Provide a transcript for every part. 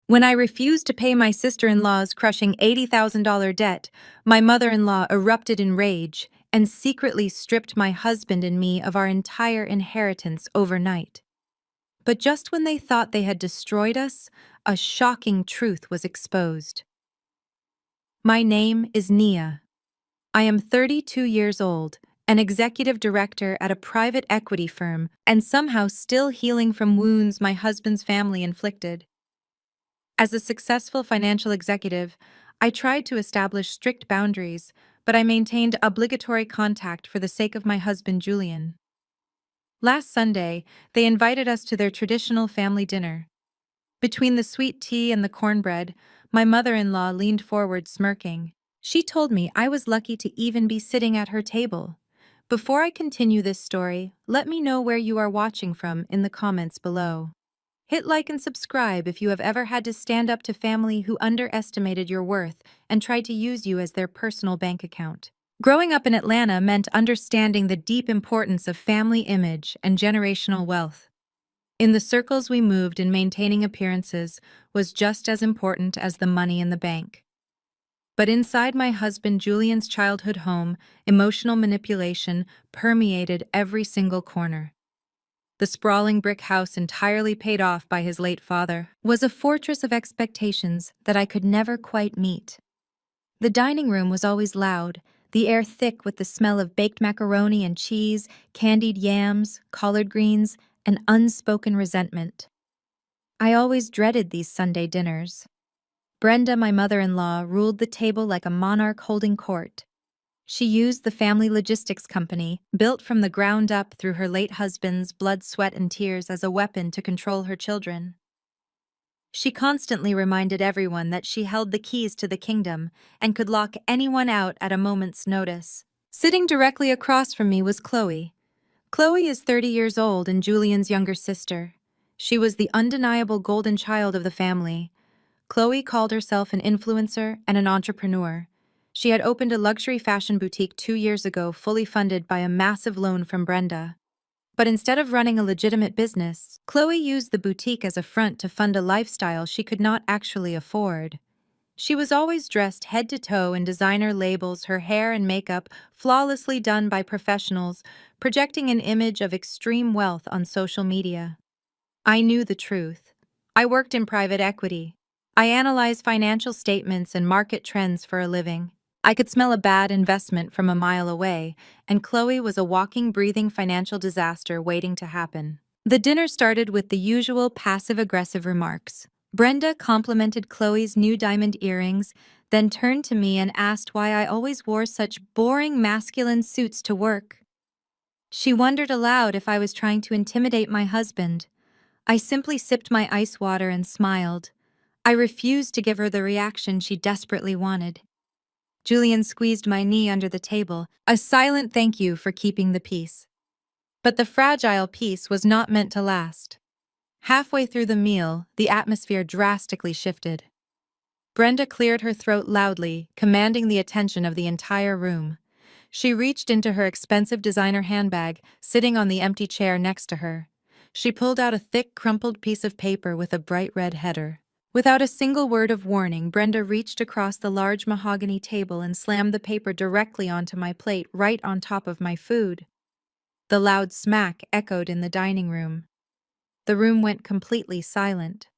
When I refused to pay my sister-in-law's crushing $80,000 debt, my mother-in-law erupted in rage and secretly stripped my husband and me of our entire inheritance overnight. But just when they thought they had destroyed us, a shocking truth was exposed. My name is Nia. I am 32 years old, an executive director at a private equity firm, and somehow still healing from wounds my husband's family inflicted. As a successful financial executive, I tried to establish strict boundaries, but I maintained obligatory contact for the sake of my husband Julian. Last Sunday, they invited us to their traditional family dinner. Between the sweet tea and the cornbread, my mother-in-law leaned forward smirking. She told me I was lucky to even be sitting at her table. Before I continue this story, let me know where you are watching from in the comments below. Hit like and subscribe if you have ever had to stand up to family who underestimated your worth and tried to use you as their personal bank account. Growing up in Atlanta meant understanding the deep importance of family image and generational wealth. In the circles we moved in, maintaining appearances was just as important as the money in the bank. But inside my husband Julian's childhood home, emotional manipulation permeated every single corner. The sprawling brick house, entirely paid off by his late father, was a fortress of expectations that I could never quite meet. The dining room was always loud, the air thick with the smell of baked macaroni and cheese, candied yams, collard greens, and unspoken resentment. I always dreaded these Sunday dinners. Brenda, my mother-in-law, ruled the table like a monarch holding court. She used the family logistics company, built from the ground up through her late husband's blood, sweat, and tears, as a weapon to control her children. She constantly reminded everyone that she held the keys to the kingdom and could lock anyone out at a moment's notice. Sitting directly across from me was Chloe. Chloe is 30 years old and Julian's younger sister. She was the undeniable golden child of the family. Chloe called herself an influencer and an entrepreneur. She had opened a luxury fashion boutique 2 years ago, fully funded by a massive loan from Brenda. But instead of running a legitimate business, Chloe used the boutique as a front to fund a lifestyle she could not actually afford. She was always dressed head to toe in designer labels, her hair and makeup flawlessly done by professionals, projecting an image of extreme wealth on social media. I knew the truth. I worked in private equity. I analyzed financial statements and market trends for a living. I could smell a bad investment from a mile away, and Chloe was a walking, breathing financial disaster waiting to happen. The dinner started with the usual passive-aggressive remarks. Brenda complimented Chloe's new diamond earrings, then turned to me and asked why I always wore such boring masculine suits to work. She wondered aloud if I was trying to intimidate my husband. I simply sipped my ice water and smiled. I refused to give her the reaction she desperately wanted. Julian squeezed my knee under the table, a silent thank you for keeping the peace. But the fragile peace was not meant to last. Halfway through the meal, the atmosphere drastically shifted. Brenda cleared her throat loudly, commanding the attention of the entire room. She reached into her expensive designer handbag, sitting on the empty chair next to her. She pulled out a thick, crumpled piece of paper with a bright red header. Without a single word of warning, Brenda reached across the large mahogany table and slammed the paper directly onto my plate, right on top of my food. The loud smack echoed in the dining room. The room went completely silent.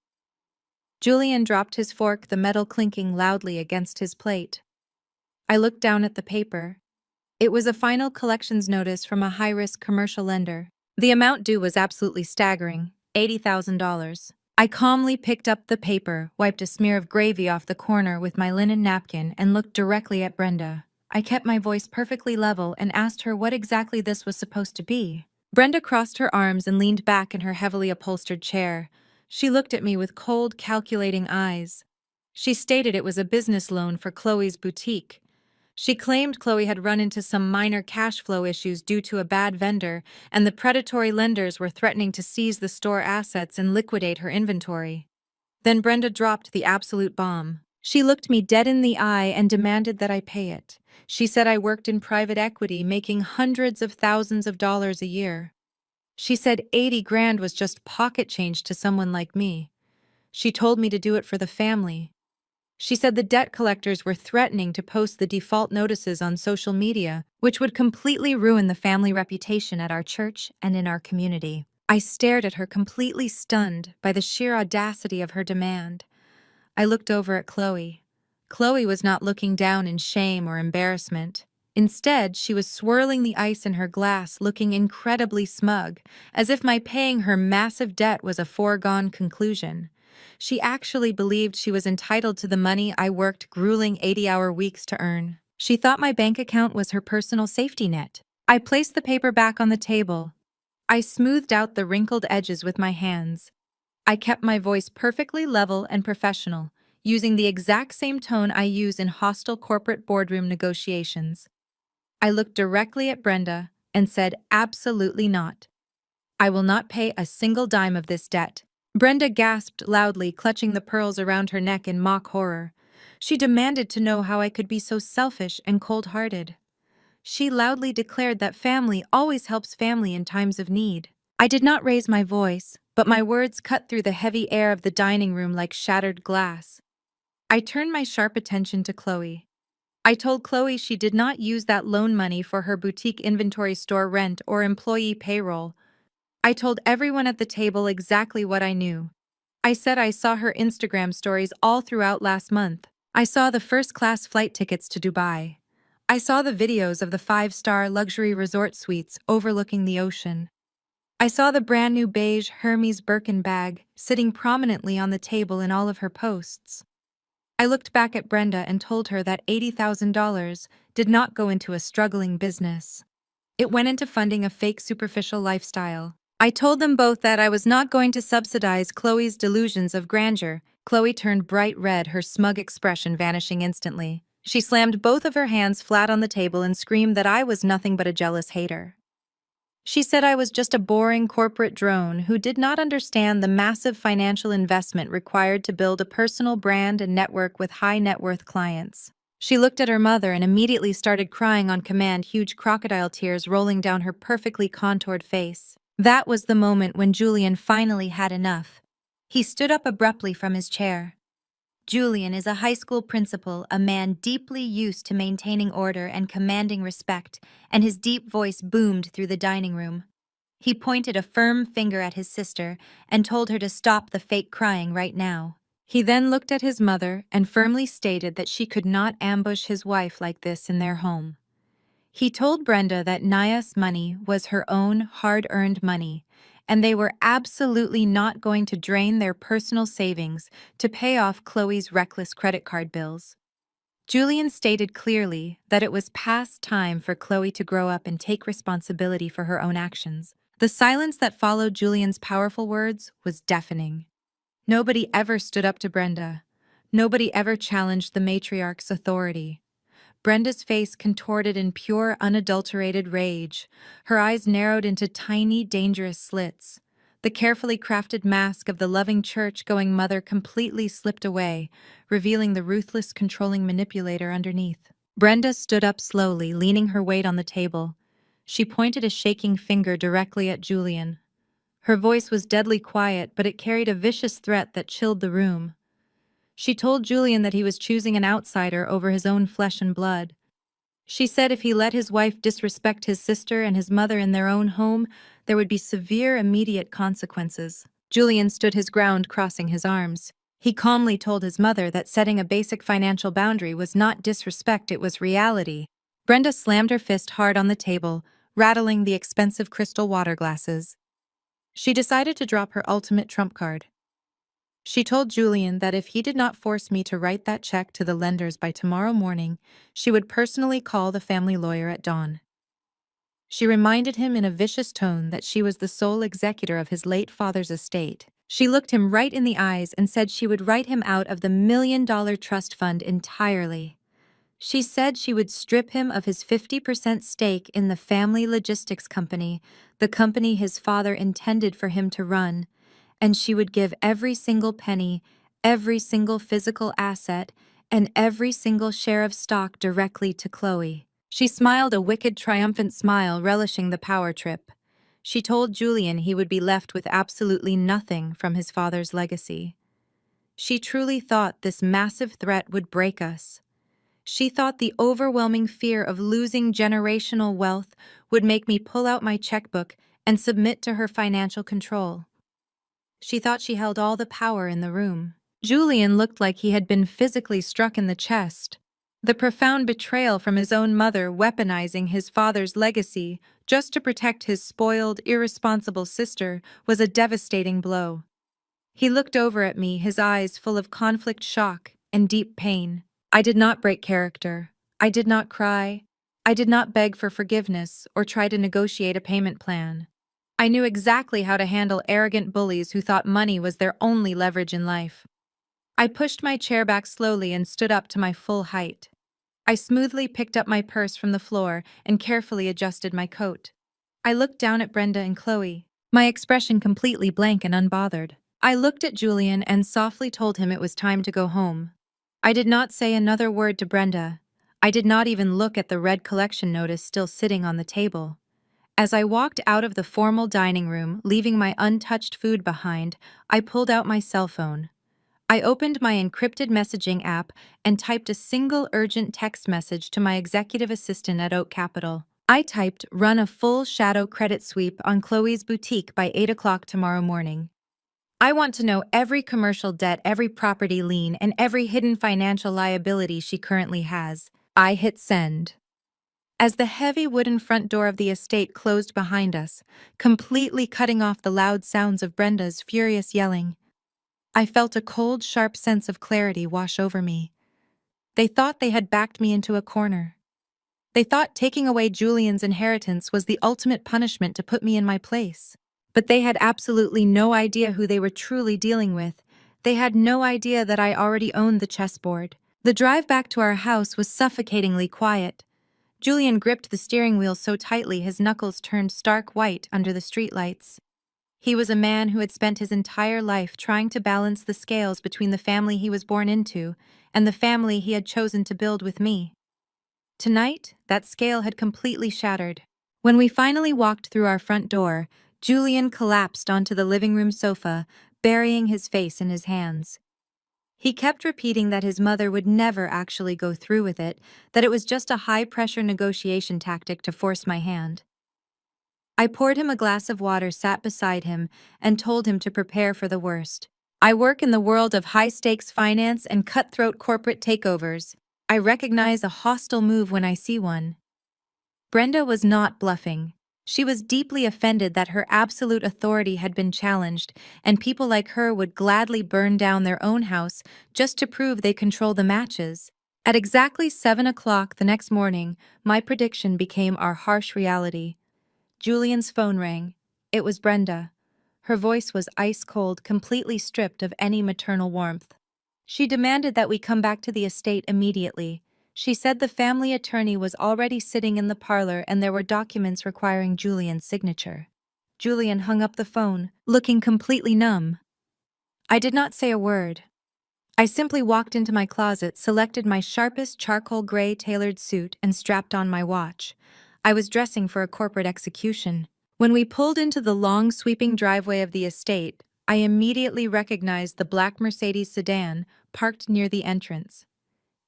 Julian dropped his fork, the metal clinking loudly against his plate. I looked down at the paper. It was a final collections notice from a high-risk commercial lender. The amount due was absolutely staggering, $80,000. I calmly picked up the paper, wiped a smear of gravy off the corner with my linen napkin, and looked directly at Brenda. I kept my voice perfectly level and asked her what exactly this was supposed to be. Brenda crossed her arms and leaned back in her heavily upholstered chair. She looked at me with cold, calculating eyes. She stated it was a business loan for Chloe's boutique. She claimed Chloe had run into some minor cash flow issues due to a bad vendor, and the predatory lenders were threatening to seize the store assets and liquidate her inventory. Then Brenda dropped the absolute bomb. She looked me dead in the eye and demanded that I pay it. She said I worked in private equity, making hundreds of thousands of dollars a year. She said 80 grand was just pocket change to someone like me. She told me to do it for the family. She said the debt collectors were threatening to post the default notices on social media, which would completely ruin the family reputation at our church and in our community. I stared at her, completely stunned by the sheer audacity of her demand. I looked over at Chloe. Chloe was not looking down in shame or embarrassment. Instead, she was swirling the ice in her glass, looking incredibly smug, as if my paying her massive debt was a foregone conclusion. She actually believed she was entitled to the money I worked grueling 80-hour weeks to earn. She thought my bank account was her personal safety net. I placed the paper back on the table. I smoothed out the wrinkled edges with my hands. I kept my voice perfectly level and professional, using the exact same tone I use in hostile corporate boardroom negotiations. I looked directly at Brenda and said, "Absolutely not. I will not pay a single dime of this debt." Brenda gasped loudly, clutching the pearls around her neck in mock horror. She demanded to know how I could be so selfish and cold-hearted. She loudly declared that family always helps family in times of need. I did not raise my voice, but my words cut through the heavy air of the dining room like shattered glass. I turned my sharp attention to Chloe. I told Chloe she did not use that loan money for her boutique inventory store rent or employee payroll. I told everyone at the table exactly what I knew. I said I saw her Instagram stories all throughout last month. I saw the first-class flight tickets to Dubai. I saw the videos of the 5-star luxury resort suites overlooking the ocean. I saw the brand new beige Hermes Birkin bag sitting prominently on the table in all of her posts. I looked back at Brenda and told her that $80,000 did not go into a struggling business. It went into funding a fake superficial lifestyle. I told them both that I was not going to subsidize Chloe's delusions of grandeur. Chloe turned bright red, her smug expression vanishing instantly. She slammed both of her hands flat on the table and screamed that I was nothing but a jealous hater. She said I was just a boring corporate drone who did not understand the massive financial investment required to build a personal brand and network with high-net-worth clients. She looked at her mother and immediately started crying on command, huge crocodile tears rolling down her perfectly contoured face. That was the moment when Julian finally had enough. He stood up abruptly from his chair. Julian is a high school principal, a man deeply used to maintaining order and commanding respect, and his deep voice boomed through the dining room. He pointed a firm finger at his sister and told her to stop the fake crying right now. He then looked at his mother and firmly stated that she could not ambush his wife like this in their home. He told Brenda that Naya's money was her own hard-earned money, and they were absolutely not going to drain their personal savings to pay off Chloe's reckless credit card bills. Julian stated clearly that it was past time for Chloe to grow up and take responsibility for her own actions. The silence that followed Julian's powerful words was deafening. Nobody ever stood up to Brenda. Nobody ever challenged the matriarch's authority. Brenda's face contorted in pure, unadulterated rage. Her eyes narrowed into tiny, dangerous slits. The carefully crafted mask of the loving church-going mother completely slipped away, revealing the ruthless, controlling manipulator underneath. Brenda stood up slowly, leaning her weight on the table. She pointed a shaking finger directly at Julian. Her voice was deadly quiet, but it carried a vicious threat that chilled the room. She told Julian that he was choosing an outsider over his own flesh and blood. She said if he let his wife disrespect his sister and his mother in their own home, there would be severe, immediate consequences. Julian stood his ground, crossing his arms. He calmly told his mother that setting a basic financial boundary was not disrespect, it was reality. Brenda slammed her fist hard on the table, rattling the expensive crystal water glasses. She decided to drop her ultimate trump card. She told Julian that if he did not force me to write that check to the lenders by tomorrow morning, she would personally call the family lawyer at dawn. She reminded him in a vicious tone that she was the sole executor of his late father's estate. She looked him right in the eyes and said she would write him out of the $1 million trust fund entirely. She said she would strip him of his 50% stake in the family logistics company, the company his father intended for him to run, and she would give every single penny, every single physical asset, and every single share of stock directly to Chloe. She smiled a wicked, triumphant smile, relishing the power trip. She told Julian he would be left with absolutely nothing from his father's legacy. She truly thought this massive threat would break us. She thought the overwhelming fear of losing generational wealth would make me pull out my checkbook and submit to her financial control. She thought she held all the power in the room. Julian looked like he had been physically struck in the chest. The profound betrayal from his own mother weaponizing his father's legacy just to protect his spoiled, irresponsible sister was a devastating blow. He looked over at me, his eyes full of conflict, shock, and deep pain. I did not break character. I did not cry. I did not beg for forgiveness or try to negotiate a payment plan. I knew exactly how to handle arrogant bullies who thought money was their only leverage in life. I pushed my chair back slowly and stood up to my full height. I smoothly picked up my purse from the floor and carefully adjusted my coat. I looked down at Brenda and Chloe, my expression completely blank and unbothered. I looked at Julian and softly told him it was time to go home. I did not say another word to Brenda. I did not even look at the red collection notice still sitting on the table. As I walked out of the formal dining room, leaving my untouched food behind, I pulled out my cell phone. I opened my encrypted messaging app and typed a single urgent text message to my executive assistant at Oak Capital. I typed, "Run a full shadow credit sweep on Chloe's boutique by 8 o'clock tomorrow morning. I want to know every commercial debt, every property lien, and every hidden financial liability she currently has." I hit send. As the heavy wooden front door of the estate closed behind us, completely cutting off the loud sounds of Brenda's furious yelling, I felt a cold, sharp sense of clarity wash over me. They thought they had backed me into a corner. They thought taking away Julian's inheritance was the ultimate punishment to put me in my place. But they had absolutely no idea who they were truly dealing with. They had no idea that I already owned the chessboard. The drive back to our house was suffocatingly quiet. Julian gripped the steering wheel so tightly his knuckles turned stark white under the streetlights. He was a man who had spent his entire life trying to balance the scales between the family he was born into and the family he had chosen to build with me. Tonight, that scale had completely shattered. When we finally walked through our front door, Julian collapsed onto the living room sofa, burying his face in his hands. He kept repeating that his mother would never actually go through with it, that it was just a high-pressure negotiation tactic to force my hand. I poured him a glass of water, sat beside him, and told him to prepare for the worst. I work in the world of high-stakes finance and cutthroat corporate takeovers. I recognize a hostile move when I see one. Brenda was not bluffing. She was deeply offended that her absolute authority had been challenged, and people like her would gladly burn down their own house just to prove they control the matches. At exactly 7 o'clock the next morning, my prediction became our harsh reality. Julian's phone rang. It was Brenda. Her voice was ice-cold, completely stripped of any maternal warmth. She demanded that we come back to the estate immediately. She said the family attorney was already sitting in the parlor and there were documents requiring Julian's signature. Julian hung up the phone, looking completely numb. I did not say a word. I simply walked into my closet, selected my sharpest charcoal gray tailored suit, and strapped on my watch. I was dressing for a corporate execution. When we pulled into the long, sweeping driveway of the estate, I immediately recognized the black Mercedes sedan parked near the entrance.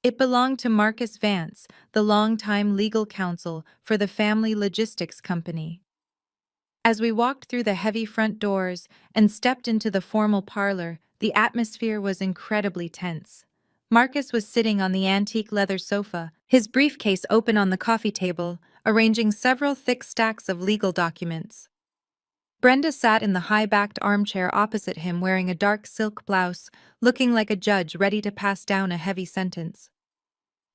It belonged to Marcus Vance, the longtime legal counsel for the family logistics company. As we walked through the heavy front doors and stepped into the formal parlor, the atmosphere was incredibly tense. Marcus was sitting on the antique leather sofa, his briefcase open on the coffee table, arranging several thick stacks of legal documents. Brenda sat in the high-backed armchair opposite him wearing a dark silk blouse, looking like a judge ready to pass down a heavy sentence.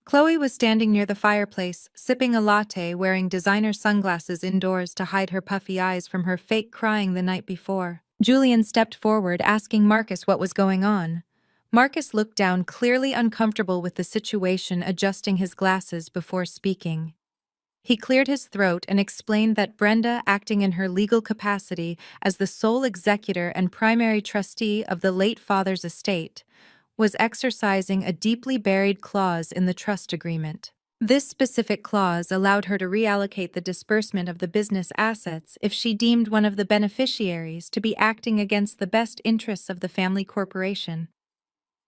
Chloe was standing near the fireplace, sipping a latte, wearing designer sunglasses indoors to hide her puffy eyes from her fake crying the night before. Julian stepped forward, asking Marcus what was going on. Marcus looked down, clearly uncomfortable with the situation, adjusting his glasses before speaking. He cleared his throat and explained that Brenda, acting in her legal capacity as the sole executor and primary trustee of the late father's estate, was exercising a deeply buried clause in the trust agreement. This specific clause allowed her to reallocate the disbursement of the business assets if she deemed one of the beneficiaries to be acting against the best interests of the family corporation.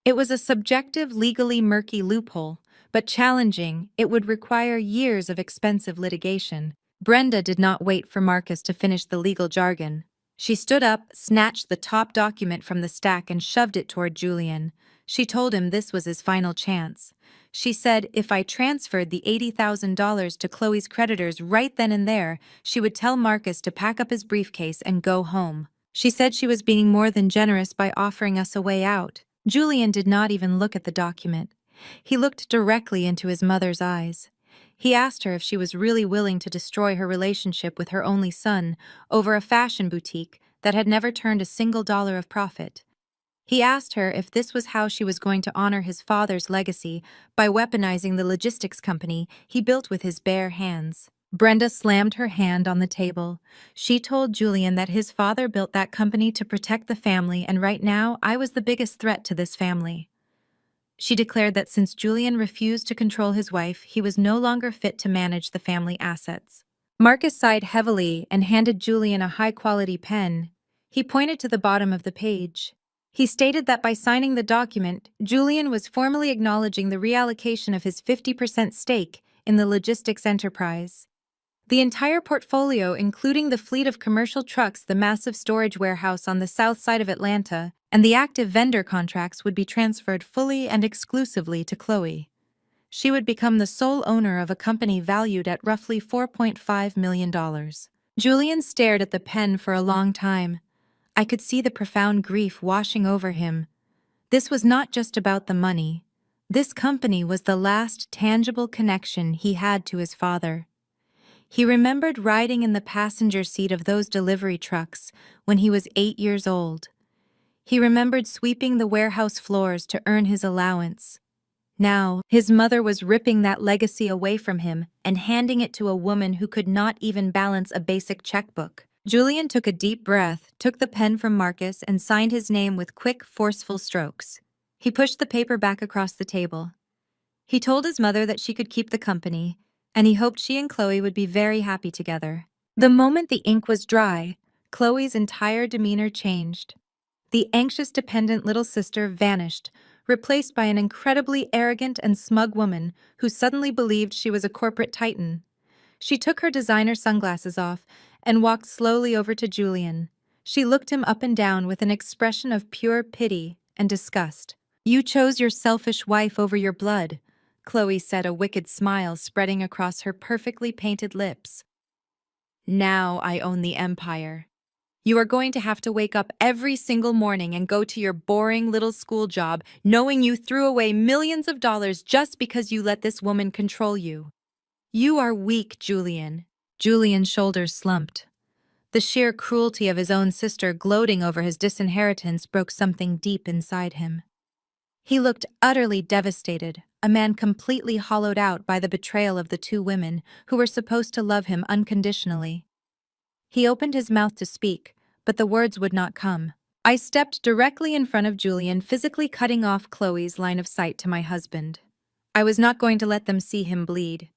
It was a subjective, legally murky loophole, but challenging. It would require years of expensive litigation. Brenda did not wait for Marcus to finish the legal jargon. She stood up, snatched the top document from the stack, and shoved it toward Julian. She told him this was his final chance. She said if I transferred the $80,000 to Chloe's creditors right then and there, she would tell Marcus to pack up his briefcase and go home. She said she was being more than generous by offering us a way out. Julian did not even look at the document. He looked directly into his mother's eyes. He asked her if she was really willing to destroy her relationship with her only son over a fashion boutique that had never turned a single dollar of profit. He asked her if this was how she was going to honor his father's legacy by weaponizing the logistics company he built with his bare hands. Brenda slammed her hand on the table. She told Julian that his father built that company to protect the family, and right now I was the biggest threat to this family. She declared that since Julian refused to control his wife, he was no longer fit to manage the family assets. Marcus sighed heavily and handed Julian a high-quality pen. He pointed to the bottom of the page. He stated that by signing the document, Julian was formally acknowledging the reallocation of his 50% stake in the logistics enterprise. The entire portfolio, including the fleet of commercial trucks, the massive storage warehouse on the south side of Atlanta, and the active vendor contracts, would be transferred fully and exclusively to Chloe. She would become the sole owner of a company valued at roughly $4.5 million. Julian stared at the pen for a long time. I could see the profound grief washing over him. This was not just about the money. This company was the last tangible connection he had to his father. He remembered riding in the passenger seat of those delivery trucks when he was 8 years old. He remembered sweeping the warehouse floors to earn his allowance. Now, his mother was ripping that legacy away from him and handing it to a woman who could not even balance a basic checkbook. Julian took a deep breath, took the pen from Marcus, and signed his name with quick, forceful strokes. He pushed the paper back across the table. He told his mother that she could keep the company, and he hoped she and Chloe would be very happy together. The moment the ink was dry, Chloe's entire demeanor changed. The anxious, dependent little sister vanished, replaced by an incredibly arrogant and smug woman who suddenly believed she was a corporate titan. She took her designer sunglasses off and walked slowly over to Julian. She looked him up and down with an expression of pure pity and disgust. "You chose your selfish wife over your blood," Chloe said, a wicked smile spreading across her perfectly painted lips. "Now I own the empire. You are going to have to wake up every single morning and go to your boring little school job knowing you threw away millions of dollars just because you let this woman control you. You are weak, Julian." Julian's shoulders slumped. The sheer cruelty of his own sister gloating over his disinheritance broke something deep inside him. He looked utterly devastated, a man completely hollowed out by the betrayal of the two women who were supposed to love him unconditionally. He opened his mouth to speak, but the words would not come. I stepped directly in front of Julian, physically cutting off Chloe's line of sight to my husband. I was not going to let them see him bleed.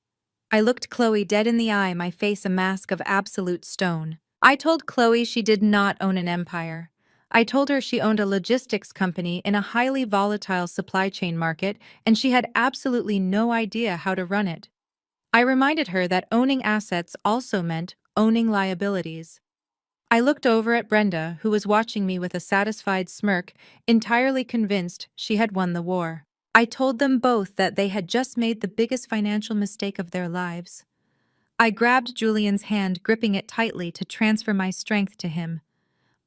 I looked Chloe dead in the eye, my face a mask of absolute stone. I told Chloe she did not own an empire. I told her she owned a logistics company in a highly volatile supply chain market, and she had absolutely no idea how to run it. I reminded her that owning assets also meant owning liabilities. I looked over at Brenda, who was watching me with a satisfied smirk, entirely convinced she had won the war. I told them both that they had just made the biggest financial mistake of their lives. I grabbed Julian's hand, gripping it tightly to transfer my strength to him.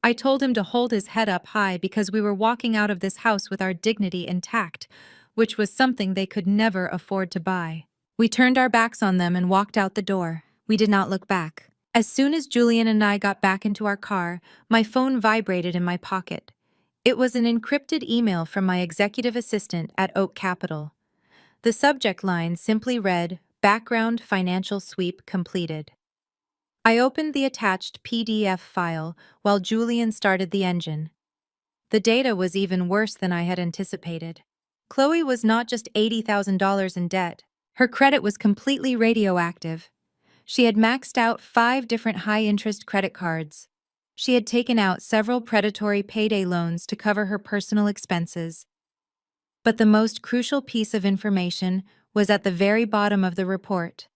I told him to hold his head up high because we were walking out of this house with our dignity intact, which was something they could never afford to buy. We turned our backs on them and walked out the door. We did not look back. As soon as Julian and I got back into our car, my phone vibrated in my pocket. It was an encrypted email from my executive assistant at Oak Capital. The subject line simply read, "Background financial sweep completed." I opened the attached PDF file while Julian started the engine. The data was even worse than I had anticipated. Chloe was not just $80,000 in debt. Her credit was completely radioactive. She had maxed out 5 different high-interest credit cards. She had taken out several predatory payday loans to cover her personal expenses. But the most crucial piece of information was at the very bottom of the report.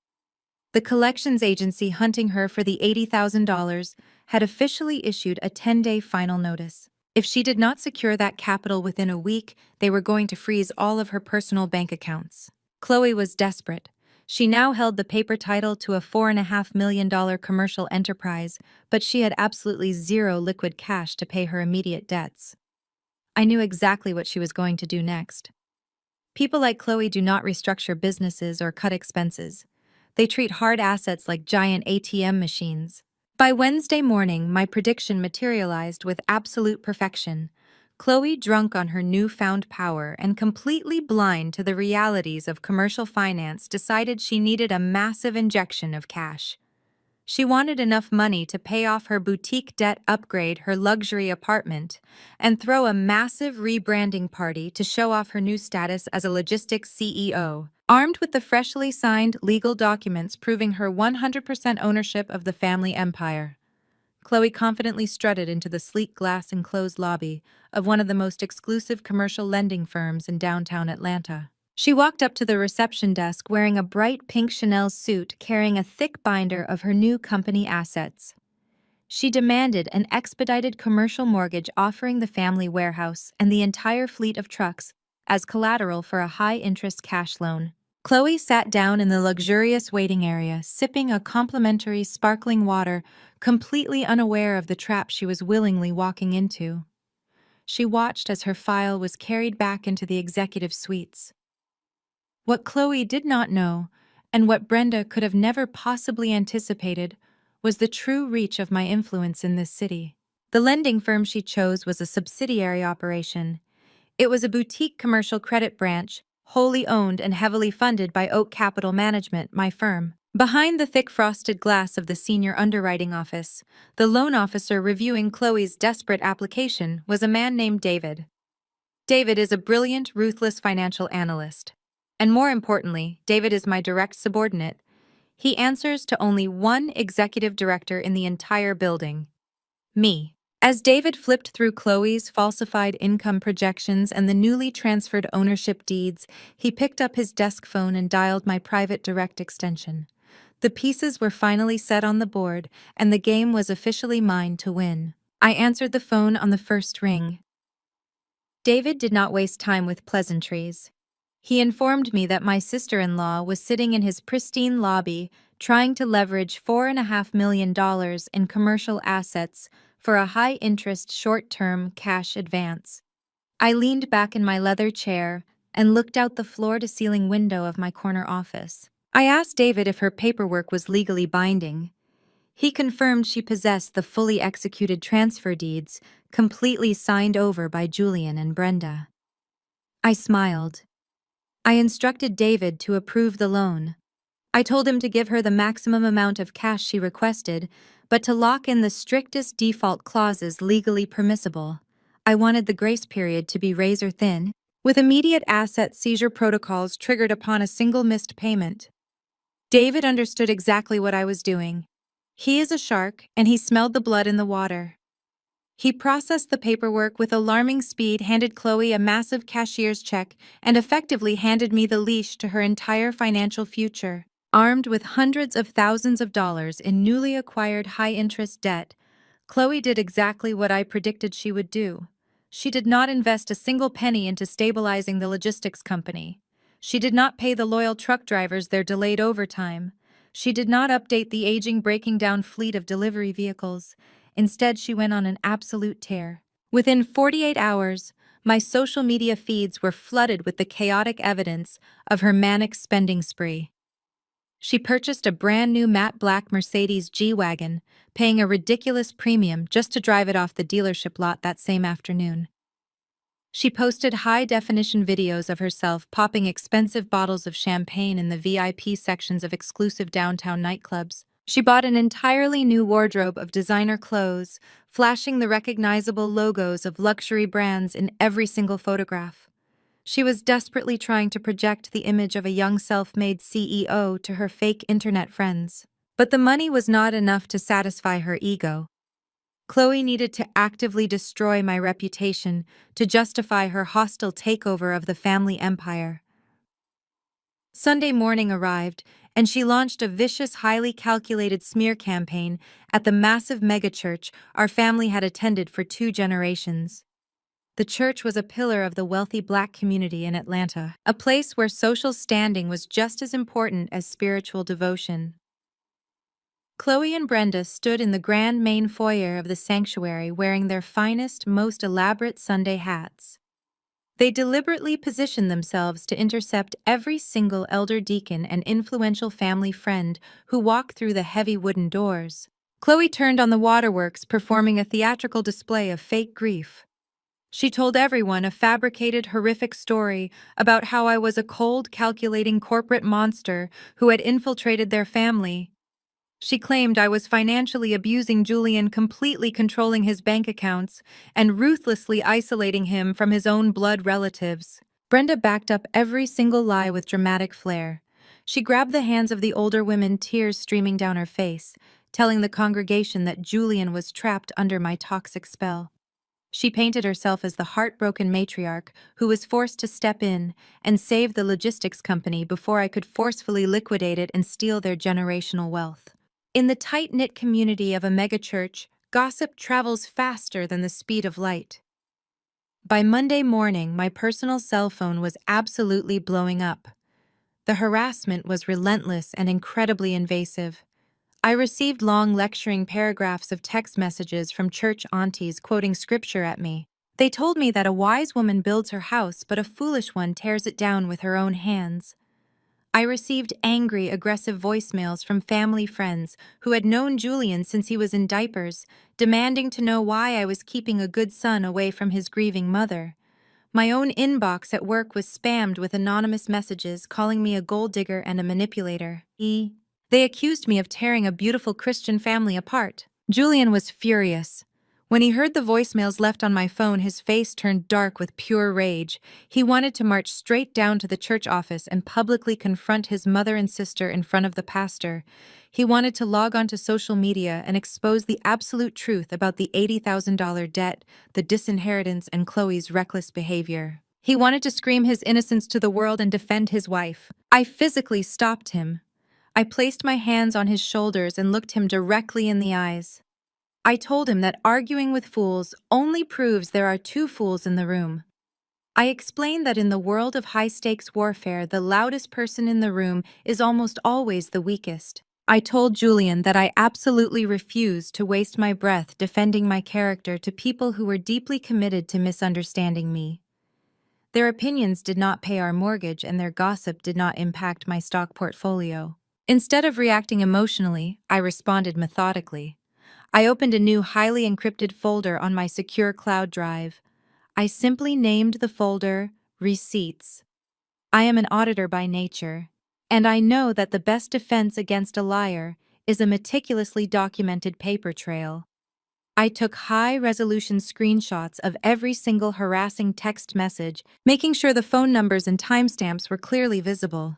The collections agency hunting her for the $80,000 had officially issued a 10-day final notice. If she did not secure that capital within a week, they were going to freeze all of her personal bank accounts. Chloe was desperate. She now held the paper title to a $4.5 million commercial enterprise, but she had absolutely zero liquid cash to pay her immediate debts. I knew exactly what she was going to do next. People like Chloe do not restructure businesses or cut expenses. They treat hard assets like giant ATM machines. By Wednesday morning, my prediction materialized with absolute perfection. Chloe, drunk on her newfound power and completely blind to the realities of commercial finance, decided she needed a massive injection of cash. She wanted enough money to pay off her boutique debt, upgrade her luxury apartment, and throw a massive rebranding party to show off her new status as a logistics CEO. Armed with the freshly signed legal documents proving her 100% ownership of the family empire, Chloe confidently strutted into the sleek glass-enclosed lobby of one of the most exclusive commercial lending firms in downtown Atlanta. She walked up to the reception desk wearing a bright pink Chanel suit, carrying a thick binder of her new company assets. She demanded an expedited commercial mortgage offering the family warehouse and the entire fleet of trucks as collateral for a high-interest cash loan. Chloe sat down in the luxurious waiting area, sipping a complimentary sparkling water, completely unaware of the trap she was willingly walking into. She watched as her file was carried back into the executive suites. What Chloe did not know, and what Brenda could have never possibly anticipated, was the true reach of my influence in this city. The lending firm she chose was a subsidiary operation. It was a boutique commercial credit branch, wholly owned and heavily funded by Oak Capital Management, my firm. Behind the thick frosted glass of the senior underwriting office, the loan officer reviewing Chloe's desperate application was a man named David. David is a brilliant, ruthless financial analyst. And more importantly, David is my direct subordinate. He answers to only one executive director in the entire building: me. As David flipped through Chloe's falsified income projections and the newly transferred ownership deeds, he picked up his desk phone and dialed my private direct extension. The pieces were finally set on the board, and the game was officially mine to win. I answered the phone on the first ring. David did not waste time with pleasantries. He informed me that my sister-in-law was sitting in his pristine lobby trying to leverage $4.5 million in commercial assets for a high-interest short-term cash advance. I leaned back in my leather chair and looked out the floor-to-ceiling window of my corner office. I asked David if her paperwork was legally binding. He confirmed she possessed the fully executed transfer deeds, completely signed over by Julian and Brenda. I smiled. I instructed David to approve the loan. I told him to give her the maximum amount of cash she requested, but to lock in the strictest default clauses legally permissible. I wanted the grace period to be razor thin, with immediate asset seizure protocols triggered upon a single missed payment. David understood exactly what I was doing. He is a shark, and he smelled the blood in the water. He processed the paperwork with alarming speed, handed Chloe a massive cashier's check, and effectively handed me the leash to her entire financial future. Armed with hundreds of thousands of dollars in newly acquired high-interest debt, Chloe did exactly what I predicted she would do. She did not invest a single penny into stabilizing the logistics company. She did not pay the loyal truck drivers their delayed overtime. She did not update the aging, breaking down fleet of delivery vehicles. Instead, she went on an absolute tear. Within 48 hours, my social media feeds were flooded with the chaotic evidence of her manic spending spree. She purchased a brand new matte black Mercedes G-Wagon, paying a ridiculous premium just to drive it off the dealership lot that same afternoon. She posted high-definition videos of herself popping expensive bottles of champagne in the VIP sections of exclusive downtown nightclubs. She bought an entirely new wardrobe of designer clothes, flashing the recognizable logos of luxury brands in every single photograph. She was desperately trying to project the image of a young self-made CEO to her fake internet friends. But the money was not enough to satisfy her ego. Chloe needed to actively destroy my reputation to justify her hostile takeover of the family empire. Sunday morning arrived, and she launched a vicious, highly calculated smear campaign at the massive megachurch our family had attended for 2 generations. The church was a pillar of the wealthy Black community in Atlanta, a place where social standing was just as important as spiritual devotion. Chloe and Brenda stood in the grand main foyer of the sanctuary wearing their finest, most elaborate Sunday hats. They deliberately positioned themselves to intercept every single elder deacon and influential family friend who walked through the heavy wooden doors. Chloe turned on the waterworks, performing a theatrical display of fake grief. She told everyone a fabricated, horrific story about how I was a cold, calculating corporate monster who had infiltrated their family. She claimed I was financially abusing Julian, completely controlling his bank accounts and ruthlessly isolating him from his own blood relatives. Brenda backed up every single lie with dramatic flair. She grabbed the hands of the older women, tears streaming down her face, telling the congregation that Julian was trapped under my toxic spell. She painted herself as the heartbroken matriarch who was forced to step in and save the logistics company before I could forcefully liquidate it and steal their generational wealth. In the tight-knit community of a megachurch, gossip travels faster than the speed of light. By Monday morning, my personal cell phone was absolutely blowing up. The harassment was relentless and incredibly invasive. I received long lecturing paragraphs of text messages from church aunties quoting scripture at me. They told me that a wise woman builds her house, but a foolish one tears it down with her own hands. I received angry, aggressive voicemails from family friends who had known Julian since he was in diapers, demanding to know why I was keeping a good son away from his grieving mother. My own inbox at work was spammed with anonymous messages calling me a gold digger and a manipulator. They accused me of tearing a beautiful Christian family apart. Julian was furious. When he heard the voicemails left on my phone, his face turned dark with pure rage. He wanted to march straight down to the church office and publicly confront his mother and sister in front of the pastor. He wanted to log onto social media and expose the absolute truth about the $80,000 debt, the disinheritance, and Chloe's reckless behavior. He wanted to scream his innocence to the world and defend his wife. I physically stopped him. I placed my hands on his shoulders and looked him directly in the eyes. I told him that arguing with fools only proves there are 2 fools in the room. I explained that in the world of high-stakes warfare, the loudest person in the room is almost always the weakest. I told Julian that I absolutely refused to waste my breath defending my character to people who were deeply committed to misunderstanding me. Their opinions did not pay our mortgage, and their gossip did not impact my stock portfolio. Instead of reacting emotionally, I responded methodically. I opened a new highly encrypted folder on my secure cloud drive. I simply named the folder Receipts. I am an auditor by nature, and I know that the best defense against a liar is a meticulously documented paper trail. I took high-resolution screenshots of every single harassing text message, making sure the phone numbers and timestamps were clearly visible.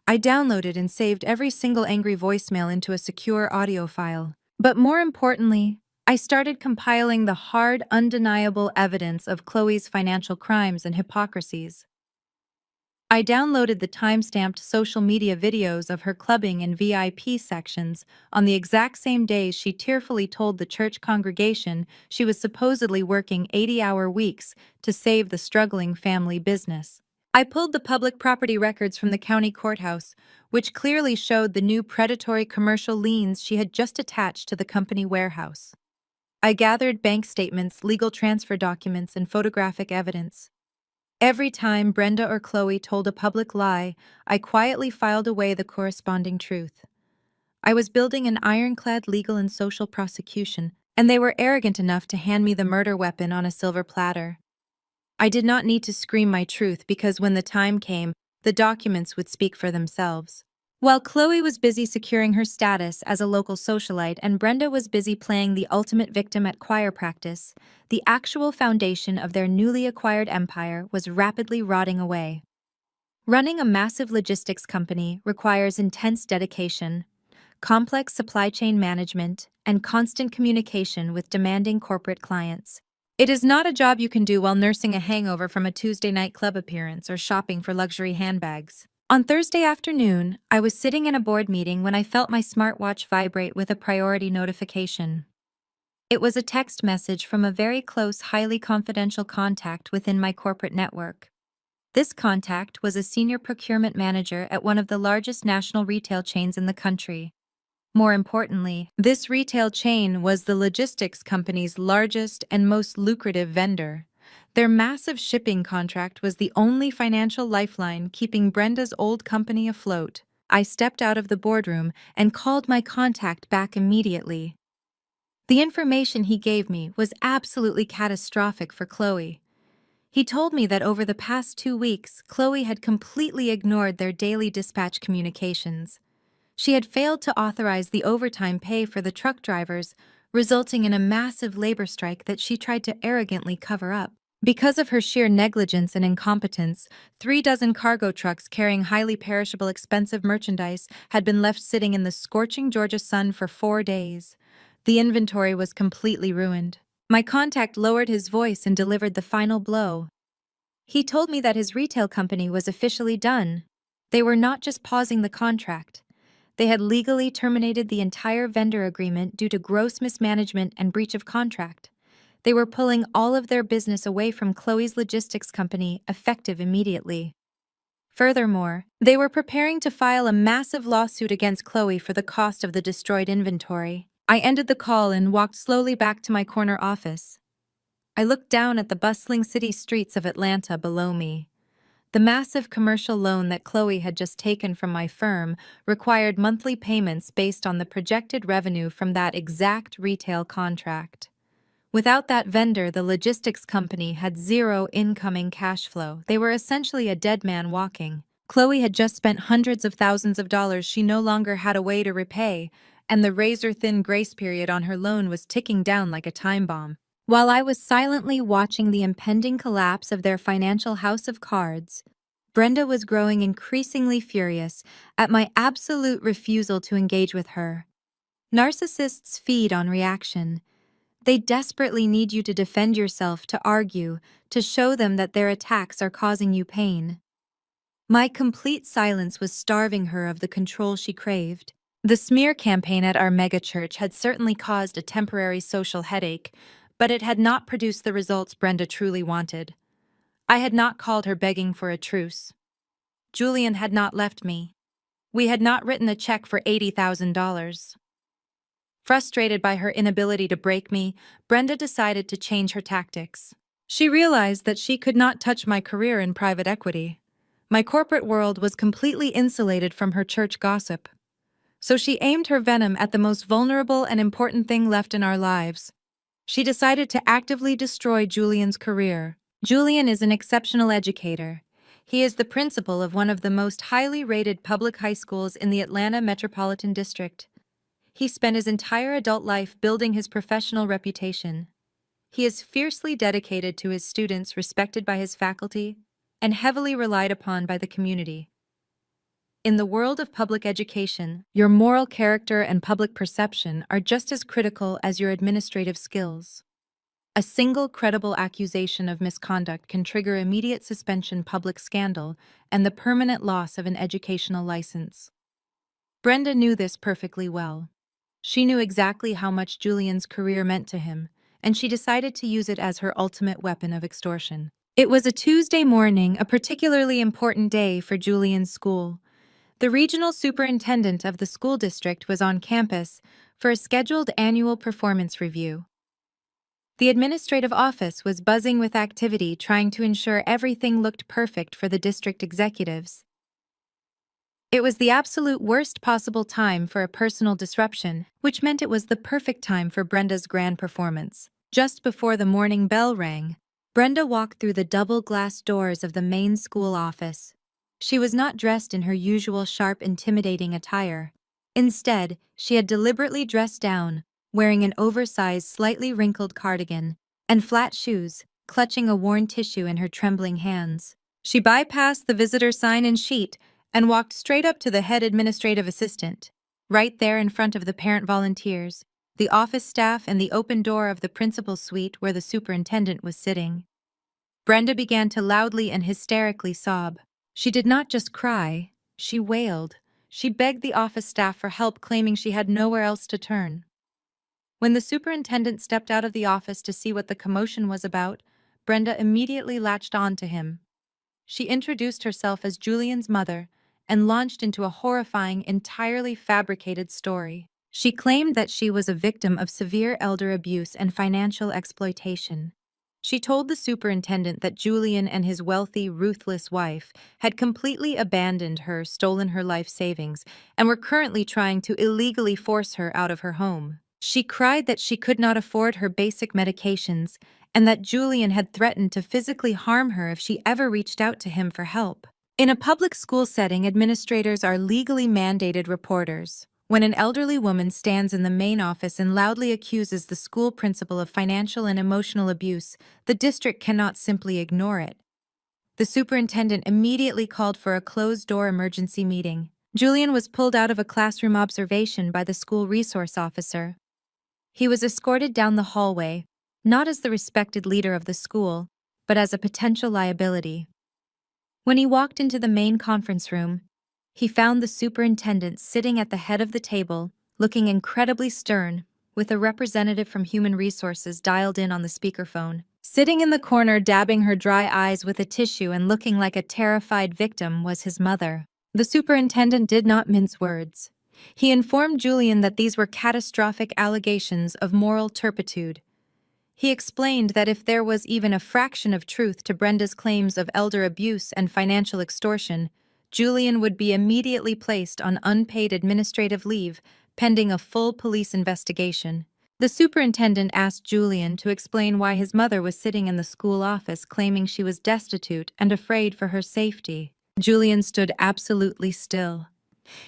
I downloaded and saved every single angry voicemail into a secure audio file. But more importantly, I started compiling the hard, undeniable evidence of Chloe's financial crimes and hypocrisies. I downloaded the time-stamped social media videos of her clubbing and VIP sections on the exact same days she tearfully told the church congregation she was supposedly working 80-hour weeks to save the struggling family business. I pulled the public property records from the county courthouse, which clearly showed the new predatory commercial liens she had just attached to the company warehouse. I gathered bank statements, legal transfer documents, and photographic evidence. Every time Brenda or Chloe told a public lie, I quietly filed away the corresponding truth. I was building an ironclad legal and social prosecution, and they were arrogant enough to hand me the murder weapon on a silver platter. I did not need to scream my truth because when the time came, the documents would speak for themselves. While Chloe was busy securing her status as a local socialite and Brenda was busy playing the ultimate victim at choir practice, the actual foundation of their newly acquired empire was rapidly rotting away. Running a massive logistics company requires intense dedication. complex supply chain management, and constant communication with demanding corporate clients. It is not a job you can do while nursing a hangover from a Tuesday night club appearance or shopping for luxury handbags. On Thursday afternoon, I was sitting in a board meeting when I felt my smartwatch vibrate with a priority notification. It was a text message from a very close, highly confidential contact within my corporate network. This contact was a senior procurement manager at one of the largest national retail chains in the country. More importantly, this retail chain was the logistics company's largest and most lucrative vendor. Their massive shipping contract was the only financial lifeline keeping Brenda's old company afloat. I stepped out of the boardroom and called my contact back immediately. The information he gave me was absolutely catastrophic for Chloe. He told me that over the past 2 weeks, Chloe had completely ignored their daily dispatch communications. She had failed to authorize the overtime pay for the truck drivers, resulting in a massive labor strike that she tried to arrogantly cover up. Because of her sheer negligence and incompetence, 3 dozen cargo trucks carrying highly perishable expensive merchandise had been left sitting in the scorching Georgia sun for 4 days. The inventory was completely ruined. My contact lowered his voice and delivered the final blow. He told me that his retail company was officially done. They were not just pausing the contract. They had legally terminated the entire vendor agreement due to gross mismanagement and breach of contract. They were pulling all of their business away from Chloe's logistics company, effective immediately. Furthermore, they were preparing to file a massive lawsuit against Chloe for the cost of the destroyed inventory. I ended the call and walked slowly back to my corner office. I looked down at the bustling city streets of Atlanta below me. The massive commercial loan that Chloe had just taken from my firm required monthly payments based on the projected revenue from that exact retail contract. Without that vendor, the logistics company had zero incoming cash flow. They were essentially a dead man walking. Chloe had just spent hundreds of thousands of dollars she no longer had a way to repay, and the razor-thin grace period on her loan was ticking down like a time bomb. While I was silently watching the impending collapse of their financial house of cards, Brenda was growing increasingly furious at my absolute refusal to engage with her. Narcissists feed on reaction. They desperately need you to defend yourself, to argue, to show them that their attacks are causing you pain. My complete silence was starving her of the control she craved. The smear campaign at our megachurch had certainly caused a temporary social headache, but it had not produced the results Brenda truly wanted. I had not called her begging for a truce. Julian had not left me. We had not written a check for $80,000. Frustrated by her inability to break me, Brenda decided to change her tactics. She realized that she could not touch my career in private equity. My corporate world was completely insulated from her church gossip. So she aimed her venom at the most vulnerable and important thing left in our lives. She decided to actively destroy Julian's career. Julian is an exceptional educator. He is the principal of one of the most highly rated public high schools in the Atlanta Metropolitan District. He spent his entire adult life building his professional reputation. He is fiercely dedicated to his students, respected by his faculty, and heavily relied upon by the community. In the world of public education, your moral character and public perception are just as critical as your administrative skills. A single credible accusation of misconduct can trigger immediate suspension, public scandal, and the permanent loss of an educational license. Brenda knew this perfectly well. She knew exactly how much Julian's career meant to him, and she decided to use it as her ultimate weapon of extortion. It was a Tuesday morning, a particularly important day for Julian's school. The regional superintendent of the school district was on campus for a scheduled annual performance review. The administrative office was buzzing with activity, trying to ensure everything looked perfect for the district executives. It was the absolute worst possible time for a personal disruption, which meant it was the perfect time for Brenda's grand performance. Just before the morning bell rang, Brenda walked through the double-glass doors of the main school office. She was not dressed in her usual sharp, intimidating attire. Instead, she had deliberately dressed down, wearing an oversized, slightly wrinkled cardigan and flat shoes, clutching a worn tissue in her trembling hands. She bypassed the visitor sign and sheet and walked straight up to the head administrative assistant. right there in front of the parent volunteers, the office staff, and the open door of the principal's suite where the superintendent was sitting. Brenda began to loudly and hysterically sob. She did not just cry, she wailed. She begged the office staff for help, claiming she had nowhere else to turn. When the superintendent stepped out of the office to see what the commotion was about, Brenda immediately latched on to him. She introduced herself as Julian's mother and launched into a horrifying, entirely fabricated story. She claimed that she was a victim of severe elder abuse and financial exploitation. She told the superintendent that Julian and his wealthy, ruthless wife had completely abandoned her, stolen her life savings, and were currently trying to illegally force her out of her home. She cried that she could not afford her basic medications and that Julian had threatened to physically harm her if she ever reached out to him for help. In a public school setting, administrators are legally mandated reporters. When an elderly woman stands in the main office and loudly accuses the school principal of financial and emotional abuse, the district cannot simply ignore it. The superintendent immediately called for a closed-door emergency meeting. Julian was pulled out of a classroom observation by the school resource officer. He was escorted down the hallway, not as the respected leader of the school, but as a potential liability. When he walked into the main conference room, he found the superintendent sitting at the head of the table, looking incredibly stern, with a representative from Human Resources dialed in on the speakerphone. Sitting in the corner, dabbing her dry eyes with a tissue and looking like a terrified victim, was his mother. The superintendent did not mince words. He informed Julian that these were catastrophic allegations of moral turpitude. He explained that if there was even a fraction of truth to Brenda's claims of elder abuse and financial extortion, Julian would be immediately placed on unpaid administrative leave, pending a full police investigation. The superintendent asked Julian to explain why his mother was sitting in the school office claiming she was destitute and afraid for her safety. Julian stood absolutely still.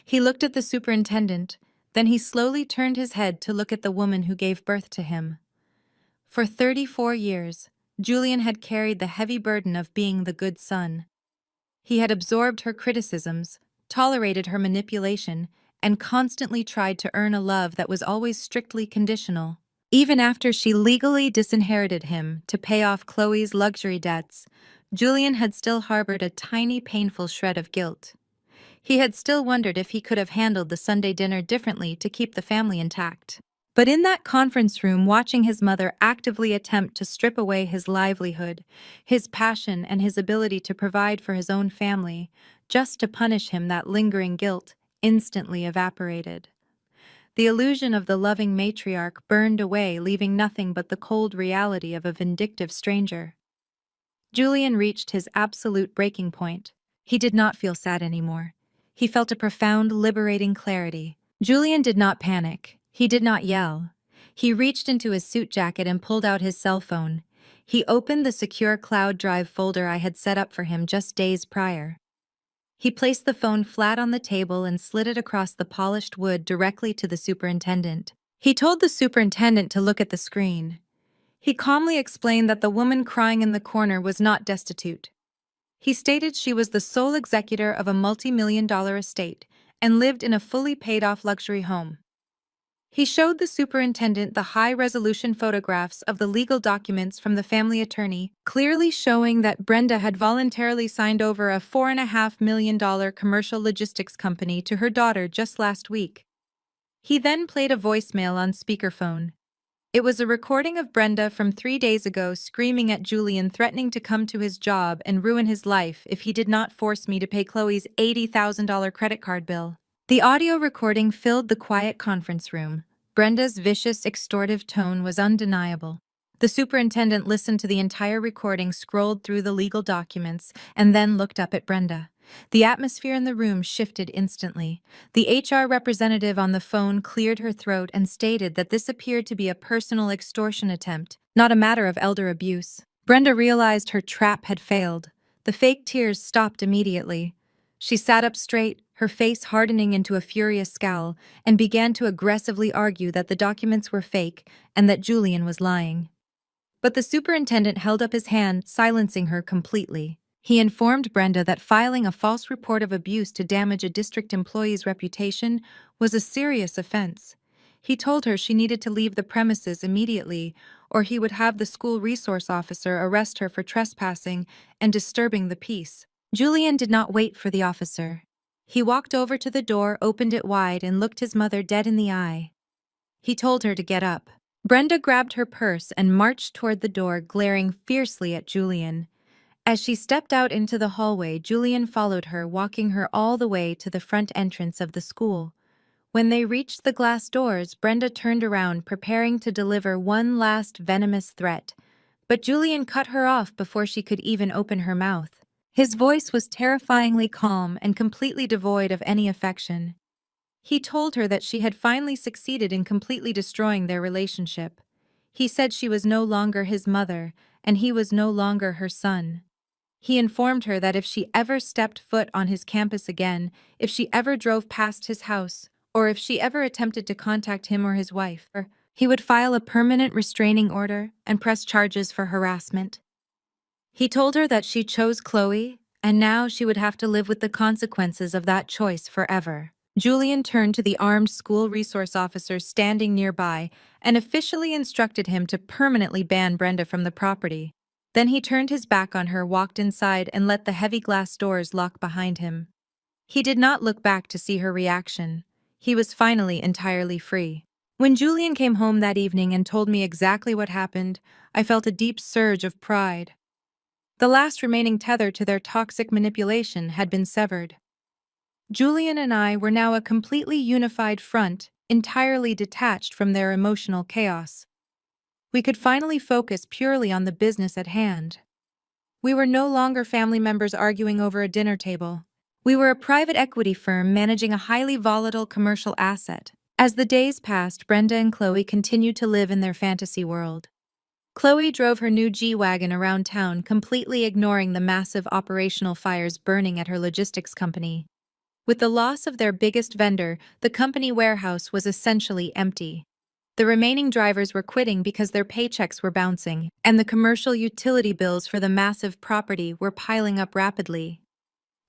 He looked at the superintendent, then he slowly turned his head to look at the woman who gave birth to him. For 34 years, Julian had carried the heavy burden of being the good son. He had absorbed her criticisms, tolerated her manipulation, and constantly tried to earn a love that was always strictly conditional. Even after she legally disinherited him to pay off Chloe's luxury debts, Julian had still harbored a tiny, painful shred of guilt. He had still wondered if he could have handled the Sunday dinner differently to keep the family intact. But in that conference room, watching his mother actively attempt to strip away his livelihood, his passion, and his ability to provide for his own family, just to punish him, that lingering guilt instantly evaporated. The illusion of the loving matriarch burned away, leaving nothing but the cold reality of a vindictive stranger. Julian reached his absolute breaking point. He did not feel sad anymore. He felt a profound, liberating clarity. Julian did not panic. He did not yell. He reached into his suit jacket and pulled out his cell phone. He opened the secure cloud drive folder I had set up for him just days prior. He placed the phone flat on the table and slid it across the polished wood directly to the superintendent. He told the superintendent to look at the screen. He calmly explained that the woman crying in the corner was not destitute. He stated she was the sole executor of a multi-million-dollar estate and lived in a fully paid-off luxury home. He showed the superintendent the high-resolution photographs of the legal documents from the family attorney, clearly showing that Brenda had voluntarily signed over a $4.5 million commercial logistics company to her daughter just last week. He then played a voicemail on speakerphone. It was a recording of Brenda from 3 days ago screaming at Julian, threatening to come to his job and ruin his life if he did not force me to pay Chloe's $80,000 credit card bill. The audio recording filled the quiet conference room. Brenda's vicious, extortive tone was undeniable. The superintendent listened to the entire recording, scrolled through the legal documents, and then looked up at Brenda. The atmosphere in the room shifted instantly. The HR representative on the phone cleared her throat and stated that this appeared to be a personal extortion attempt, not a matter of elder abuse. Brenda realized her trap had failed. The fake tears stopped immediately. She sat up straight, her face hardening into a furious scowl, and began to aggressively argue that the documents were fake and that Julian was lying. But the superintendent held up his hand, silencing her completely. He informed Brenda that filing a false report of abuse to damage a district employee's reputation was a serious offense. He told her she needed to leave the premises immediately, or he would have the school resource officer arrest her for trespassing and disturbing the peace. Julian did not wait for the officer. He walked over to the door, opened it wide, and looked his mother dead in the eye. He told her to get up. Brenda grabbed her purse and marched toward the door, glaring fiercely at Julian. As she stepped out into the hallway, Julian followed her, walking her all the way to the front entrance of the school. When they reached the glass doors, Brenda turned around, preparing to deliver one last venomous threat. But Julian cut her off before she could even open her mouth. His voice was terrifyingly calm and completely devoid of any affection. He told her that she had finally succeeded in completely destroying their relationship. He said she was no longer his mother, and he was no longer her son. He informed her that if she ever stepped foot on his campus again, if she ever drove past his house, or if she ever attempted to contact him or his wife, he would file a permanent restraining order and press charges for harassment. He told her that she chose Chloe, and now she would have to live with the consequences of that choice forever. Julian turned to the armed school resource officer standing nearby and officially instructed him to permanently ban Brenda from the property. Then he turned his back on her, walked inside, and let the heavy glass doors lock behind him. He did not look back to see her reaction. He was finally entirely free. When Julian came home that evening and told me exactly what happened, I felt a deep surge of pride. The last remaining tether to their toxic manipulation had been severed. Julian and I were now a completely unified front, entirely detached from their emotional chaos. We could finally focus purely on the business at hand. We were no longer family members arguing over a dinner table. We were a private equity firm managing a highly volatile commercial asset. As the days passed, Brenda and Chloe continued to live in their fantasy world. Chloe drove her new G-Wagon around town, completely ignoring the massive operational fires burning at her logistics company. With the loss of their biggest vendor, the company warehouse was essentially empty. The remaining drivers were quitting because their paychecks were bouncing, and the commercial utility bills for the massive property were piling up rapidly.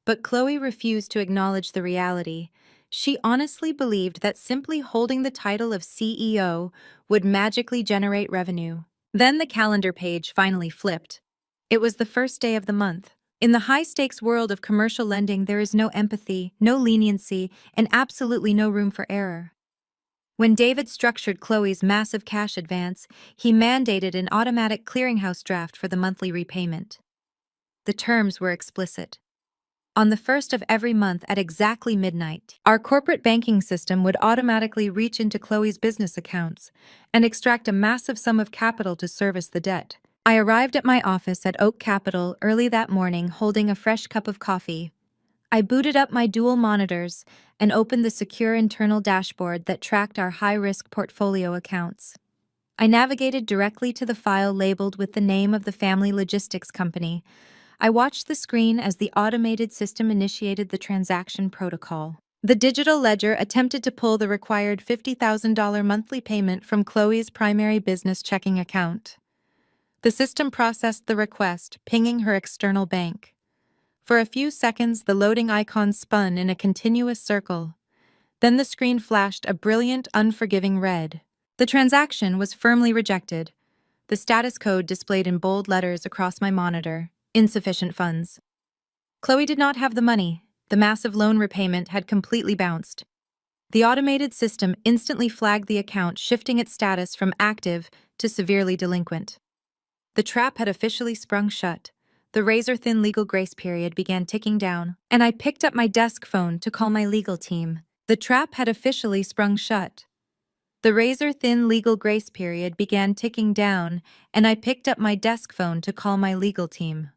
But Chloe refused to acknowledge the reality. She honestly believed that simply holding the title of CEO would magically generate revenue. Then the calendar page finally flipped. It was the first day of the month. In the high-stakes world of commercial lending, there is no empathy, no leniency, and absolutely no room for error. When David structured Chloe's massive cash advance, he mandated an automatic clearinghouse draft for the monthly repayment. The terms were explicit. On the first of every month at exactly midnight, our corporate banking system would automatically reach into Chloe's business accounts and extract a massive sum of capital to service the debt. I arrived at my office at Oak Capital early that morning, holding a fresh cup of coffee. I booted up my dual monitors and opened the secure internal dashboard that tracked our high-risk portfolio accounts. I navigated directly to the file labeled with the name of the family logistics company. I watched the screen as the automated system initiated the transaction protocol. The digital ledger attempted to pull the required $50,000 monthly payment from Chloe's primary business checking account. The system processed the request, pinging her external bank. For a few seconds, the loading icon spun in a continuous circle. Then the screen flashed a brilliant, unforgiving red. The transaction was firmly rejected. The status code displayed in bold letters across my monitor: insufficient funds. Chloe did not have the money. The massive loan repayment had completely bounced. The automated system instantly flagged the account, shifting its status from active to severely delinquent. The trap had officially sprung shut. The razor-thin legal grace period began ticking down, and I picked up my desk phone to call my legal team. The trap had officially sprung shut. The razor-thin legal grace period began ticking down, and I picked up my desk phone to call my legal team.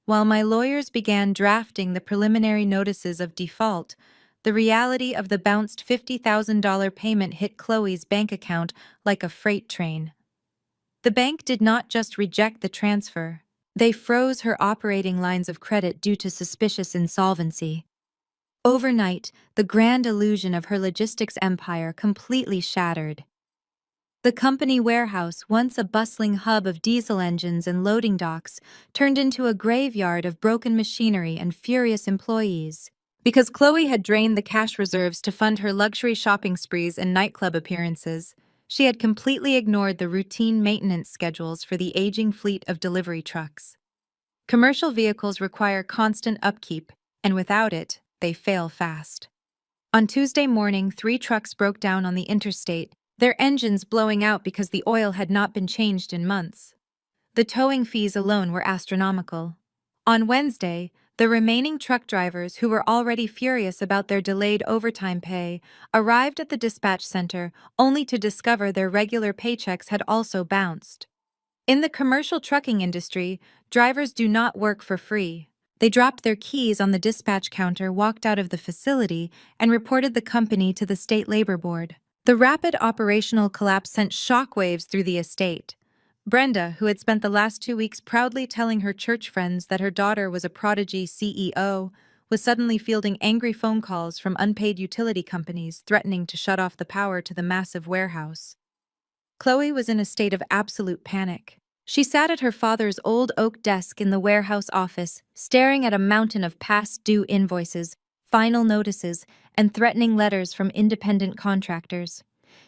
While my lawyers began drafting the preliminary notices of default, the reality of the bounced $50,000 payment hit Chloe's bank account like a freight train. The bank did not just reject the transfer. They froze her operating lines of credit due to suspicious insolvency. Overnight, the grand illusion of her logistics empire completely shattered. The company warehouse, once a bustling hub of diesel engines and loading docks, turned into a graveyard of broken machinery and furious employees. Because Chloe had drained the cash reserves to fund her luxury shopping sprees and nightclub appearances, she had completely ignored the routine maintenance schedules for the aging fleet of delivery trucks. Commercial vehicles require constant upkeep, and without it, they fail fast. On Tuesday morning, 3 trucks broke down on the interstate, their engines blowing out because the oil had not been changed in months. The towing fees alone were astronomical. On Wednesday, the remaining truck drivers, who were already furious about their delayed overtime pay, arrived at the dispatch center only to discover their regular paychecks had also bounced. In the commercial trucking industry, drivers do not work for free. They dropped their keys on the dispatch counter, walked out of the facility, and reported the company to the state labor board. The rapid operational collapse sent shockwaves through the estate. Brenda, who had spent the last 2 weeks proudly telling her church friends that her daughter was a prodigy CEO, was suddenly fielding angry phone calls from unpaid utility companies threatening to shut off the power to the massive warehouse. Chloe was in a state of absolute panic. She sat at her father's old oak desk in the warehouse office, staring at a mountain of past due invoices, final notices, and threatening letters from independent contractors.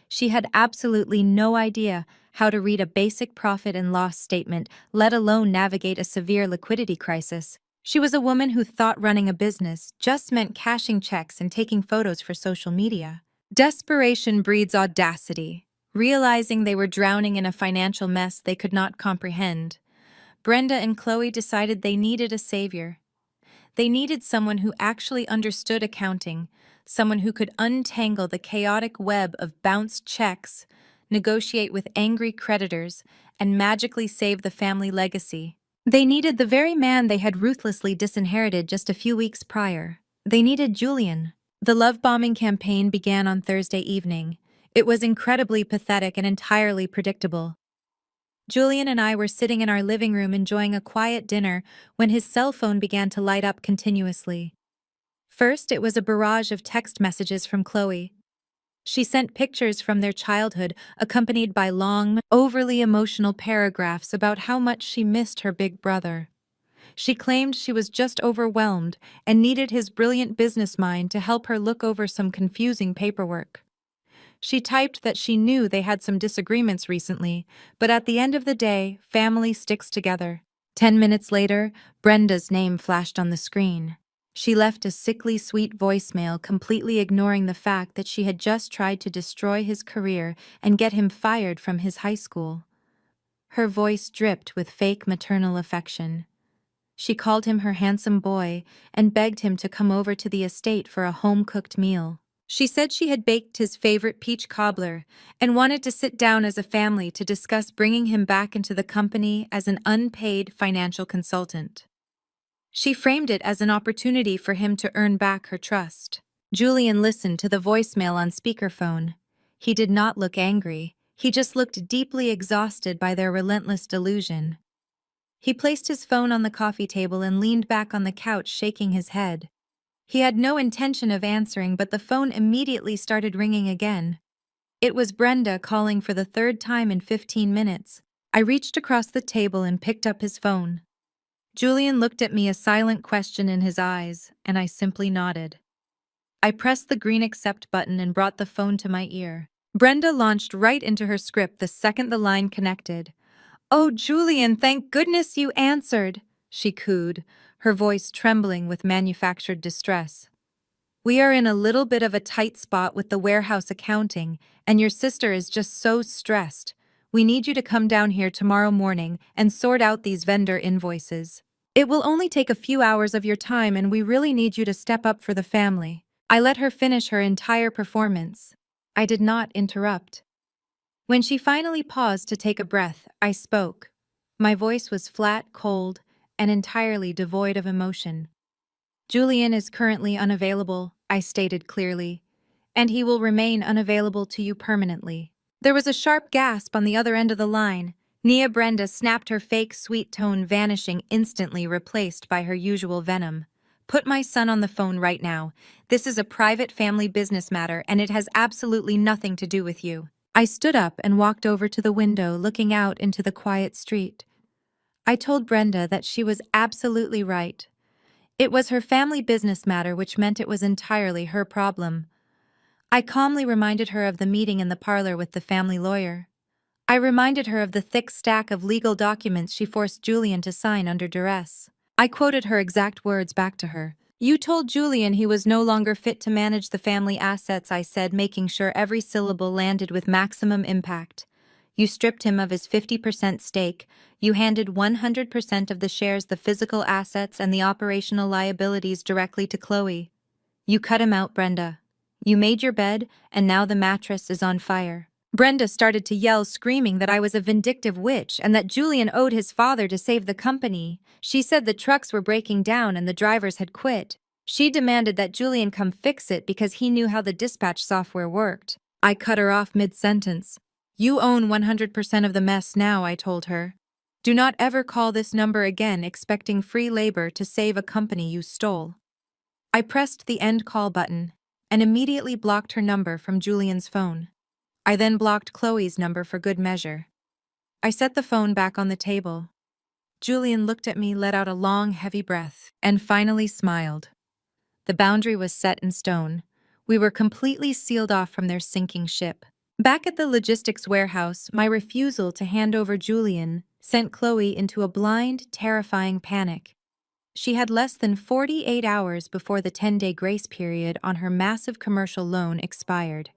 She had absolutely no idea how to read a basic profit and loss statement, let alone navigate a severe liquidity crisis. She was a woman who thought running a business just meant cashing checks and taking photos for social media. Desperation breeds audacity. Realizing they were drowning in a financial mess they could not comprehend, Brenda and Chloe decided they needed a savior. They needed someone who actually understood accounting, someone who could untangle the chaotic web of bounced checks, negotiate with angry creditors, and magically save the family legacy. They needed the very man they had ruthlessly disinherited just a few weeks prior. They needed Julian. The love bombing campaign began on Thursday evening. It was incredibly pathetic and entirely predictable. Julian and I were sitting in our living room enjoying a quiet dinner when his cell phone began to light up continuously. First, it was a barrage of text messages from Chloe. She sent pictures from their childhood, accompanied by long, overly emotional paragraphs about how much she missed her big brother. She claimed she was just overwhelmed and needed his brilliant business mind to help her look over some confusing paperwork. She typed that she knew they had some disagreements recently, but at the end of the day, family sticks together. 10 minutes later, Brenda's name flashed on the screen. She left a sickly sweet voicemail, completely ignoring the fact that she had just tried to destroy his career and get him fired from his high school. Her voice dripped with fake maternal affection. She called him her handsome boy and begged him to come over to the estate for a home-cooked meal. She said she had baked his favorite peach cobbler and wanted to sit down as a family to discuss bringing him back into the company as an unpaid financial consultant. She framed it as an opportunity for him to earn back her trust. Julian listened to the voicemail on speakerphone. He did not look angry. He just looked deeply exhausted by their relentless delusion. He placed his phone on the coffee table and leaned back on the couch, shaking his head. He had no intention of answering, but the phone immediately started ringing again. It was Brenda calling for the 3rd time in 15 minutes. I reached across the table and picked up his phone. Julian looked at me, a silent question in his eyes, and I simply nodded. I pressed the green accept button and brought the phone to my ear. Brenda launched right into her script the second the line connected. "Oh, Julian, thank goodness you answered," she cooed, her voice trembling with manufactured distress. "We are in a little bit of a tight spot with the warehouse accounting, and your sister is just so stressed. We need you to come down here tomorrow morning and sort out these vendor invoices. It will only take a few hours of your time, and we really need you to step up for the family." I let her finish her entire performance. I did not interrupt. When she finally paused to take a breath, I spoke. My voice was flat, cold, and entirely devoid of emotion. "Julian is currently unavailable," I stated clearly, "and he will remain unavailable to you permanently." There was a sharp gasp on the other end of the line. Nia Brenda snapped, her fake sweet tone vanishing, instantly replaced by her usual venom. "Put my son on the phone right now. This is a private family business matter, and it has absolutely nothing to do with you." I stood up and walked over to the window looking out into the quiet street. I told Brenda that she was absolutely right. It was her family business matter, which meant it was entirely her problem. I calmly reminded her of the meeting in the parlor with the family lawyer. I reminded her of the thick stack of legal documents she forced Julian to sign under duress. I quoted her exact words back to her. "You told Julian he was no longer fit to manage the family assets," I said, making sure every syllable landed with maximum impact. "You stripped him of his 50% stake. You handed 100% of the shares, the physical assets, and the operational liabilities directly to Chloe. You cut him out, Brenda. You made your bed, and now the mattress is on fire." Brenda started to yell, screaming that I was a vindictive witch and that Julian owed his father to save the company. She said the trucks were breaking down and the drivers had quit. She demanded that Julian come fix it because he knew how the dispatch software worked. I cut her off mid-sentence. "You own 100% of the mess now," I told her. "Do not ever call this number again expecting free labor to save a company you stole." I pressed the end call button and immediately blocked her number from Julian's phone. I then blocked Chloe's number for good measure. I set the phone back on the table. Julian looked at me, let out a long, heavy breath, and finally smiled. The boundary was set in stone. We were completely sealed off from their sinking ship. Back at the logistics warehouse, my refusal to hand over Julian sent Chloe into a blind, terrifying panic. She had less than 48 hours before the 10-day grace period on her massive commercial loan expired.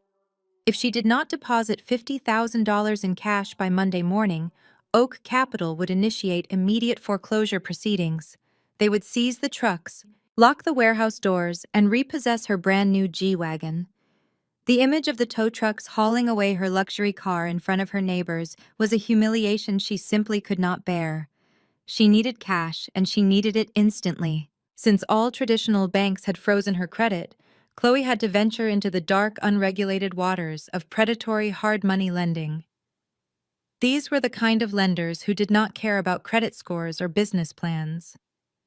If she did not deposit $50,000 in cash by Monday morning, Oak Capital would initiate immediate foreclosure proceedings. They would seize the trucks, lock the warehouse doors, and repossess her brand-new G-Wagon. The image of the tow trucks hauling away her luxury car in front of her neighbors was a humiliation she simply could not bear. She needed cash, and she needed it instantly. Since all traditional banks had frozen her credit, Chloe had to venture into the dark, unregulated waters of predatory hard money lending. These were the kind of lenders who did not care about credit scores or business plans.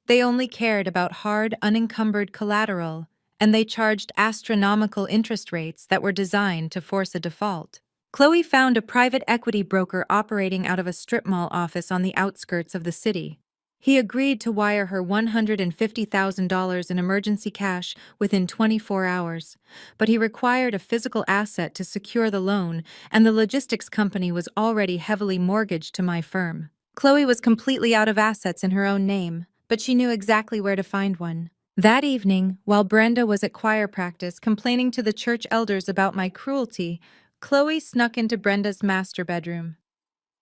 They only cared about hard, unencumbered collateral, and they charged astronomical interest rates that were designed to force a default. Chloe found a private equity broker operating out of a strip mall office on the outskirts of the city. He agreed to wire her $150,000 in emergency cash within 24 hours, but he required a physical asset to secure the loan, and the logistics company was already heavily mortgaged to my firm. Chloe was completely out of assets in her own name, but she knew exactly where to find one. That evening, while Brenda was at choir practice complaining to the church elders about my cruelty, Chloe snuck into Brenda's master bedroom.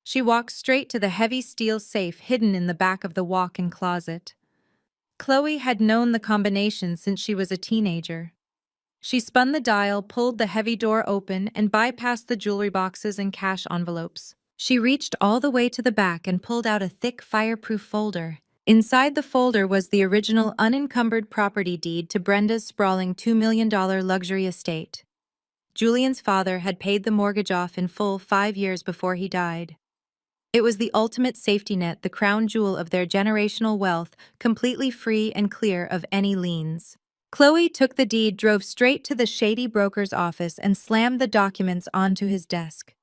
She walked straight to the heavy steel safe hidden in the back of the walk-in closet. Chloe had known the combination since she was a teenager. She spun the dial, pulled the heavy door open, and bypassed the jewelry boxes and cash envelopes. She reached all the way to the back and pulled out a thick, fireproof folder. Inside the folder was the original unencumbered property deed to Brenda's sprawling $2 million luxury estate. Julian's father had paid the mortgage off in full 5 years before he died. It was the ultimate safety net, the crown jewel of their generational wealth, completely free and clear of any liens. Chloe took the deed, drove straight to the shady broker's office, and slammed the documents onto his desk.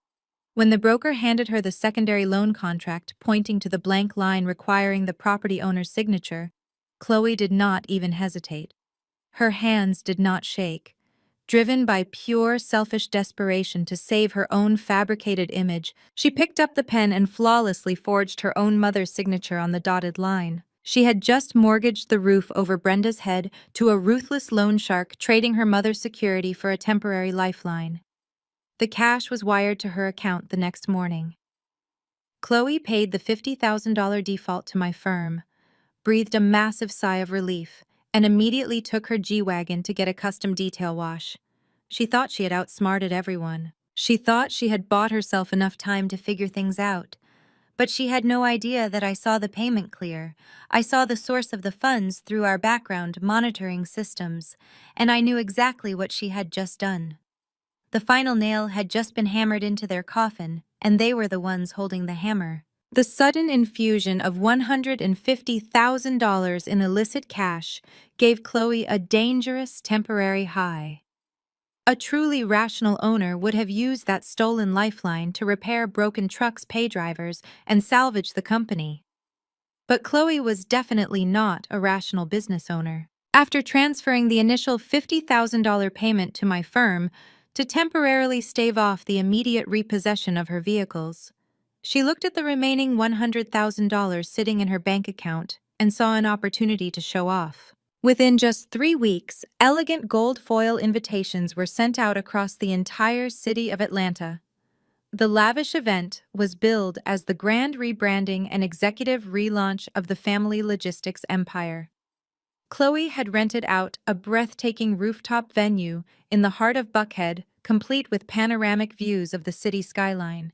When the broker handed her the secondary loan contract, pointing to the blank line requiring the property owner's signature, Chloe did not even hesitate. Her hands did not shake. Driven by pure, selfish desperation to save her own fabricated image, she picked up the pen and flawlessly forged her own mother's signature on the dotted line. She had just mortgaged the roof over Brenda's head to a ruthless loan shark, trading her mother's security for a temporary lifeline. The cash was wired to her account the next morning. Chloe paid the $50,000 default to my firm, breathed a massive sigh of relief, and immediately took her G-Wagon to get a custom detail wash. She thought she had outsmarted everyone. She thought she had bought herself enough time to figure things out. But she had no idea that I saw the payment clear. I saw the source of the funds through our background monitoring systems, and I knew exactly what she had just done. The final nail had just been hammered into their coffin, and they were the ones holding the hammer. The sudden infusion of $150,000 in illicit cash gave Chloe a dangerous temporary high. A truly rational owner would have used that stolen lifeline to repair broken trucks, pay drivers, and salvage the company. But Chloe was definitely not a rational business owner. After transferring the initial $50,000 payment to my firm to temporarily stave off the immediate repossession of her vehicles, she looked at the remaining $100,000 sitting in her bank account and saw an opportunity to show off. Within just 3 weeks, elegant gold foil invitations were sent out across the entire city of Atlanta. The lavish event was billed as the grand rebranding and executive relaunch of the family logistics empire. Chloe had rented out a breathtaking rooftop venue in the heart of Buckhead, complete with panoramic views of the city skyline.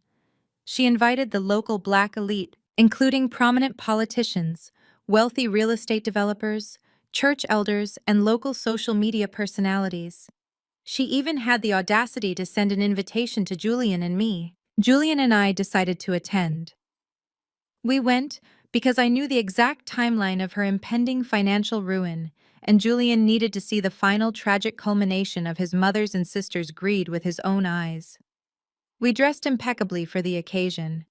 She invited the local Black elite, including prominent politicians, wealthy real estate developers, church elders, and local social media personalities. She even had the audacity to send an invitation to Julian and me. Julian and I decided to attend. We went because I knew the exact timeline of her impending financial ruin, and Julian needed to see the final tragic culmination of his mother's and sister's greed with his own eyes. We dressed impeccably for the occasion.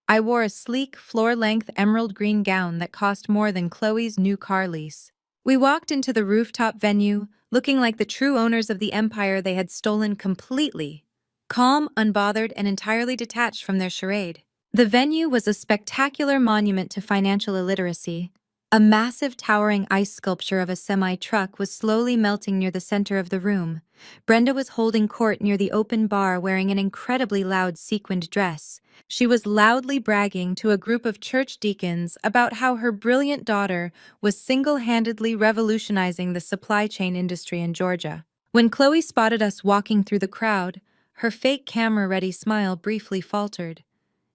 I wore a sleek, floor-length emerald green gown that cost more than Chloe's new car lease. We walked into the rooftop venue, looking like the true owners of the empire they had stolen completely, calm, unbothered, and entirely detached from their charade. The venue was a spectacular monument to financial illiteracy. A massive towering ice sculpture of a semi-truck was slowly melting near the center of the room. Brenda was holding court near the open bar wearing an incredibly loud sequined dress. She was loudly bragging to a group of church deacons about how her brilliant daughter was single-handedly revolutionizing the supply chain industry in Georgia. When Chloe spotted us walking through the crowd, her fake camera-ready smile briefly faltered.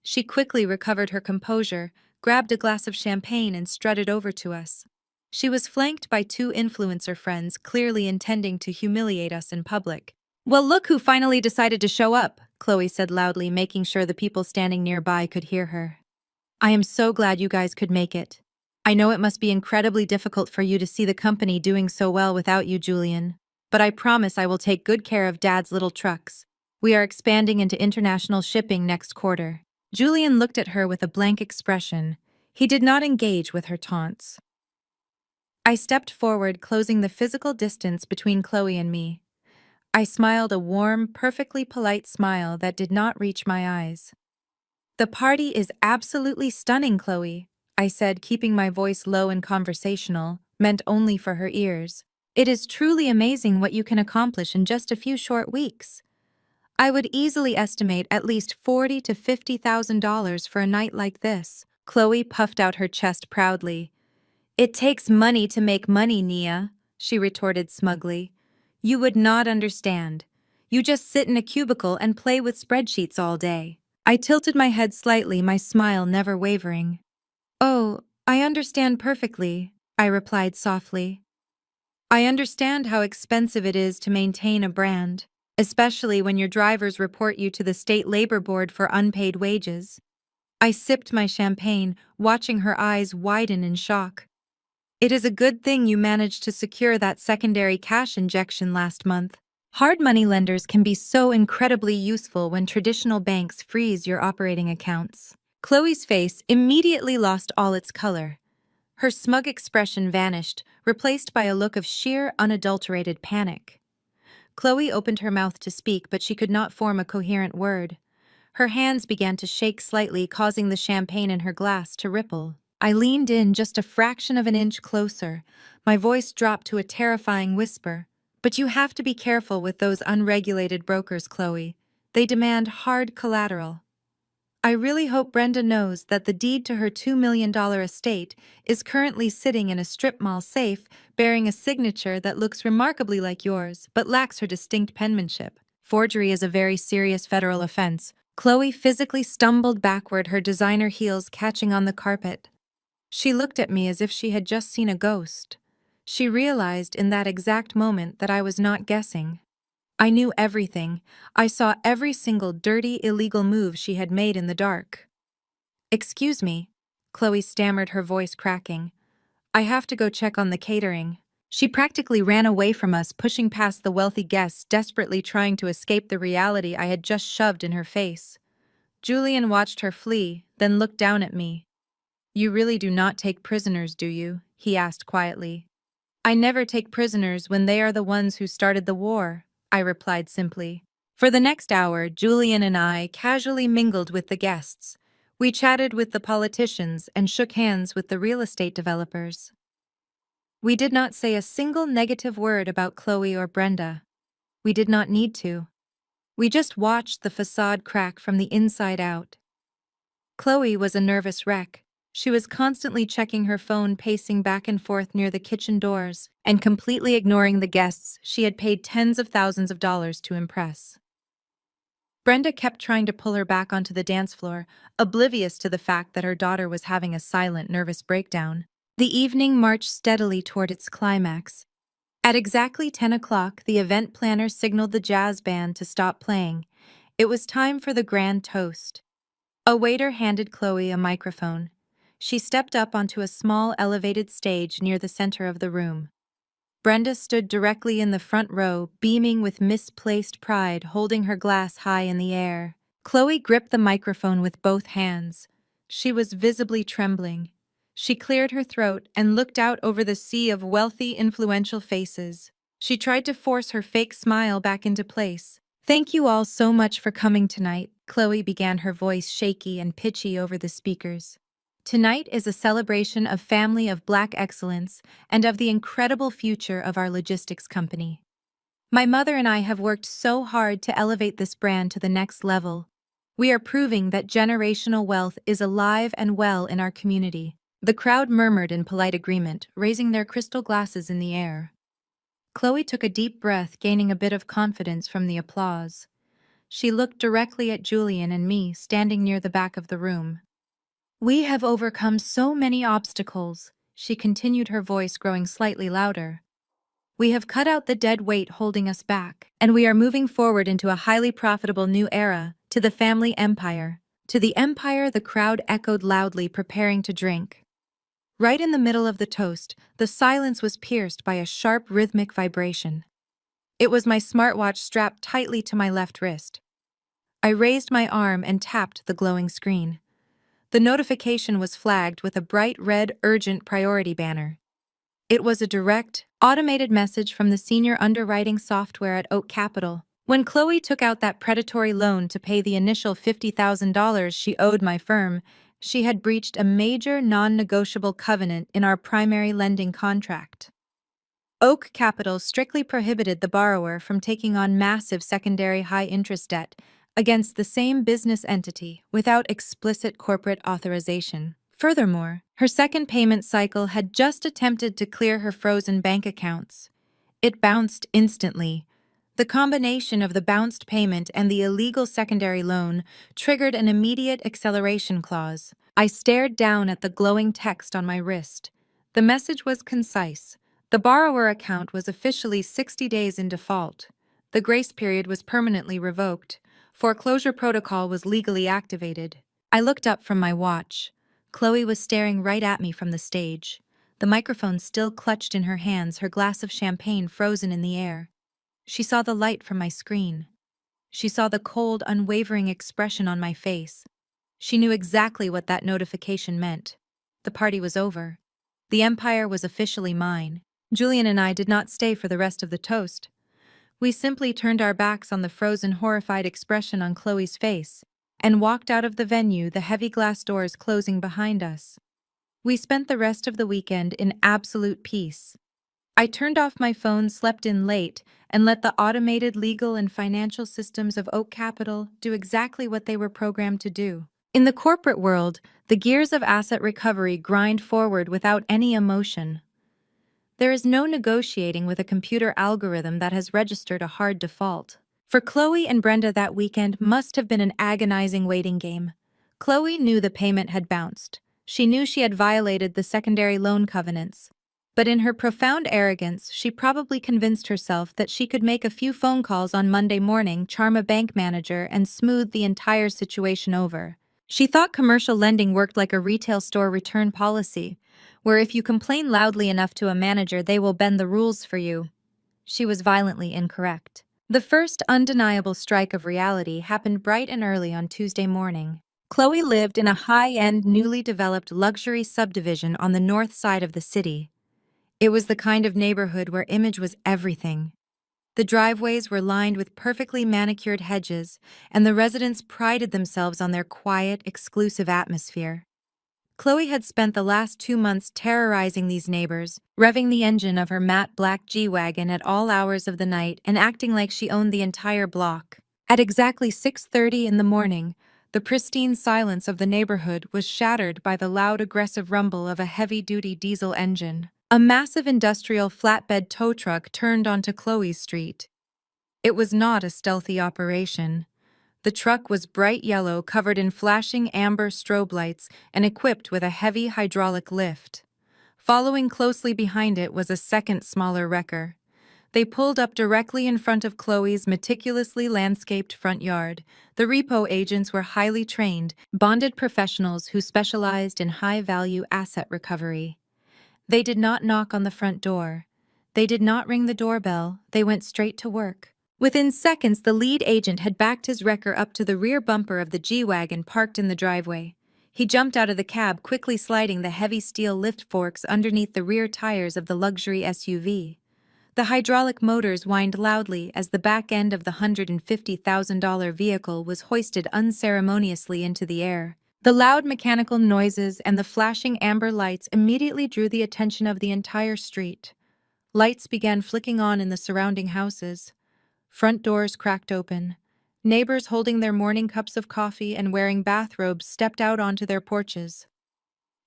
She quickly recovered her composure, grabbed a glass of champagne, and strutted over to us. She was flanked by two influencer friends, clearly intending to humiliate us in public. "Well, look who finally decided to show up," Chloe said loudly, making sure the people standing nearby could hear her. "I am so glad you guys could make it. I know it must be incredibly difficult for you to see the company doing so well without you, Julian. But I promise I will take good care of Dad's little trucks. We are expanding into international shipping next quarter." Julian looked at her with a blank expression. He did not engage with her taunts. I stepped forward, closing the physical distance between Chloe and me. I smiled a warm, perfectly polite smile that did not reach my eyes. "The party is absolutely stunning, Chloe," I said, keeping my voice low and conversational, meant only for her ears. "It is truly amazing what you can accomplish in just a few short weeks. I would easily estimate at least $40,000 to $50,000 for a night like this." Chloe puffed out her chest proudly. "It takes money to make money, Nia," she retorted smugly. "You would not understand. You just sit in a cubicle and play with spreadsheets all day." I tilted my head slightly, my smile never wavering. "Oh, I understand perfectly," I replied softly. "I understand how expensive it is to maintain a brand, especially when your drivers report you to the state labor board for unpaid wages." I sipped my champagne, watching her eyes widen in shock. "It is a good thing you managed to secure that secondary cash injection last month. Hard money lenders can be so incredibly useful when traditional banks freeze your operating accounts." Chloe's face immediately lost all its color. Her smug expression vanished, replaced by a look of sheer, unadulterated panic. Chloe opened her mouth to speak, but she could not form a coherent word. Her hands began to shake slightly, causing the champagne in her glass to ripple. I leaned in just a fraction of an inch closer. My voice dropped to a terrifying whisper. "But you have to be careful with those unregulated brokers, Chloe. They demand hard collateral. I really hope Brenda knows that the deed to her $2 million estate is currently sitting in a strip mall safe, bearing a signature that looks remarkably like yours, but lacks her distinct penmanship. Forgery is a very serious federal offense." Chloe physically stumbled backward, her designer heels catching on the carpet. She looked at me as if she had just seen a ghost. She realized in that exact moment that I was not guessing. I knew everything. I saw every single dirty, illegal move she had made in the dark. "Excuse me," Chloe stammered, her voice cracking. "I have to go check on the catering." She practically ran away from us, pushing past the wealthy guests, desperately trying to escape the reality I had just shoved in her face. Julian watched her flee, then looked down at me. "You really do not take prisoners, do you?" he asked quietly. "I never take prisoners when they are the ones who started the war," I replied simply. For the next hour, Julian and I casually mingled with the guests. We chatted with the politicians and shook hands with the real estate developers. We did not say a single negative word about Chloe or Brenda. We did not need to. We just watched the facade crack from the inside out. Chloe was a nervous wreck. She was constantly checking her phone, pacing back and forth near the kitchen doors, and completely ignoring the guests she had paid tens of thousands of dollars to impress. Brenda kept trying to pull her back onto the dance floor, oblivious to the fact that her daughter was having a silent, nervous breakdown. The evening marched steadily toward its climax. At exactly 10 o'clock, the event planner signaled the jazz band to stop playing. It was time for the grand toast. A waiter handed Chloe a microphone. She stepped up onto a small elevated stage near the center of the room. Brenda stood directly in the front row, beaming with misplaced pride, holding her glass high in the air. Chloe gripped the microphone with both hands. She was visibly trembling. She cleared her throat and looked out over the sea of wealthy, influential faces. She tried to force her fake smile back into place. "Thank you all so much for coming tonight," Chloe began, her voice shaky and pitchy over the speakers. "Tonight is a celebration of family of Black excellence and of the incredible future of our logistics company. My mother and I have worked so hard to elevate this brand to the next level. We are proving that generational wealth is alive and well in our community." The crowd murmured in polite agreement, raising their crystal glasses in the air. Chloe took a deep breath, gaining a bit of confidence from the applause. She looked directly at Julian and me, standing near the back of the room. "We have overcome so many obstacles," she continued, her voice growing slightly louder. "We have cut out the dead weight holding us back, and we are moving forward into a highly profitable new era, to the family empire." To the empire, the crowd echoed loudly, preparing to drink. Right in the middle of the toast, the silence was pierced by a sharp, rhythmic vibration. It was my smartwatch strapped tightly to my left wrist. I raised my arm and tapped the glowing screen. The notification was flagged with a bright red urgent priority banner. It was a direct, automated message from the senior underwriting software at Oak Capital. When Chloe took out that predatory loan to pay the initial $50,000 she owed my firm, she had breached a major non-negotiable covenant in our primary lending contract. Oak Capital strictly prohibited the borrower from taking on massive secondary high-interest debt against the same business entity without explicit corporate authorization. Furthermore, her second payment cycle had just attempted to clear her frozen bank accounts. It bounced instantly. The combination of the bounced payment and the illegal secondary loan triggered an immediate acceleration clause. I stared down at the glowing text on my wrist. The message was concise. The borrower account was officially 60 days in default. The grace period was permanently revoked. Foreclosure protocol was legally activated. I looked up from my watch. Chloe was staring right at me from the stage. The microphone still clutched in her hands, her glass of champagne frozen in the air. She saw the light from my screen. She saw the cold, unwavering expression on my face. She knew exactly what that notification meant. The party was over. The empire was officially mine. Julian and I did not stay for the rest of the toast. We simply turned our backs on the frozen, horrified expression on Chloe's face and walked out of the venue, the heavy glass doors closing behind us. We spent the rest of the weekend in absolute peace. I turned off my phone, slept in late, and let the automated legal and financial systems of Oak Capital do exactly what they were programmed to do. In the corporate world, the gears of asset recovery grind forward without any emotion. There is no negotiating with a computer algorithm that has registered a hard default. For Chloe and Brenda, that weekend must have been an agonizing waiting game. Chloe knew the payment had bounced. She knew she had violated the secondary loan covenants. But in her profound arrogance, she probably convinced herself that she could make a few phone calls on Monday morning, charm a bank manager, and smooth the entire situation over. She thought commercial lending worked like a retail store return policy. where if you complain loudly enough to a manager, they will bend the rules for you. She was violently incorrect. The first undeniable strike of reality happened bright and early on Tuesday morning. Chloe lived in a high-end, newly developed luxury subdivision on the north side of the city. It was the kind of neighborhood where image was everything. The driveways were lined with perfectly manicured hedges, and the residents prided themselves on their quiet, exclusive atmosphere. Chloe had spent the last 2 months terrorizing these neighbors, revving the engine of her matte black G-Wagon at all hours of the night and acting like she owned the entire block. At exactly 6:30 in the morning, the pristine silence of the neighborhood was shattered by the loud, aggressive rumble of a heavy-duty diesel engine. A massive industrial flatbed tow truck turned onto Chloe's street. It was not a stealthy operation. The truck was bright yellow, covered in flashing amber strobe lights, and equipped with a heavy hydraulic lift. Following closely behind it was a second smaller wrecker. They pulled up directly in front of Chloe's meticulously landscaped front yard. The repo agents were highly trained, bonded professionals who specialized in high-value asset recovery. They did not knock on the front door. They did not ring the doorbell. They went straight to work. Within seconds, the lead agent had backed his wrecker up to the rear bumper of the G-Wagon parked in the driveway. He jumped out of the cab, quickly sliding the heavy steel lift forks underneath the rear tires of the luxury SUV. The hydraulic motors whined loudly as the back end of the $150,000 vehicle was hoisted unceremoniously into the air. The loud mechanical noises and the flashing amber lights immediately drew the attention of the entire street. Lights began flicking on in the surrounding houses. Front doors cracked open. Neighbors holding their morning cups of coffee and wearing bathrobes stepped out onto their porches.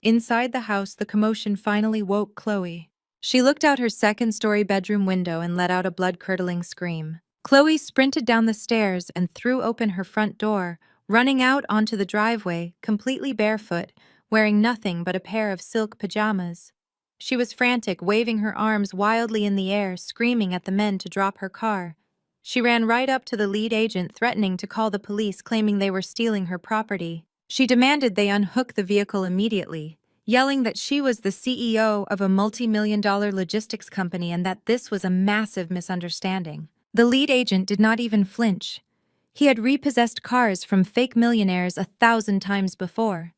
Inside the house, the commotion finally woke Chloe. She looked out her second-story bedroom window and let out a blood-curdling scream. Chloe sprinted down the stairs and threw open her front door, running out onto the driveway, completely barefoot, wearing nothing but a pair of silk pajamas. She was frantic, waving her arms wildly in the air, screaming at the men to drop her car. She ran right up to the lead agent, threatening to call the police, claiming they were stealing her property. She demanded they unhook the vehicle immediately, yelling that she was the CEO of a multi-million-dollar logistics company and that this was a massive misunderstanding. The lead agent did not even flinch. He had repossessed cars from fake millionaires 1,000 times before.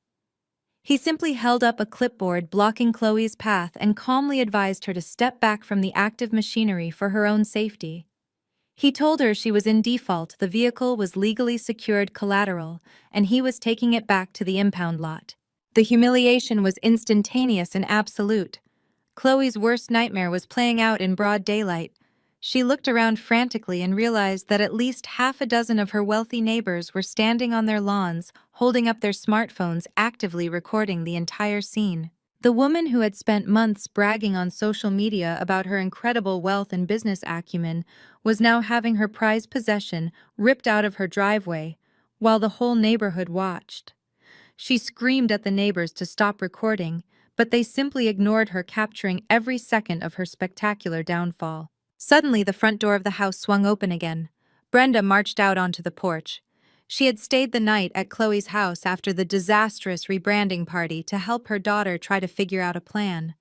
He simply held up a clipboard blocking Chloe's path and calmly advised her to step back from the active machinery for her own safety. He told her she was in default, the vehicle was legally secured collateral, and he was taking it back to the impound lot. The humiliation was instantaneous and absolute. Chloe's worst nightmare was playing out in broad daylight. She looked around frantically and realized that at least half a dozen of her wealthy neighbors were standing on their lawns, holding up their smartphones, actively recording the entire scene. The woman who had spent months bragging on social media about her incredible wealth and business acumen was now having her prized possession ripped out of her driveway, while the whole neighborhood watched. She screamed at the neighbors to stop recording, but they simply ignored her, capturing every second of her spectacular downfall. Suddenly, the front door of the house swung open again. Brenda marched out onto the porch. She had stayed the night at Chloe's house after the disastrous rebranding party to help her daughter try to figure out a plan.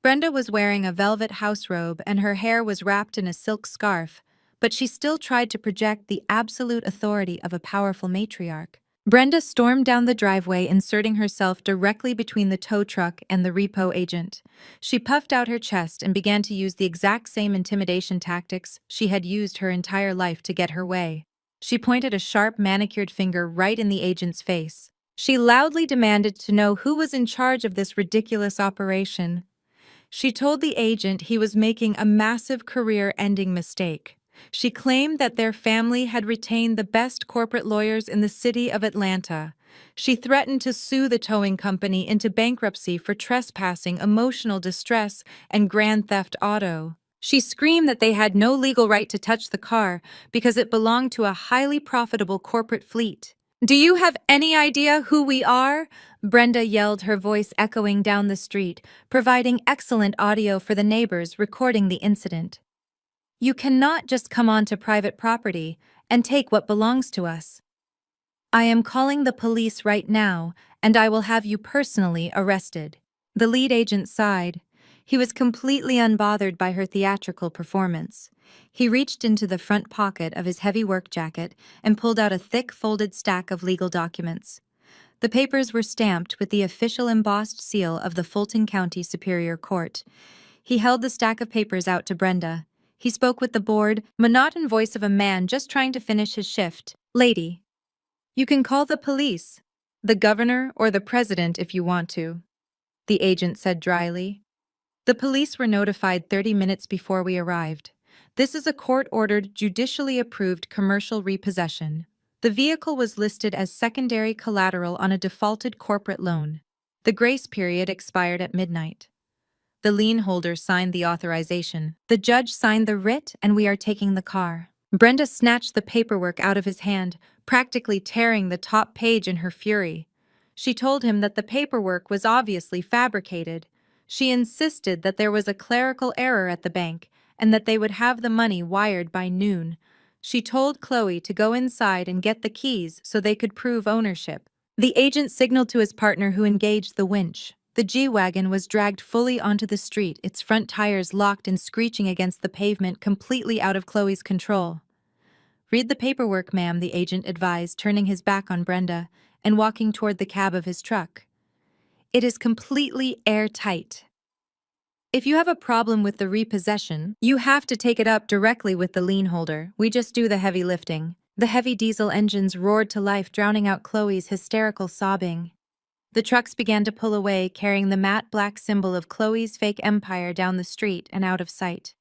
Brenda was wearing a velvet house robe and her hair was wrapped in a silk scarf, but she still tried to project the absolute authority of a powerful matriarch. Brenda stormed down the driveway, inserting herself directly between the tow truck and the repo agent. She puffed out her chest and began to use the exact same intimidation tactics she had used her entire life to get her way. She pointed a sharp, manicured finger right in the agent's face. She loudly demanded to know who was in charge of this ridiculous operation. She told the agent he was making a massive career-ending mistake. She claimed that their family had retained the best corporate lawyers in the city of Atlanta. She threatened to sue the towing company into bankruptcy for trespassing, emotional distress, and grand theft auto. She screamed that they had no legal right to touch the car because it belonged to a highly profitable corporate fleet. "Do you have any idea who we are?" Brenda yelled, her voice echoing down the street, providing excellent audio for the neighbors recording the incident. "You cannot just come onto private property and take what belongs to us. I am calling the police right now, and I will have you personally arrested." The lead agent sighed. He was completely unbothered by her theatrical performance. He reached into the front pocket of his heavy work jacket and pulled out a thick folded stack of legal documents. The papers were stamped with the official embossed seal of the Fulton County Superior Court. He held the stack of papers out to Brenda. He spoke with the bored, monotone voice of a man just trying to finish his shift. "Lady, you can call the police, the governor or the president if you want to," the agent said dryly. "The police were notified 30 minutes before we arrived. This is a court-ordered, judicially approved commercial repossession. The vehicle was listed as secondary collateral on a defaulted corporate loan. The grace period expired at midnight." The lien holder signed the authorization. "The judge signed the writ, and we are taking the car." Brenda snatched the paperwork out of his hand, practically tearing the top page in her fury. She told him that the paperwork was obviously fabricated. She insisted that there was a clerical error at the bank and that they would have the money wired by noon. She told Chloe to go inside and get the keys so they could prove ownership. The agent signaled to his partner, who engaged the winch. The G-Wagon was dragged fully onto the street, its front tires locked and screeching against the pavement, completely out of Chloe's control. "Read the paperwork, ma'am," the agent advised, turning his back on Brenda and walking toward the cab of his truck. "It is completely airtight. If you have a problem with the repossession, you have to take it up directly with the lien holder. We just do the heavy lifting." The heavy diesel engines roared to life, drowning out Chloe's hysterical sobbing. The trucks began to pull away, carrying the matte black symbol of Chloe's fake empire down the street and out of sight.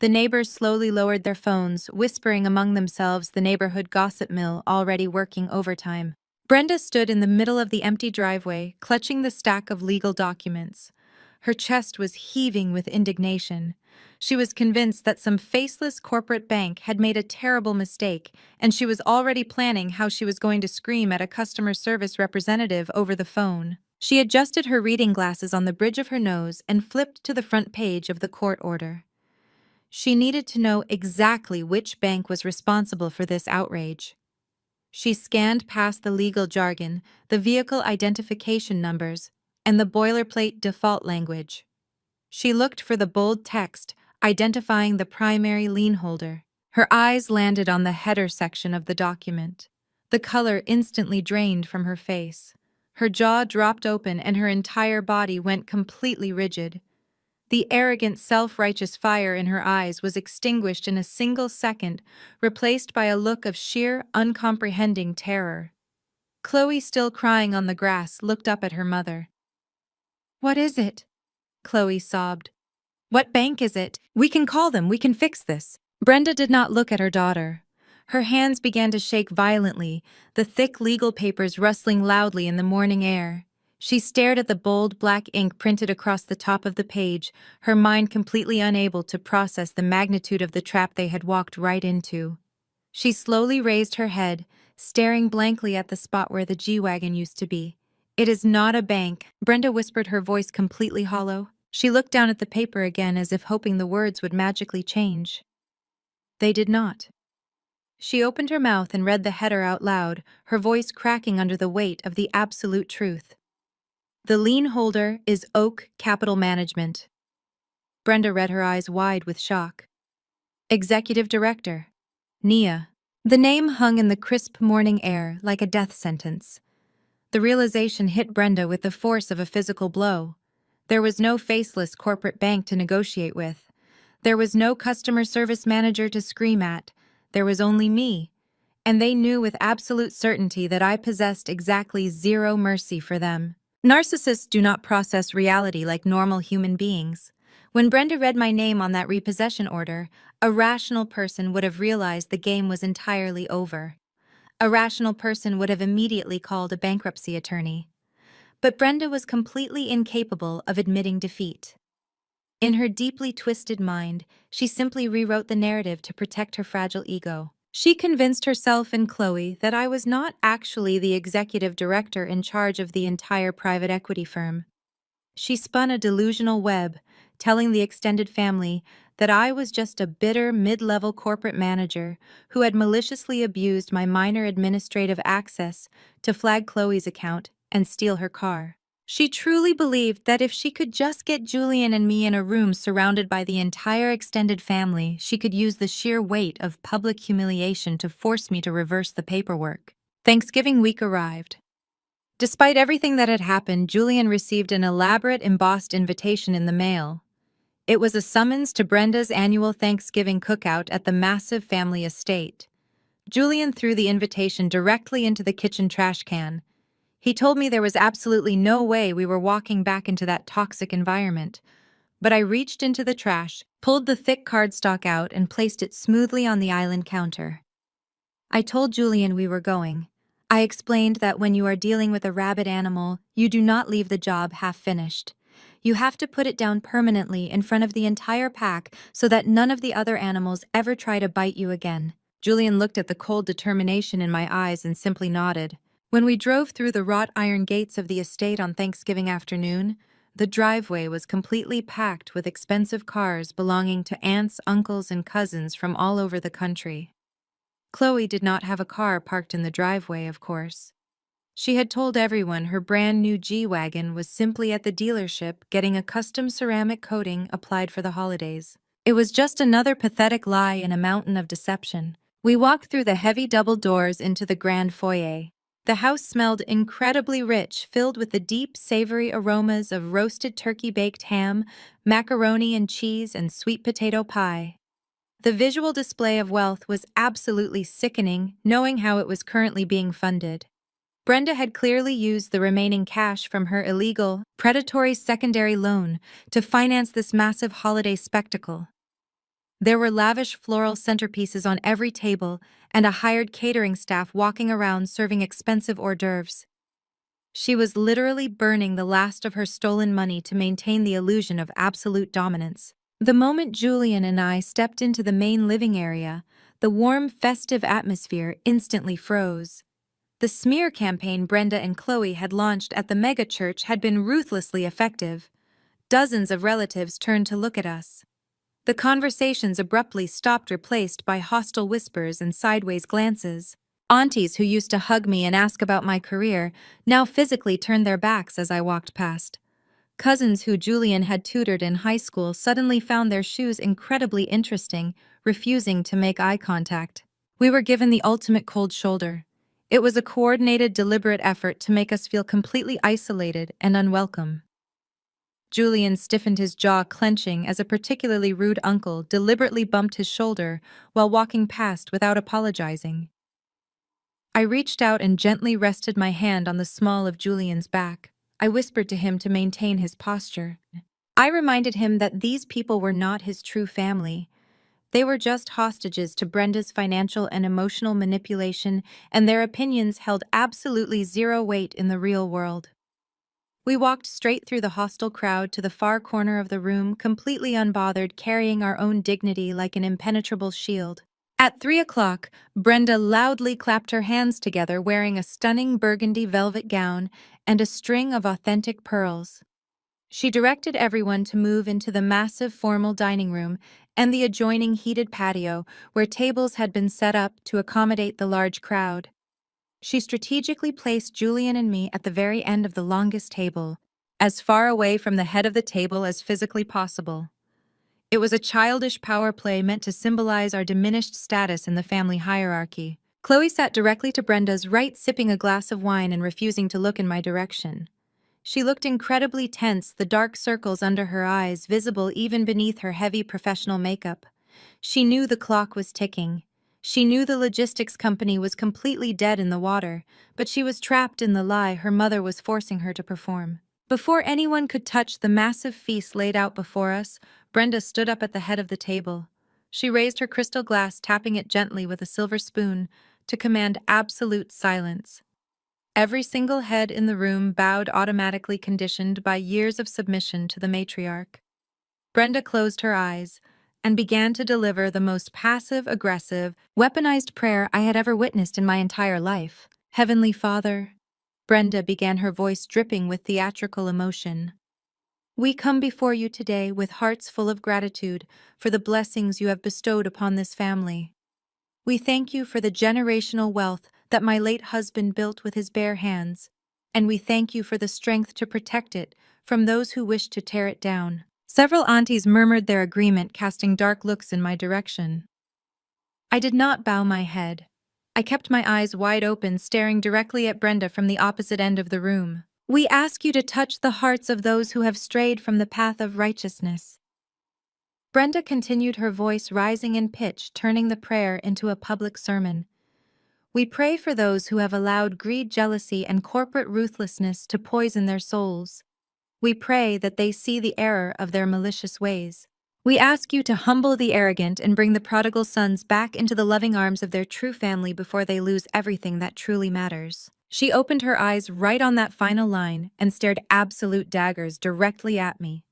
The neighbors slowly lowered their phones, whispering among themselves, the neighborhood gossip mill already working overtime. Brenda stood in the middle of the empty driveway, clutching the stack of legal documents. Her chest was heaving with indignation. She was convinced that some faceless corporate bank had made a terrible mistake, and she was already planning how she was going to scream at a customer service representative over the phone. She adjusted her reading glasses on the bridge of her nose and flipped to the front page of the court order. She needed to know exactly which bank was responsible for this outrage. She scanned past the legal jargon, the vehicle identification numbers, and the boilerplate default language. She looked for the bold text identifying the primary lien holder. Her eyes landed on the header section of the document. The color instantly drained from her face. Her jaw dropped open and her entire body went completely rigid. The arrogant, self-righteous fire in her eyes was extinguished in a single second, replaced by a look of sheer, uncomprehending terror. Chloe, still crying on the grass, looked up at her mother. "What is it?" Chloe sobbed. "What bank is it? We can call them. We can fix this." Brenda did not look at her daughter. Her hands began to shake violently, the thick legal papers rustling loudly in the morning air. She stared at the bold black ink printed across the top of the page, her mind completely unable to process the magnitude of the trap they had walked right into. She slowly raised her head, staring blankly at the spot where the G-Wagon used to be. "It is not a bank," Brenda whispered, her voice completely hollow. She looked down at the paper again, as if hoping the words would magically change. They did not. She opened her mouth and read the header out loud, her voice cracking under the weight of the absolute truth. "The lien holder is Oak Capital Management." Brenda read, her eyes wide with shock. "Executive Director, Nia." The name hung in the crisp morning air like a death sentence. The realization hit Brenda with the force of a physical blow. There was no faceless corporate bank to negotiate with. There was no customer service manager to scream at. There was only me. And they knew with absolute certainty that I possessed exactly zero mercy for them. Narcissists do not process reality like normal human beings. When Brenda read my name on that repossession order, a rational person would have realized the game was entirely over. A rational person would have immediately called a bankruptcy attorney. But Brenda was completely incapable of admitting defeat. In her deeply twisted mind, she simply rewrote the narrative to protect her fragile ego. She convinced herself and Chloe that I was not actually the executive director in charge of the entire private equity firm. She spun a delusional web, telling the extended family that I was just a bitter mid-level corporate manager who had maliciously abused my minor administrative access to flag Chloe's account and steal her car. She truly believed that if she could just get Julian and me in a room surrounded by the entire extended family, she could use the sheer weight of public humiliation to force me to reverse the paperwork. Thanksgiving week arrived. Despite everything that had happened, Julian received an elaborate embossed invitation in the mail. It was a summons to Brenda's annual Thanksgiving cookout at the massive family estate. Julian threw the invitation directly into the kitchen trash can. He told me there was absolutely no way we were walking back into that toxic environment. But I reached into the trash, pulled the thick cardstock out, and placed it smoothly on the island counter. I told Julian we were going. I explained that when you are dealing with a rabid animal, you do not leave the job half-finished. You have to put it down permanently in front of the entire pack so that none of the other animals ever try to bite you again. Julian looked at the cold determination in my eyes and simply nodded. When we drove through the wrought iron gates of the estate on Thanksgiving afternoon, the driveway was completely packed with expensive cars belonging to aunts, uncles, and cousins from all over the country. Chloe did not have a car parked in the driveway, of course. She had told everyone her brand new G-Wagon was simply at the dealership getting a custom ceramic coating applied for the holidays. It was just another pathetic lie in a mountain of deception. We walked through the heavy double doors into the grand foyer. The house smelled incredibly rich, filled with the deep, savory aromas of roasted turkey-baked ham, macaroni and cheese, and sweet potato pie. The visual display of wealth was absolutely sickening, knowing how it was currently being funded. Brenda had clearly used the remaining cash from her illegal, predatory secondary loan to finance this massive holiday spectacle. There were lavish floral centerpieces on every table and a hired catering staff walking around serving expensive hors d'oeuvres. She was literally burning the last of her stolen money to maintain the illusion of absolute dominance. The moment Julian and I stepped into the main living area, the warm, festive atmosphere instantly froze. The smear campaign Brenda and Chloe had launched at the mega church had been ruthlessly effective. Dozens of relatives turned to look at us. The conversations abruptly stopped, replaced by hostile whispers and sideways glances. Aunties who used to hug me and ask about my career now physically turned their backs as I walked past. Cousins who Julian had tutored in high school suddenly found their shoes incredibly interesting, refusing to make eye contact. We were given the ultimate cold shoulder. It was a coordinated, deliberate effort to make us feel completely isolated and unwelcome. Julian stiffened his jaw, clenching, as a particularly rude uncle deliberately bumped his shoulder while walking past without apologizing. I reached out and gently rested my hand on the small of Julian's back. I whispered to him to maintain his posture. I reminded him that these people were not his true family. They were just hostages to Brenda's financial and emotional manipulation, and their opinions held absolutely zero weight in the real world. We walked straight through the hostile crowd to the far corner of the room, completely unbothered, carrying our own dignity like an impenetrable shield. At 3 o'clock, Brenda loudly clapped her hands together, wearing a stunning burgundy velvet gown and a string of authentic pearls. She directed everyone to move into the massive formal dining room and the adjoining heated patio, where tables had been set up to accommodate the large crowd. She strategically placed Julian and me at the very end of the longest table, as far away from the head of the table as physically possible. It was a childish power play meant to symbolize our diminished status in the family hierarchy. Chloe sat directly to Brenda's right, sipping a glass of wine and refusing to look in my direction. She looked incredibly tense, the dark circles under her eyes visible even beneath her heavy professional makeup. She knew the clock was ticking. She knew the logistics company was completely dead in the water, but she was trapped in the lie her mother was forcing her to perform. Before anyone could touch the massive feast laid out before us, Brenda stood up at the head of the table. She raised her crystal glass, tapping it gently with a silver spoon to command absolute silence. Every single head in the room bowed, automatically conditioned by years of submission to the matriarch. Brenda closed her eyes and began to deliver the most passive-aggressive, weaponized prayer I had ever witnessed in my entire life. Heavenly Father, Brenda began, her voice dripping with theatrical emotion. We come before you today with hearts full of gratitude for the blessings you have bestowed upon this family. We thank you for the generational wealth that my late husband built with his bare hands. and we thank you for the strength to protect it from those who wish to tear it down. Several aunties murmured their agreement, casting dark looks in my direction. I did not bow my head. I kept my eyes wide open, staring directly at Brenda from the opposite end of the room. We ask you to touch the hearts of those who have strayed from the path of righteousness. Brenda continued, her voice rising in pitch, turning the prayer into a public sermon. We pray for those who have allowed greed, jealousy, and corporate ruthlessness to poison their souls. We pray that they see the error of their malicious ways. We ask you to humble the arrogant and bring the prodigal sons back into the loving arms of their true family before they lose everything that truly matters. She opened her eyes right on that final line and stared absolute daggers directly at me.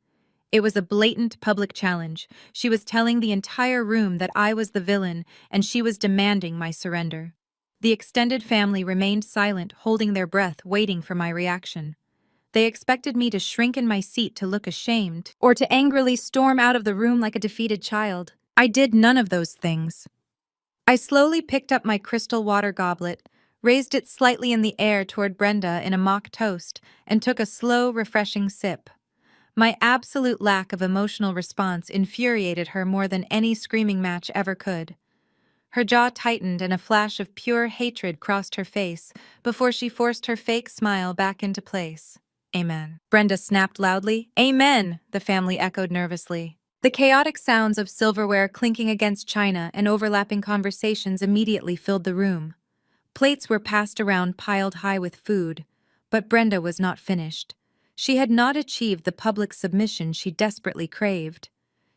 It was a blatant public challenge. She was telling the entire room that I was the villain and she was demanding my surrender. The extended family remained silent, holding their breath, waiting for my reaction. They expected me to shrink in my seat to look ashamed, or to angrily storm out of the room like a defeated child. I did none of those things. I slowly picked up my crystal water goblet, raised it slightly in the air toward Brenda in a mock toast, and took a slow, refreshing sip. My absolute lack of emotional response infuriated her more than any screaming match ever could. Her jaw tightened and a flash of pure hatred crossed her face before she forced her fake smile back into place. Amen. Brenda snapped loudly. Amen, the family echoed nervously. The chaotic sounds of silverware clinking against china and overlapping conversations immediately filled the room. Plates were passed around, piled high with food, but Brenda was not finished. She had not achieved the public submission she desperately craved.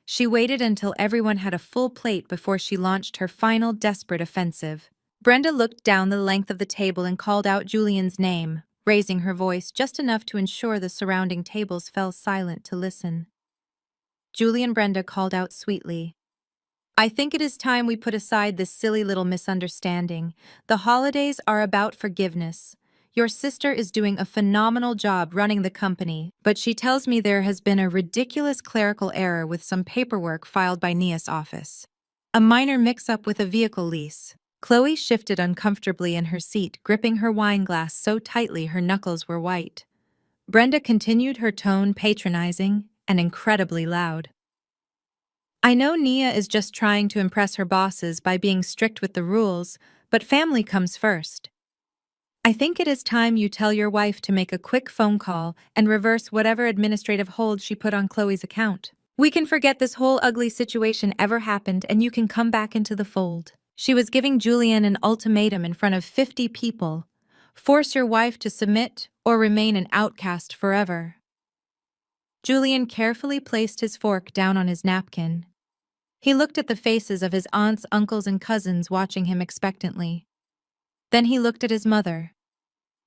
She waited until everyone had a full plate before she launched her final desperate offensive. Brenda looked down the length of the table and called out Julian's name, raising her voice just enough to ensure the surrounding tables fell silent to listen. Julian, Brenda called out sweetly. I think it is time we put aside this silly little misunderstanding. The holidays are about forgiveness. Your sister is doing a phenomenal job running the company, but she tells me there has been a ridiculous clerical error with some paperwork filed by Nia's office. A minor mix-up with a vehicle lease. Chloe shifted uncomfortably in her seat, gripping her wine glass so tightly her knuckles were white. Brenda continued, her tone patronizing and incredibly loud. I know Nia is just trying to impress her bosses by being strict with the rules, but family comes first. I think it is time you tell your wife to make a quick phone call and reverse whatever administrative hold she put on Chloe's account. We can forget this whole ugly situation ever happened and you can come back into the fold. She was giving Julian an ultimatum in front of 50 people. Force your wife to submit or remain an outcast forever. Julian carefully placed his fork down on his napkin. He looked at the faces of his aunts, uncles, and cousins watching him expectantly. Then he looked at his mother.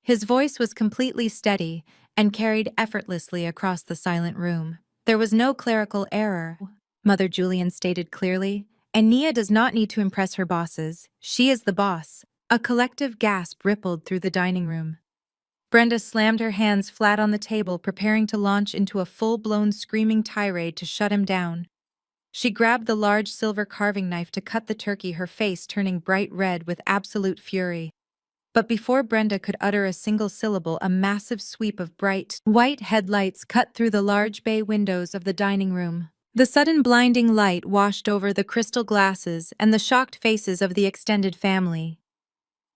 His voice was completely steady and carried effortlessly across the silent room. There was no clerical error, Mother Julian stated clearly, and Nia does not need to impress her bosses. She is the boss. A collective gasp rippled through the dining room. Brenda slammed her hands flat on the table, preparing to launch into a full-blown screaming tirade to shut him down. She grabbed the large silver carving knife to cut the turkey, her face turning bright red with absolute fury. But before Brenda could utter a single syllable, a massive sweep of bright, white headlights cut through the large bay windows of the dining room. The sudden blinding light washed over the crystal glasses and the shocked faces of the extended family.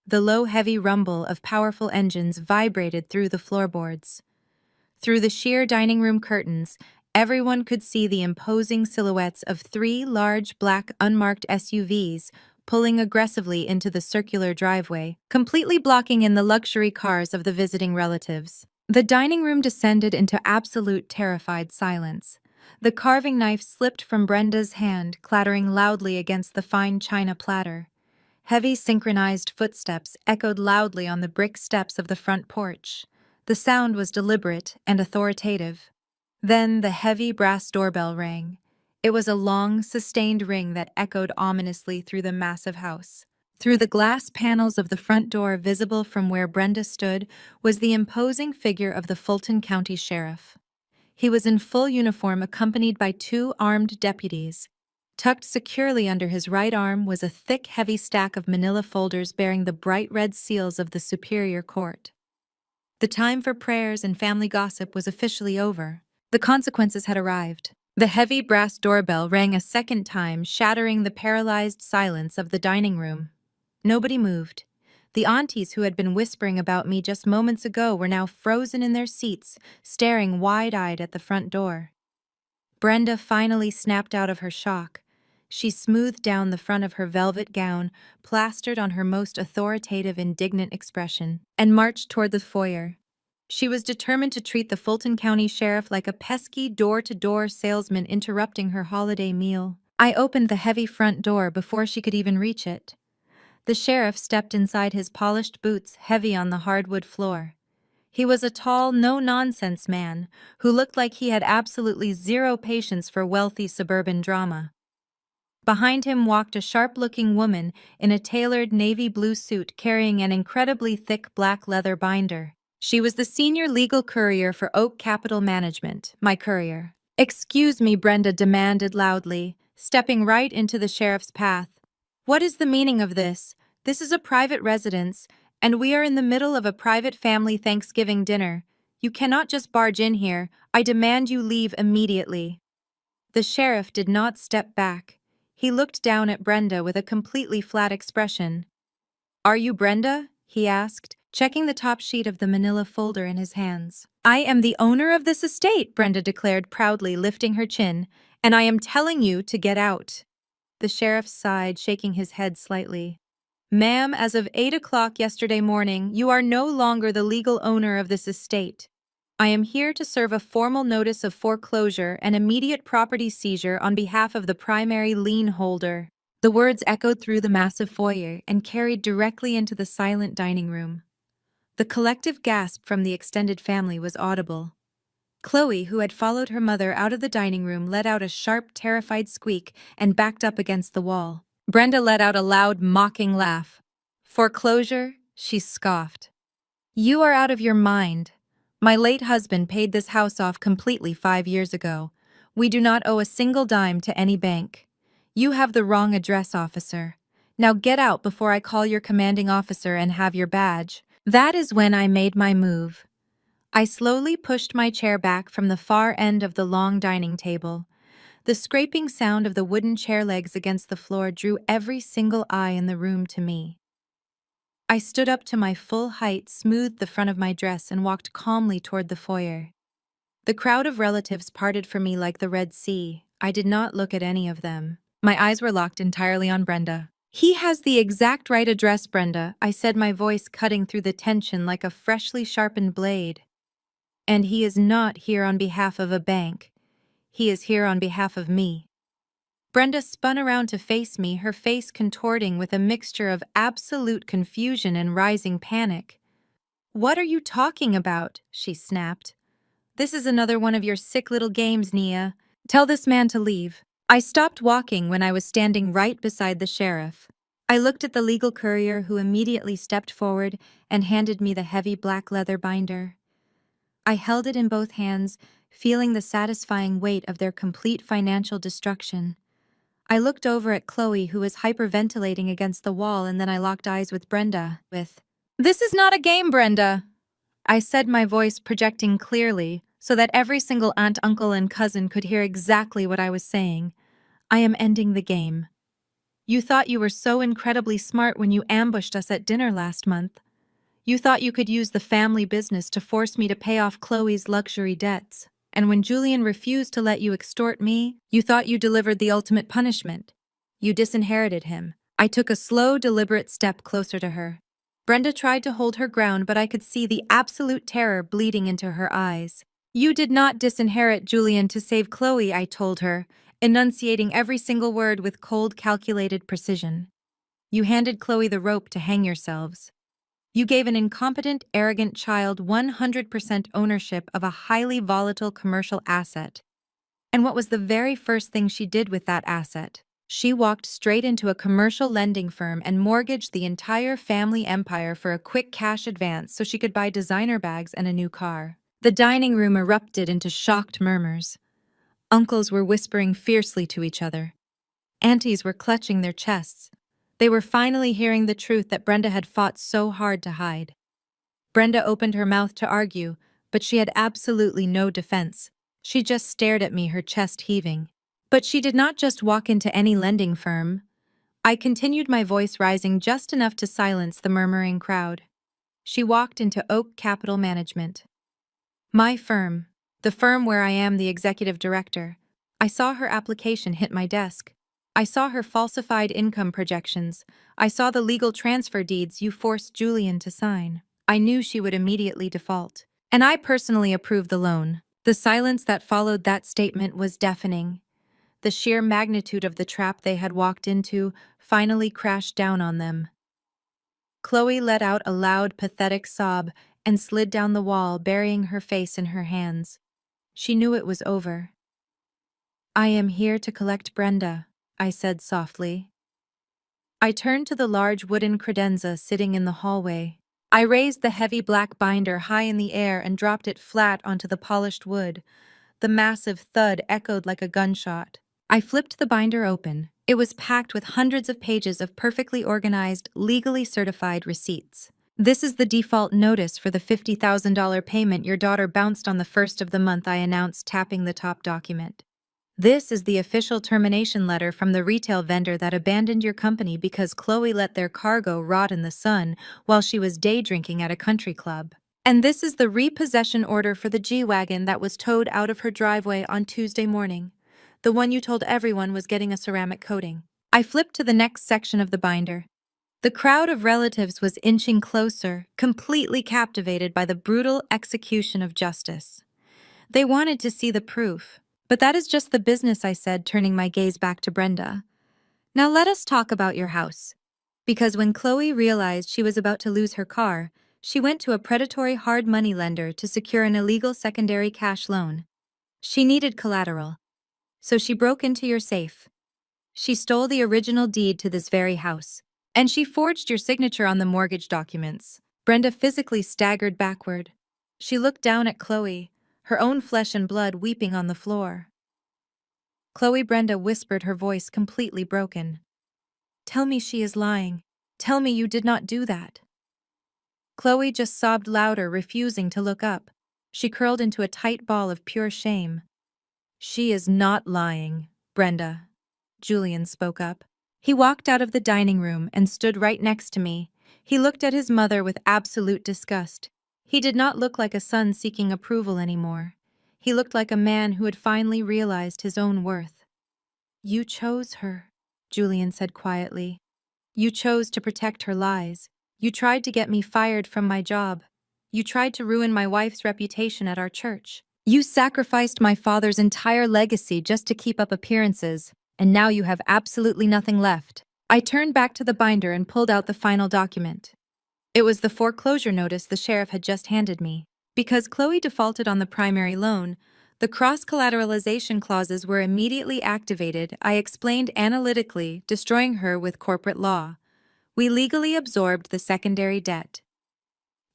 The low, heavy rumble of powerful engines vibrated through the floorboards. Through the sheer dining room curtains, everyone could see the imposing silhouettes of 3 large black unmarked SUVs pulling aggressively into the circular driveway, completely blocking in the luxury cars of the visiting relatives. The dining room descended into absolute terrified silence. The carving knife slipped from Brenda's hand, clattering loudly against the fine china platter. Heavy synchronized footsteps echoed loudly on the brick steps of the front porch. The sound was deliberate and authoritative. Then the heavy brass doorbell rang. It was a long, sustained ring that echoed ominously through the massive house. Through the glass panels of the front door, visible from where Brenda stood, was the imposing figure of the Fulton County Sheriff. He was in full uniform, accompanied by 2 armed deputies. Tucked securely under his right arm was a thick, heavy stack of manila folders bearing the bright red seals of the Superior Court. The time for prayers and family gossip was officially over. The consequences had arrived. The heavy brass doorbell rang a second time, shattering the paralyzed silence of the dining room. Nobody moved. The aunties who had been whispering about me just moments ago were now frozen in their seats, staring wide-eyed at the front door. Brenda finally snapped out of her shock. She smoothed down the front of her velvet gown, plastered on her most authoritative, indignant expression, and marched toward the foyer. She was determined to treat the Fulton County Sheriff like a pesky door-to-door salesman interrupting her holiday meal. I opened the heavy front door before she could even reach it. The sheriff stepped inside his polished boots, heavy on the hardwood floor. He was a tall, no-nonsense man who looked like he had absolutely zero patience for wealthy suburban drama. Behind him walked a sharp-looking woman in a tailored navy blue suit carrying an incredibly thick black leather binder. She was the senior legal courier for Oak Capital Management, my courier. "Excuse me," Brenda demanded loudly, stepping right into the sheriff's path. "What is the meaning of this? This is a private residence, and we are in the middle of a private family Thanksgiving dinner. You cannot just barge in here. I demand you leave immediately." The sheriff did not step back. He looked down at Brenda with a completely flat expression. "Are you Brenda?" he asked, checking the top sheet of the manila folder in his hands. "I am the owner of this estate," Brenda declared proudly, lifting her chin, "and I am telling you to get out." The sheriff sighed, shaking his head slightly. "Ma'am, as of 8 o'clock yesterday morning, you are no longer the legal owner of this estate. I am here to serve a formal notice of foreclosure and immediate property seizure on behalf of the primary lien holder." The words echoed through the massive foyer and carried directly into the silent dining room. The collective gasp from the extended family was audible. Chloe, who had followed her mother out of the dining room, let out a sharp, terrified squeak and backed up against the wall. Brenda let out a loud, mocking laugh. "Foreclosure?" she scoffed. "You are out of your mind. My late husband paid this house off completely 5 years ago. We do not owe a single dime to any bank. You have the wrong address, officer. Now get out before I call your commanding officer and have your badge." That is when I made my move. I slowly pushed my chair back from the far end of the long dining table. The scraping sound of the wooden chair legs against the floor drew every single eye in the room to me. I stood up to my full height, smoothed the front of my dress, and walked calmly toward the foyer. The crowd of relatives parted for me like the Red Sea. I did not look at any of them. My eyes were locked entirely on Brenda. "He has the exact right address, Brenda," I said, my voice cutting through the tension like a freshly sharpened blade. "And he is not here on behalf of a bank. He is here on behalf of me." Brenda spun around to face me, her face contorting with a mixture of absolute confusion and rising panic. "What are you talking about?" she snapped. "This is another one of your sick little games, Nia. Tell this man to leave." I stopped walking when I was standing right beside the sheriff. I looked at the legal courier, who immediately stepped forward and handed me the heavy black leather binder. I held it in both hands, feeling the satisfying weight of their complete financial destruction. I looked over at Chloe, who was hyperventilating against the wall, and then I locked eyes with Brenda, "This is not a game, Brenda," I said, my voice projecting clearly so that every single aunt, uncle, and cousin could hear exactly what I was saying. "I am ending the game. You thought you were so incredibly smart when you ambushed us at dinner last month. You thought you could use the family business to force me to pay off Chloe's luxury debts. And when Julian refused to let you extort me, you thought you delivered the ultimate punishment. You disinherited him." I took a slow, deliberate step closer to her. Brenda tried to hold her ground, but I could see the absolute terror bleeding into her eyes. "You did not disinherit Julian to save Chloe," I told her, enunciating every single word with cold, calculated precision. "You handed Chloe the rope to hang yourselves. You gave an incompetent, arrogant child 100% ownership of a highly volatile commercial asset. And what was the very first thing she did with that asset? She walked straight into a commercial lending firm and mortgaged the entire family empire for a quick cash advance so she could buy designer bags and a new car." The dining room erupted into shocked murmurs. Uncles were whispering fiercely to each other. Aunties were clutching their chests. They were finally hearing the truth that Brenda had fought so hard to hide. Brenda opened her mouth to argue, but she had absolutely no defense. She just stared at me, her chest heaving. But she did not just walk into any lending firm. I continued, my voice rising just enough to silence the murmuring crowd. She walked into Oak Capital Management. My firm, the firm where I am the executive director. I saw her application hit my desk. I saw her falsified income projections. I saw the legal transfer deeds you forced Julian to sign. I knew she would immediately default. And I personally approved the loan. The silence that followed that statement was deafening. The sheer magnitude of the trap they had walked into finally crashed down on them. Chloe let out a loud, pathetic sob and slid down the wall, burying her face in her hands. She knew it was over. "I am here to collect Brenda," I said softly. I turned to the large wooden credenza sitting in the hallway. I raised the heavy black binder high in the air and dropped it flat onto the polished wood. The massive thud echoed like a gunshot. I flipped the binder open. It was packed with hundreds of pages of perfectly organized, legally certified receipts. "This is the default notice for the $50,000 payment your daughter bounced on the first of the month," I announced, tapping the top document. "This is the official termination letter from the retail vendor that abandoned your company because Chloe let their cargo rot in the sun while she was day drinking at a country club. And this is the repossession order for the G-Wagon that was towed out of her driveway on Tuesday morning. The one you told everyone was getting a ceramic coating." I flipped to the next section of the binder. The crowd of relatives was inching closer, completely captivated by the brutal execution of justice. They wanted to see the proof. "But that is just the business," I said, turning my gaze back to Brenda. "Now let us talk about your house." Because when Chloe realized she was about to lose her car, she went to a predatory hard money lender to secure an illegal secondary cash loan. She needed collateral. So she broke into your safe. She stole the original deed to this very house. And she forged your signature on the mortgage documents. Brenda physically staggered backward. She looked down at Chloe, her own flesh and blood weeping on the floor. "Chloe," Brenda whispered, her voice completely broken. "Tell me she is lying. Tell me you did not do that." Chloe just sobbed louder, refusing to look up. She curled into a tight ball of pure shame. "She is not lying, Brenda," Julian spoke up. He walked out of the dining room and stood right next to me. He looked at his mother with absolute disgust. He did not look like a son seeking approval anymore. He looked like a man who had finally realized his own worth. "You chose her," Julian said quietly. "You chose to protect her lies. You tried to get me fired from my job. You tried to ruin my wife's reputation at our church. You sacrificed my father's entire legacy just to keep up appearances, and now you have absolutely nothing left." I turned back to the binder and pulled out the final document. It was the foreclosure notice the sheriff had just handed me. Because Chloe defaulted on the primary loan, the cross-collateralization clauses were immediately activated. I explained analytically, destroying her with corporate law. We legally absorbed the secondary debt.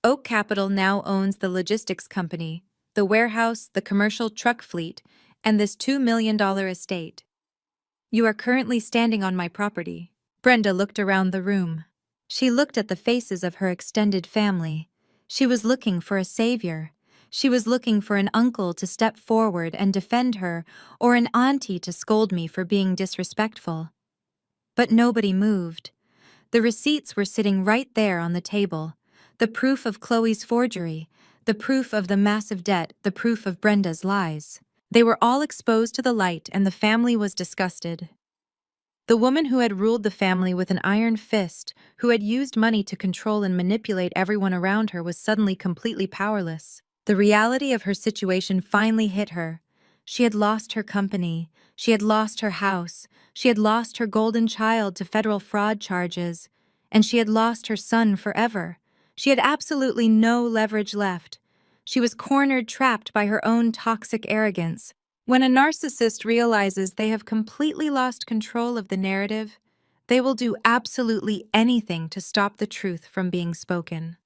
Oak Capital now owns the logistics company, the warehouse, the commercial truck fleet, and this $2 million estate. You are currently standing on my property. Brenda looked around the room. She looked at the faces of her extended family. She was looking for a savior. She was looking for an uncle to step forward and defend her, or an auntie to scold me for being disrespectful. But nobody moved. The receipts were sitting right there on the table. The proof of Chloe's forgery, the proof of the massive debt, the proof of Brenda's lies. They were all exposed to the light, and the family was disgusted. The woman who had ruled the family with an iron fist, who had used money to control and manipulate everyone around her, was suddenly completely powerless. The reality of her situation finally hit her. She had lost her company. She had lost her house. She had lost her golden child to federal fraud charges. And she had lost her son forever. She had absolutely no leverage left. She was cornered, trapped by her own toxic arrogance. When a narcissist realizes they have completely lost control of the narrative, they will do absolutely anything to stop the truth from being spoken.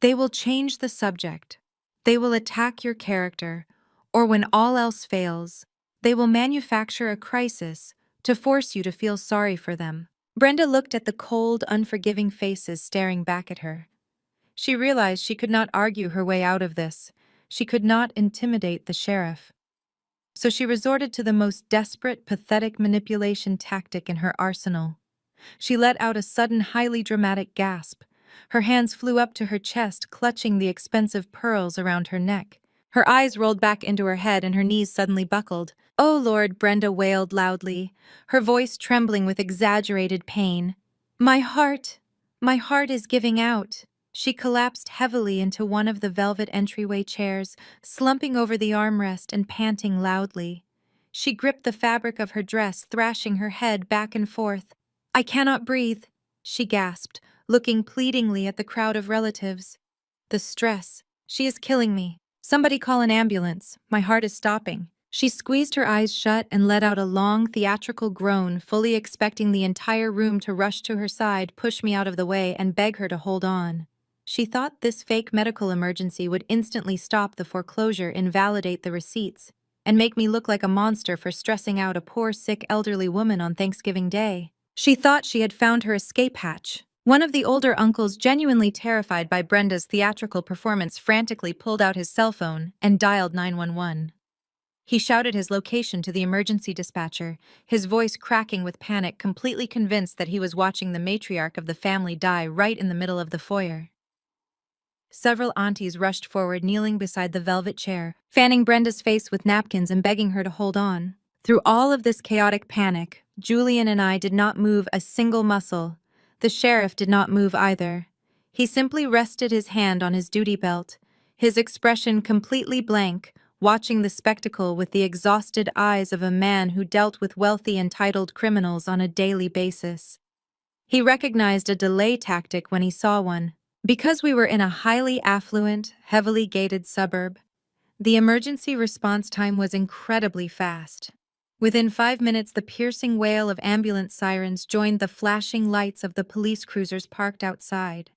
They will change the subject. They will attack your character, or when all else fails, they will manufacture a crisis to force you to feel sorry for them. Brenda looked at the cold, unforgiving faces staring back at her. She realized she could not argue her way out of this. She could not intimidate the sheriff. So she resorted to the most desperate, pathetic manipulation tactic in her arsenal. She let out a sudden, highly dramatic gasp. Her hands flew up to her chest, clutching the expensive pearls around her neck. Her eyes rolled back into her head and her knees suddenly buckled. "Oh Lord," Brenda wailed loudly, her voice trembling with exaggerated pain. My heart is giving out." She collapsed heavily into one of the velvet entryway chairs, slumping over the armrest and panting loudly. She gripped the fabric of her dress, thrashing her head back and forth. "I cannot breathe," she gasped, looking pleadingly at the crowd of relatives. "The stress. She is killing me. Somebody call an ambulance. My heart is stopping." She squeezed her eyes shut and let out a long, theatrical groan, fully expecting the entire room to rush to her side, push me out of the way, and beg her to hold on. She thought this fake medical emergency would instantly stop the foreclosure, invalidate the receipts, and make me look like a monster for stressing out a poor, sick, elderly woman on Thanksgiving Day. She thought she had found her escape hatch. One of the older uncles, genuinely terrified by Brenda's theatrical performance, frantically pulled out his cell phone and dialed 911. He shouted his location to the emergency dispatcher, his voice cracking with panic, completely convinced that he was watching the matriarch of the family die right in the middle of the foyer. Several aunties rushed forward, kneeling beside the velvet chair, fanning Brenda's face with napkins and begging her to hold on. Through all of this chaotic panic, Julian and I did not move a single muscle. The sheriff did not move either. He simply rested his hand on his duty belt, his expression completely blank, watching the spectacle with the exhausted eyes of a man who dealt with wealthy, entitled criminals on a daily basis. He recognized a delay tactic when he saw one. Because we were in a highly affluent, heavily gated suburb, the emergency response time was incredibly fast. Within 5 minutes, the piercing wail of ambulance sirens joined the flashing lights of the police cruisers parked outside.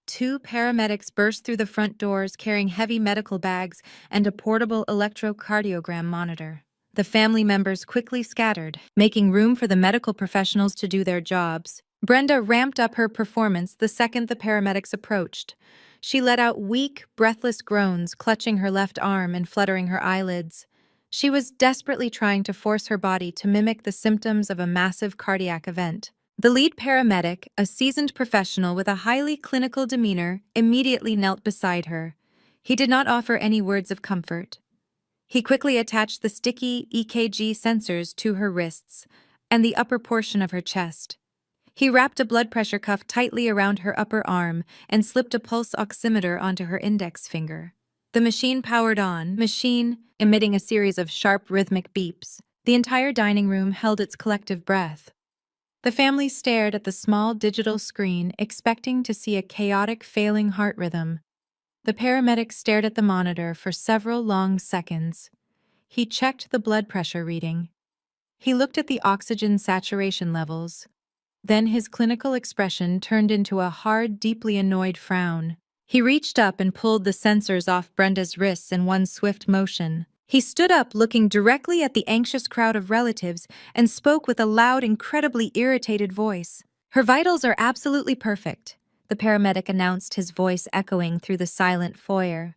2 paramedics burst through the front doors carrying heavy medical bags and a portable electrocardiogram monitor. The family members quickly scattered, making room for the medical professionals to do their jobs. Brenda ramped up her performance the second the paramedics approached. She let out weak, breathless groans, clutching her left arm and fluttering her eyelids. She was desperately trying to force her body to mimic the symptoms of a massive cardiac event. The lead paramedic, a seasoned professional with a highly clinical demeanor, immediately knelt beside her. He did not offer any words of comfort. He quickly attached the sticky EKG sensors to her wrists and the upper portion of her chest. He wrapped a blood pressure cuff tightly around her upper arm and slipped a pulse oximeter onto her index finger. The machine powered on, emitting a series of sharp, rhythmic beeps. The entire dining room held its collective breath. The family stared at the small digital screen, expecting to see a chaotic, failing heart rhythm. The paramedic stared at the monitor for several long seconds. He checked the blood pressure reading. He looked at the oxygen saturation levels. Then his clinical expression turned into a hard, deeply annoyed frown. He reached up and pulled the sensors off Brenda's wrists in one swift motion. He stood up, looking directly at the anxious crowd of relatives, and spoke with a loud, incredibly irritated voice. "Her vitals are absolutely perfect," the paramedic announced, his voice echoing through the silent foyer.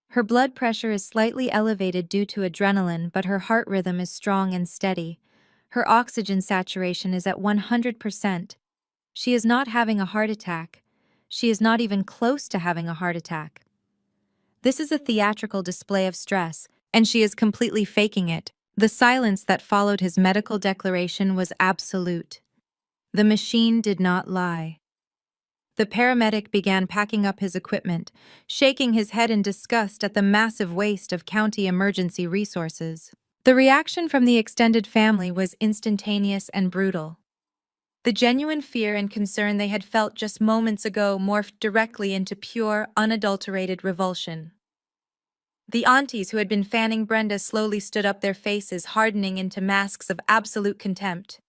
"Her blood pressure is slightly elevated due to adrenaline, but her heart rhythm is strong and steady. Her oxygen saturation is at 100%. She is not having a heart attack. She is not even close to having a heart attack. This is a theatrical display of stress, and she is completely faking it." The silence that followed his medical declaration was absolute. The machine did not lie. The paramedic began packing up his equipment, shaking his head in disgust at the massive waste of county emergency resources. The reaction from the extended family was instantaneous and brutal. The genuine fear and concern they had felt just moments ago morphed directly into pure, unadulterated revulsion. The aunties who had been fanning Brenda slowly stood up, their faces hardening into masks of absolute contempt.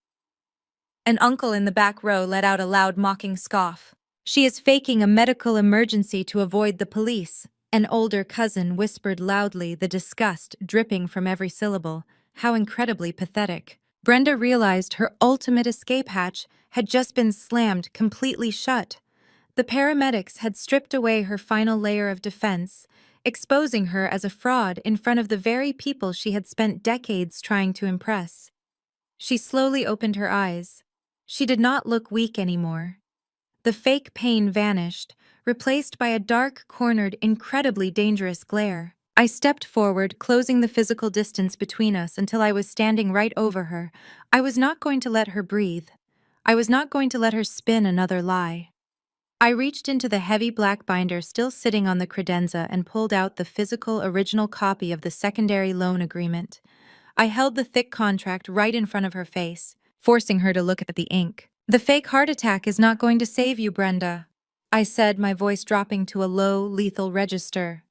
An uncle in the back row let out a loud, mocking scoff. "She is faking a medical emergency to avoid the police." An older cousin whispered loudly, the disgust dripping from every syllable. How incredibly pathetic. Brenda realized her ultimate escape hatch had just been slammed completely shut. The paramedics had stripped away her final layer of defense, exposing her as a fraud in front of the very people she had spent decades trying to impress. She slowly opened her eyes. She did not look weak anymore. The fake pain vanished, replaced by a dark-cornered, incredibly dangerous glare. I stepped forward, closing the physical distance between us until I was standing right over her. I was not going to let her breathe. I was not going to let her spin another lie. I reached into the heavy black binder still sitting on the credenza and pulled out the physical original copy of the secondary loan agreement. I held the thick contract right in front of her face, forcing her to look at the ink. "The fake heart attack is not going to save you, Brenda," I said, my voice dropping to a low, lethal register.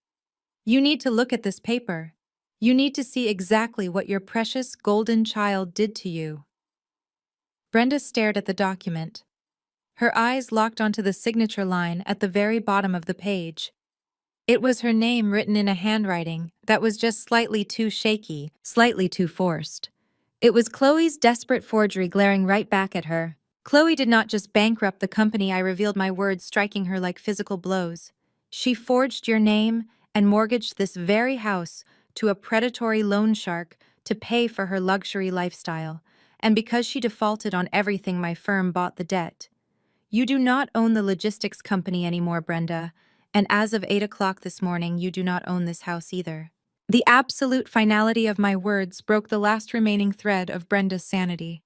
"You need to look at this paper. You need to see exactly what your precious golden child did to you." Brenda stared at the document. Her eyes locked onto the signature line at the very bottom of the page. It was her name written in a handwriting that was just slightly too shaky, slightly too forced. It was Chloe's desperate forgery glaring right back at her. Chloe did not just bankrupt the company, I revealed, my words striking her like physical blows. She forged your name and mortgaged this very house to a predatory loan shark to pay for her luxury lifestyle. And because she defaulted on everything, my firm bought the debt. You do not own the logistics company anymore, Brenda. And as of 8 o'clock this morning, you do not own this house either. The absolute finality of my words broke the last remaining thread of Brenda's sanity.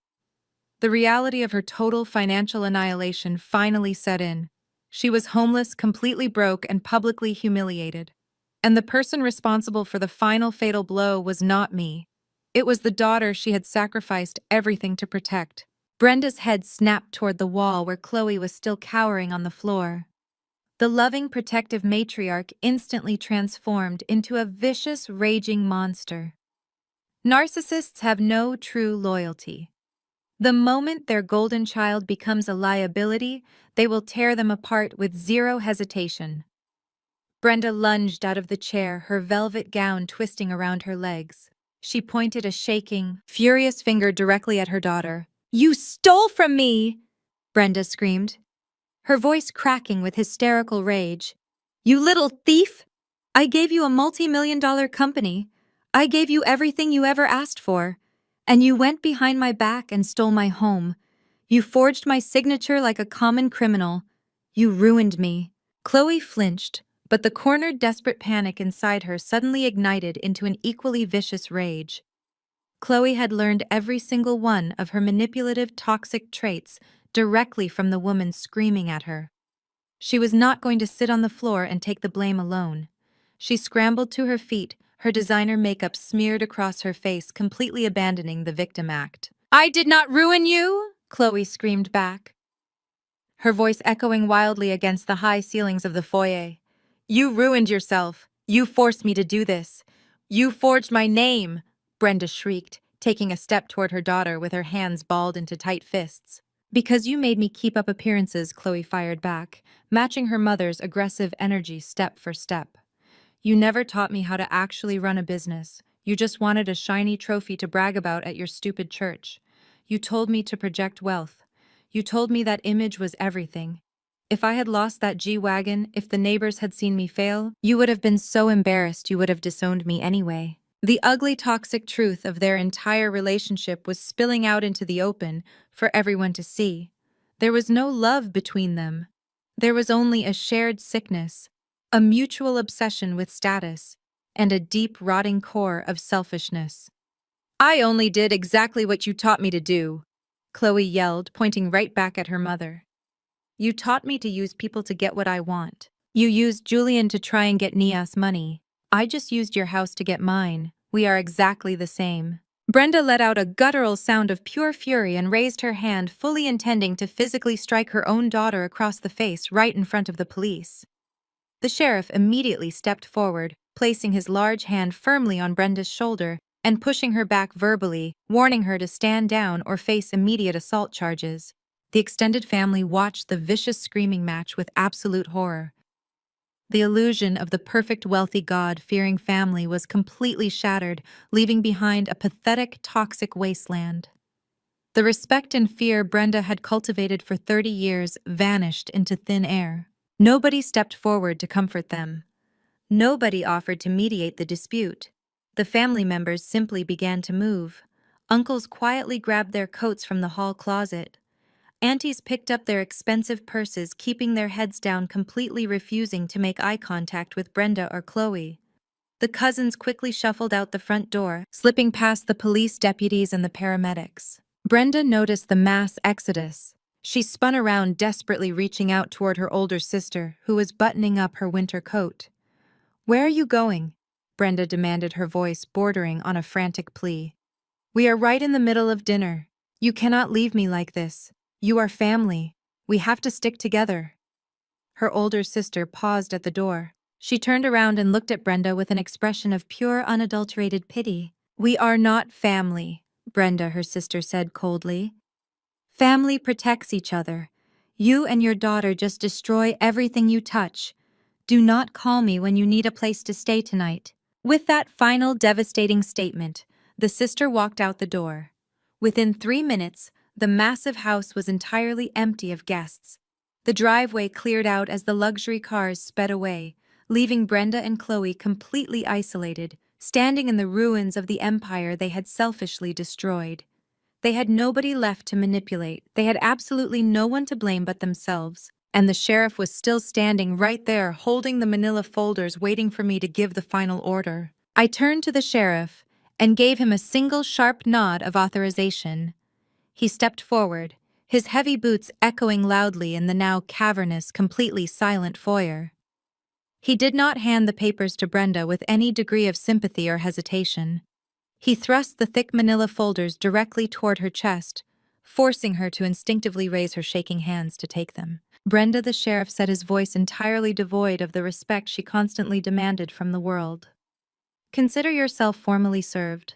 The reality of her total financial annihilation finally set in. She was homeless, completely broke, and publicly humiliated. And the person responsible for the final fatal blow was not me. It was the daughter she had sacrificed everything to protect. Brenda's head snapped toward the wall where Chloe was still cowering on the floor. The loving, protective matriarch instantly transformed into a vicious, raging monster. Narcissists have no true loyalty. The moment their golden child becomes a liability, they will tear them apart with zero hesitation. Brenda lunged out of the chair, her velvet gown twisting around her legs. She pointed a shaking, furious finger directly at her daughter. "You stole from me!" Brenda screamed, her voice cracking with hysterical rage. "You little thief! I gave you a multi-million-dollar company. I gave you everything you ever asked for. And you went behind my back and stole my home. You forged my signature like a common criminal. You ruined me." Chloe flinched, but the cornered, desperate panic inside her suddenly ignited into an equally vicious rage. Chloe had learned every single one of her manipulative, toxic traits directly from the woman screaming at her. She was not going to sit on the floor and take the blame alone. She scrambled to her feet, her designer makeup smeared across her face, completely abandoning the victim act. "I did not ruin you!" Chloe screamed back, her voice echoing wildly against the high ceilings of the foyer. "You ruined yourself. You forced me to do this. You forged my name!" Brenda shrieked, taking a step toward her daughter with her hands balled into tight fists. "Because you made me keep up appearances," Chloe fired back, matching her mother's aggressive energy step for step. "You never taught me how to actually run a business. You just wanted a shiny trophy to brag about at your stupid church. You told me to project wealth. You told me that image was everything. If I had lost that G-Wagon, if the neighbors had seen me fail, you would have been so embarrassed you would have disowned me anyway." The ugly, toxic truth of their entire relationship was spilling out into the open for everyone to see. There was no love between them. There was only a shared sickness, a mutual obsession with status, and a deep, rotting core of selfishness. "I only did exactly what you taught me to do," Chloe yelled, pointing right back at her mother. "You taught me to use people to get what I want. You used Julian to try and get Nia's money. I just used your house to get mine. We are exactly the same." Brenda let out a guttural sound of pure fury and raised her hand, fully intending to physically strike her own daughter across the face right in front of the police. The sheriff immediately stepped forward, placing his large hand firmly on Brenda's shoulder and pushing her back verbally, warning her to stand down or face immediate assault charges. The extended family watched the vicious screaming match with absolute horror. The illusion of the perfect, wealthy, God-fearing family was completely shattered, leaving behind a pathetic, toxic wasteland. The respect and fear Brenda had cultivated for 30 years vanished into thin air. Nobody stepped forward to comfort them. Nobody offered to mediate the dispute. The family members simply began to move. Uncles quietly grabbed their coats from the hall closet. Aunties picked up their expensive purses, keeping their heads down, completely refusing to make eye contact with Brenda or Chloe. The cousins quickly shuffled out the front door, slipping past the police deputies and the paramedics. Brenda noticed the mass exodus. She spun around, desperately reaching out toward her older sister, who was buttoning up her winter coat. "Where are you going?" Brenda demanded, her voice bordering on a frantic plea. "We are right in the middle of dinner. You cannot leave me like this. You are family. We have to stick together." Her older sister paused at the door. She turned around and looked at Brenda with an expression of pure, unadulterated pity. "We are not family," Brenda, her sister, said coldly. "Family protects each other. You and your daughter just destroy everything you touch. Do not call me when you need a place to stay tonight." With that final devastating statement, the sister walked out the door. Within 3 minutes, the massive house was entirely empty of guests. The driveway cleared out as the luxury cars sped away, leaving Brenda and Chloe completely isolated, standing in the ruins of the empire they had selfishly destroyed. They had nobody left to manipulate. They had absolutely no one to blame but themselves. And the sheriff was still standing right there, holding the manila folders, waiting for me to give the final order. I turned to the sheriff and gave him a single sharp nod of authorization. He stepped forward, his heavy boots echoing loudly in the now cavernous, completely silent foyer. He did not hand the papers to Brenda with any degree of sympathy or hesitation. He thrust the thick manila folders directly toward her chest, forcing her to instinctively raise her shaking hands to take them. "Brenda," the sheriff said, his voice entirely devoid of the respect she constantly demanded from the world, "consider yourself formally served.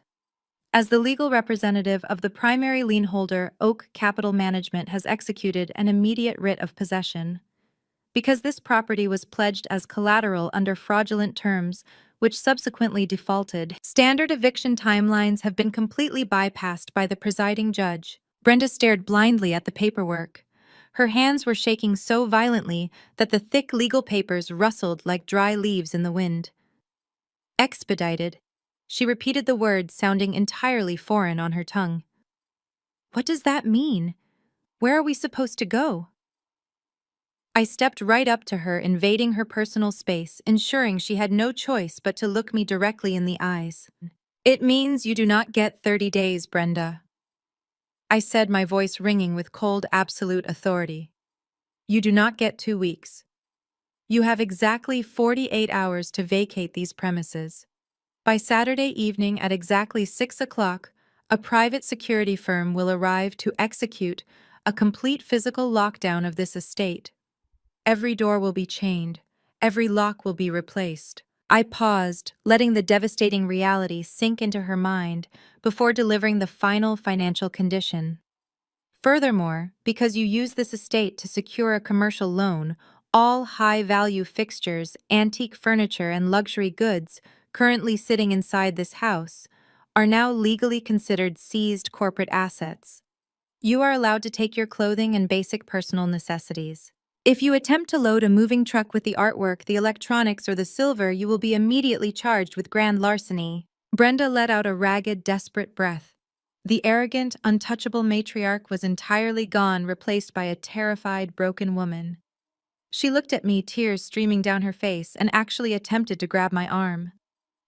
As the legal representative of the primary lien holder, Oak Capital Management has executed an immediate writ of possession. Because this property was pledged as collateral under fraudulent terms, which subsequently defaulted, standard eviction timelines have been completely bypassed by the presiding judge." Brenda stared blindly at the paperwork. Her hands were shaking so violently that the thick legal papers rustled like dry leaves in the wind. "Expedited." She repeated the word, sounding entirely foreign on her tongue. "What does that mean? Where are we supposed to go?" I stepped right up to her, invading her personal space, ensuring she had no choice but to look me directly in the eyes. "It means you do not get 30 days, Brenda," I said, my voice ringing with cold, absolute authority. "You do not get 2 weeks. You have exactly 48 hours to vacate these premises. By Saturday evening at exactly 6 o'clock, a private security firm will arrive to execute a complete physical lockdown of this estate. Every door will be chained. Every lock will be replaced." I paused, letting the devastating reality sink into her mind before delivering the final financial condition. "Furthermore, because you use this estate to secure a commercial loan, all high-value fixtures, antique furniture, and luxury goods currently sitting inside this house are now legally considered seized corporate assets. You are allowed to take your clothing and basic personal necessities. If you attempt to load a moving truck with the artwork, the electronics, or the silver, you will be immediately charged with grand larceny." Brenda let out a ragged, desperate breath. The arrogant, untouchable matriarch was entirely gone, replaced by a terrified, broken woman. She looked at me, tears streaming down her face, and actually attempted to grab my arm.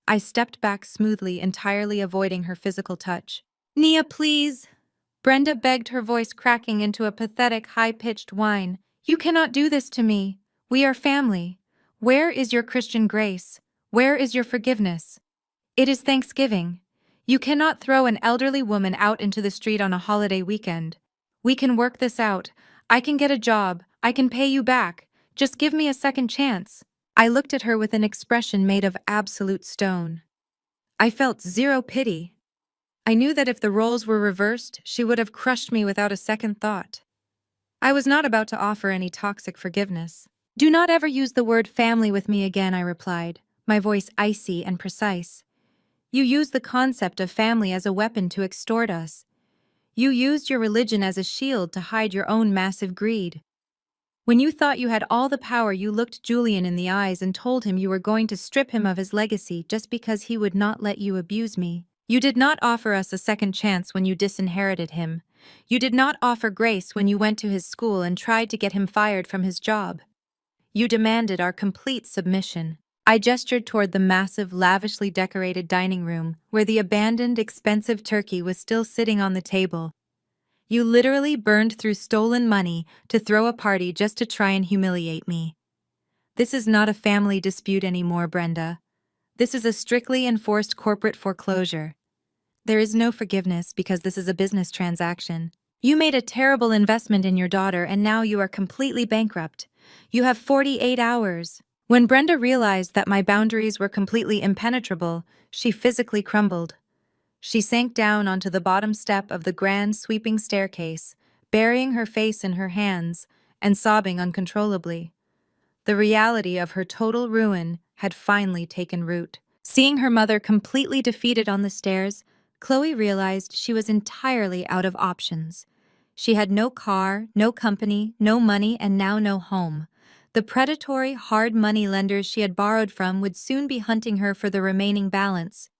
I stepped back smoothly, entirely avoiding her physical touch. "Nia, please," Brenda begged, her voice cracking into a pathetic, high-pitched whine. "You cannot do this to me. We are family. Where is your Christian grace? Where is your forgiveness? It is Thanksgiving. You cannot throw an elderly woman out into the street on a holiday weekend. We can work this out. I can get a job. I can pay you back. Just give me a second chance." I looked at her with an expression made of absolute stone. I felt zero pity. I knew that if the roles were reversed, she would have crushed me without a second thought. I was not about to offer any toxic forgiveness. "Do not ever use the word family with me again," I replied, my voice icy and precise. "You used the concept of family as a weapon to extort us. You used your religion as a shield to hide your own massive greed. When you thought you had all the power, you looked Julian in the eyes and told him you were going to strip him of his legacy just because he would not let you abuse me. You did not offer us a second chance when you disinherited him. You did not offer grace when you went to his school and tried to get him fired from his job. You demanded our complete submission. I gestured toward the massive, lavishly decorated dining room, where the abandoned, expensive turkey was still sitting on the table. You literally burned through stolen money to throw a party just to try and humiliate me. This is not a family dispute anymore, Brenda. This is a strictly enforced corporate foreclosure. There is no forgiveness because this is a business transaction. You made a terrible investment in your daughter and now you are completely bankrupt. You have 48 hours. When Brenda realized that my boundaries were completely impenetrable, she physically crumbled. She sank down onto the bottom step of the grand sweeping staircase, burying her face in her hands and sobbing uncontrollably. The reality of her total ruin had finally taken root. Seeing her mother completely defeated on the stairs, Chloe realized she was entirely out of options. She had no car, no company, no money, and now no home. The predatory, hard money lenders she had borrowed from would soon be hunting her for the remaining balance.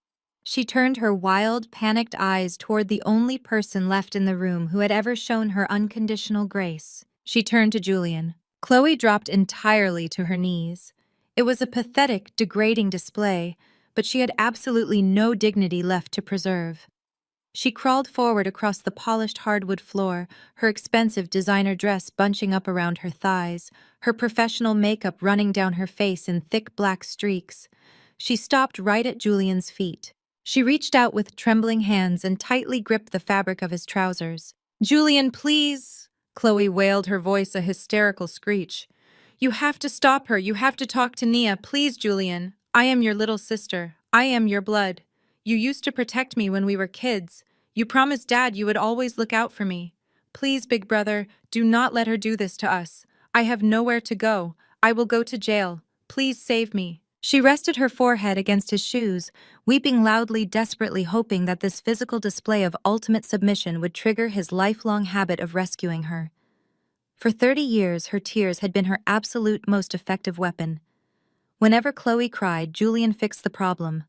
She turned her wild, panicked eyes toward the only person left in the room who had ever shown her unconditional grace. She turned to Julian. Chloe dropped entirely to her knees. It was a pathetic, degrading display, but she had absolutely no dignity left to preserve. She crawled forward across the polished hardwood floor, her expensive designer dress bunching up around her thighs, her professional makeup running down her face in thick black streaks. She stopped right at Julian's feet. She reached out with trembling hands and tightly gripped the fabric of his trousers. "Julian, please!" Chloe wailed, her voice a hysterical screech. "You have to stop her. You have to talk to Nia. Please, Julian. I am your little sister. I am your blood. You used to protect me when we were kids. You promised Dad you would always look out for me. Please, big brother, do not let her do this to us. I have nowhere to go. I will go to jail. Please save me." She rested her forehead against his shoes, weeping loudly, desperately hoping that this physical display of ultimate submission would trigger his lifelong habit of rescuing her. For 30 years, her tears had been her absolute most effective weapon. Whenever Chloe cried, Julian fixed the problem.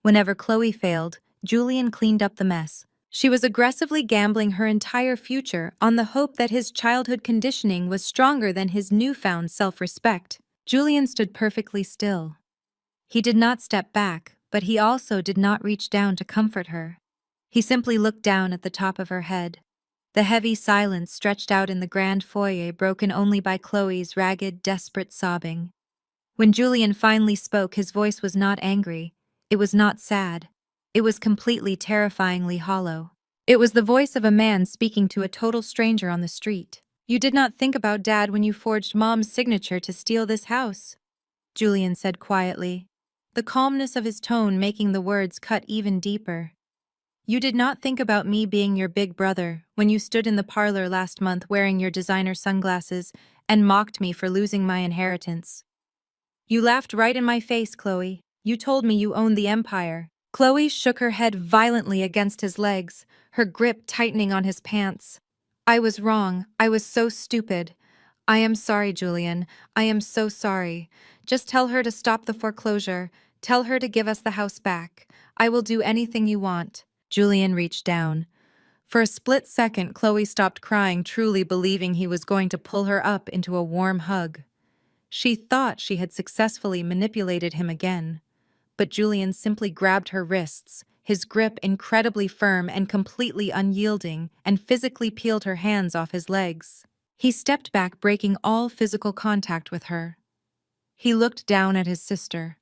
Whenever Chloe failed, Julian cleaned up the mess. She was aggressively gambling her entire future on the hope that his childhood conditioning was stronger than his newfound self-respect. Julian stood perfectly still. He did not step back, but he also did not reach down to comfort her. He simply looked down at the top of her head. The heavy silence stretched out in the grand foyer, broken only by Chloe's ragged, desperate sobbing. When Julian finally spoke, his voice was not angry. It was not sad. It was completely terrifyingly hollow. It was the voice of a man speaking to a total stranger on the street. "You did not think about Dad when you forged Mom's signature to steal this house," Julian said quietly, the calmness of his tone making the words cut even deeper. "You did not think about me being your big brother when you stood in the parlor last month wearing your designer sunglasses and mocked me for losing my inheritance. You laughed right in my face, Chloe. You told me you owned the empire." Chloe shook her head violently against his legs, her grip tightening on his pants. "I was wrong. I was so stupid. I am sorry, Julian. I am so sorry. Just tell her to stop the foreclosure. Tell her to give us the house back. I will do anything you want." Julian reached down. For a split second, Chloe stopped crying, truly believing he was going to pull her up into a warm hug. She thought she had successfully manipulated him again. But Julian simply grabbed her wrists, his grip incredibly firm and completely unyielding, and physically peeled her hands off his legs. He stepped back, breaking all physical contact with her. He looked down at his sister,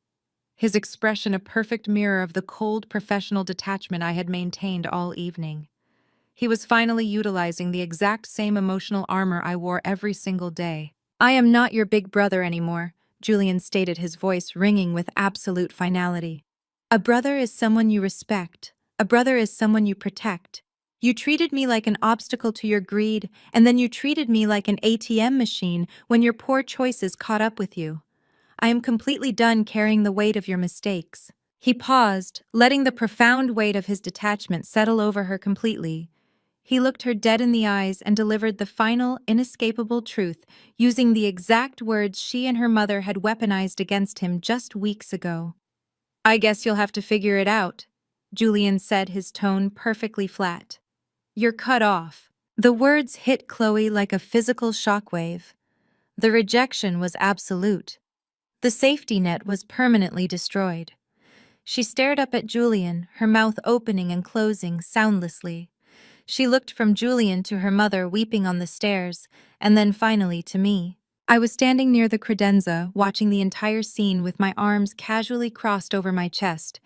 his expression a perfect mirror of the cold, professional detachment I had maintained all evening. He was finally utilizing the exact same emotional armor I wore every single day. "I am not your big brother anymore," Julian stated, his voice ringing with absolute finality. "A brother is someone you respect. A brother is someone you protect. You treated me like an obstacle to your greed, and then you treated me like an ATM machine when your poor choices caught up with you. I am completely done carrying the weight of your mistakes." He paused, letting the profound weight of his detachment settle over her completely. He looked her dead in the eyes and delivered the final, inescapable truth, using the exact words she and her mother had weaponized against him just weeks ago. "I guess you'll have to figure it out," Julian said, his tone perfectly flat. "You're cut off." The words hit Chloe like a physical shockwave. The rejection was absolute. The safety net was permanently destroyed. She stared up at Julian, her mouth opening and closing soundlessly. She looked from Julian to her mother weeping on the stairs, and then finally to me. I was standing near the credenza, watching the entire scene with my arms casually crossed over my chest.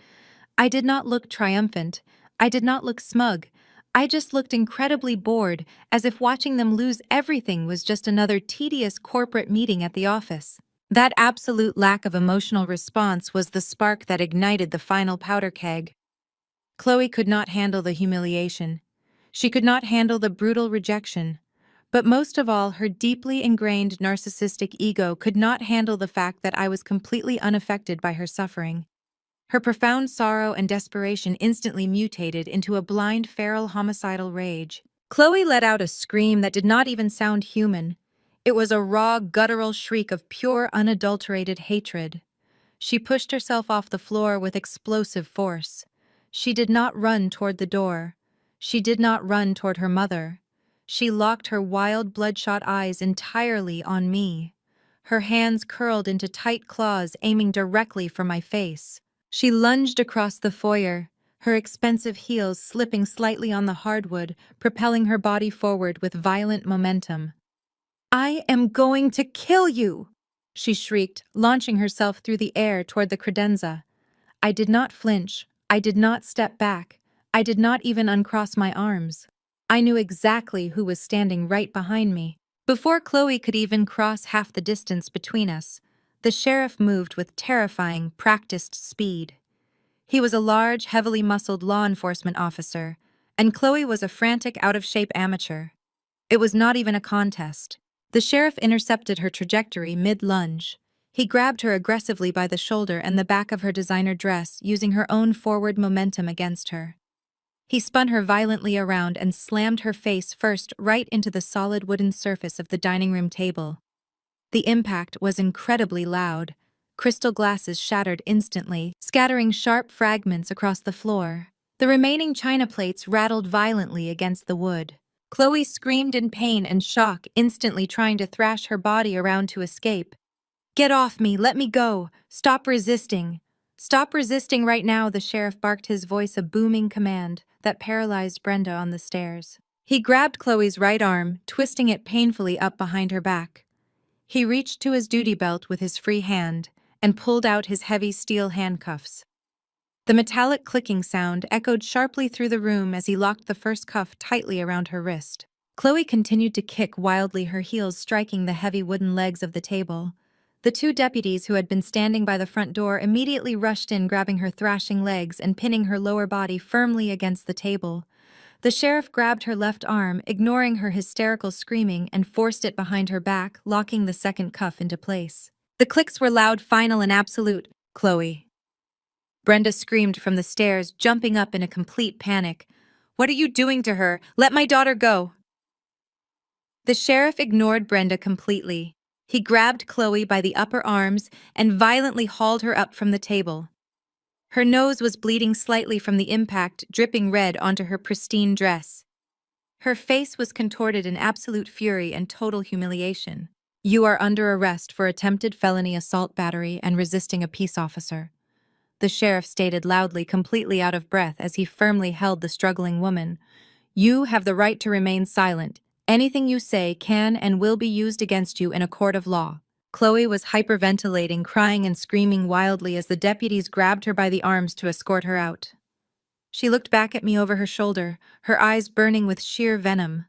I did not look triumphant. I did not look smug. I just looked incredibly bored, as if watching them lose everything was just another tedious corporate meeting at the office. That absolute lack of emotional response was the spark that ignited the final powder keg. Chloe could not handle the humiliation. She could not handle the brutal rejection. But most of all, her deeply ingrained narcissistic ego could not handle the fact that I was completely unaffected by her suffering. Her profound sorrow and desperation instantly mutated into a blind, feral, homicidal rage. Chloe let out a scream that did not even sound human. It was a raw, guttural shriek of pure, unadulterated hatred. She pushed herself off the floor with explosive force. She did not run toward the door. She did not run toward her mother. She locked her wild, bloodshot eyes entirely on me. Her hands curled into tight claws aiming directly for my face. She lunged across the foyer, her expensive heels slipping slightly on the hardwood, propelling her body forward with violent momentum. "I am going to kill you!" she shrieked, launching herself through the air toward the credenza. I did not flinch. I did not step back. I did not even uncross my arms. I knew exactly who was standing right behind me. Before Chloe could even cross half the distance between us, the sheriff moved with terrifying, practiced speed. He was a large, heavily muscled law enforcement officer, and Chloe was a frantic, out-of-shape amateur. It was not even a contest. The sheriff intercepted her trajectory mid-lunge. He grabbed her aggressively by the shoulder and the back of her designer dress, using her own forward momentum against her. He spun her violently around and slammed her face first right into the solid wooden surface of the dining room table. The impact was incredibly loud. Crystal glasses shattered instantly, scattering sharp fragments across the floor. The remaining china plates rattled violently against the wood. Chloe screamed in pain and shock, instantly trying to thrash her body around to escape. "Get off me! Let me go! Stop resisting! Stop resisting right now!" the sheriff barked, his voice a booming command that paralyzed Brenda on the stairs. He grabbed Chloe's right arm, twisting it painfully up behind her back. He reached to his duty belt with his free hand and pulled out his heavy steel handcuffs. The metallic clicking sound echoed sharply through the room as he locked the first cuff tightly around her wrist. Chloe continued to kick wildly, her heels striking the heavy wooden legs of the table. The two deputies who had been standing by the front door immediately rushed in, grabbing her thrashing legs and pinning her lower body firmly against the table. The sheriff grabbed her left arm, ignoring her hysterical screaming, and forced it behind her back, locking the second cuff into place. The clicks were loud, final, and absolute. "Chloe!" Brenda screamed from the stairs, jumping up in a complete panic. "What are you doing to her? Let my daughter go!" The sheriff ignored Brenda completely. He grabbed Chloe by the upper arms and violently hauled her up from the table. Her nose was bleeding slightly from the impact, dripping red onto her pristine dress. Her face was contorted in absolute fury and total humiliation. "You are under arrest for attempted felony assault, battery, and resisting a peace officer," the sheriff stated loudly, completely out of breath as he firmly held the struggling woman. "You have the right to remain silent. Anything you say can and will be used against you in a court of law." Chloe was hyperventilating, crying and screaming wildly as the deputies grabbed her by the arms to escort her out. She looked back at me over her shoulder, her eyes burning with sheer venom.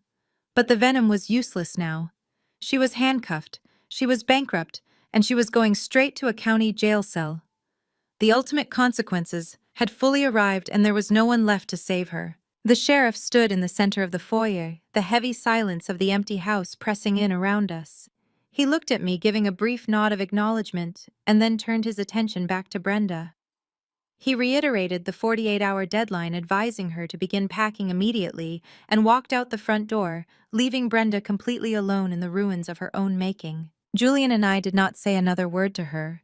But the venom was useless now. She was handcuffed, she was bankrupt, and she was going straight to a county jail cell. The ultimate consequences had fully arrived, and there was no one left to save her. The sheriff stood in the center of the foyer, the heavy silence of the empty house pressing in around us. He looked at me, giving a brief nod of acknowledgement, and then turned his attention back to Brenda. He reiterated the 48-hour deadline, advising her to begin packing immediately, and walked out the front door, leaving Brenda completely alone in the ruins of her own making. Julian and I did not say another word to her.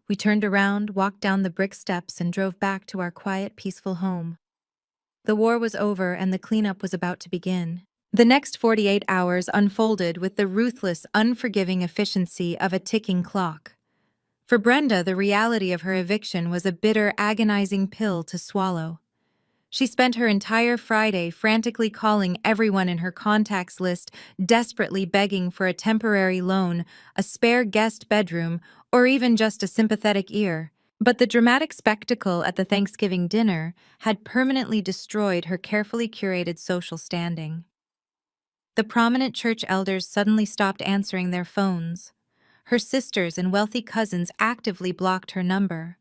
We turned around, walked down the brick steps, and drove back to our quiet, peaceful home. The war was over and the cleanup was about to begin. The next 48 hours unfolded with the ruthless, unforgiving efficiency of a ticking clock. For Brenda, the reality of her eviction was a bitter, agonizing pill to swallow. She spent her entire Friday frantically calling everyone in her contacts list, desperately begging for a temporary loan, a spare guest bedroom, or even just a sympathetic ear. But the dramatic spectacle at the Thanksgiving dinner had permanently destroyed her carefully curated social standing. The prominent church elders suddenly stopped answering their phones. Her sisters and wealthy cousins actively blocked her number.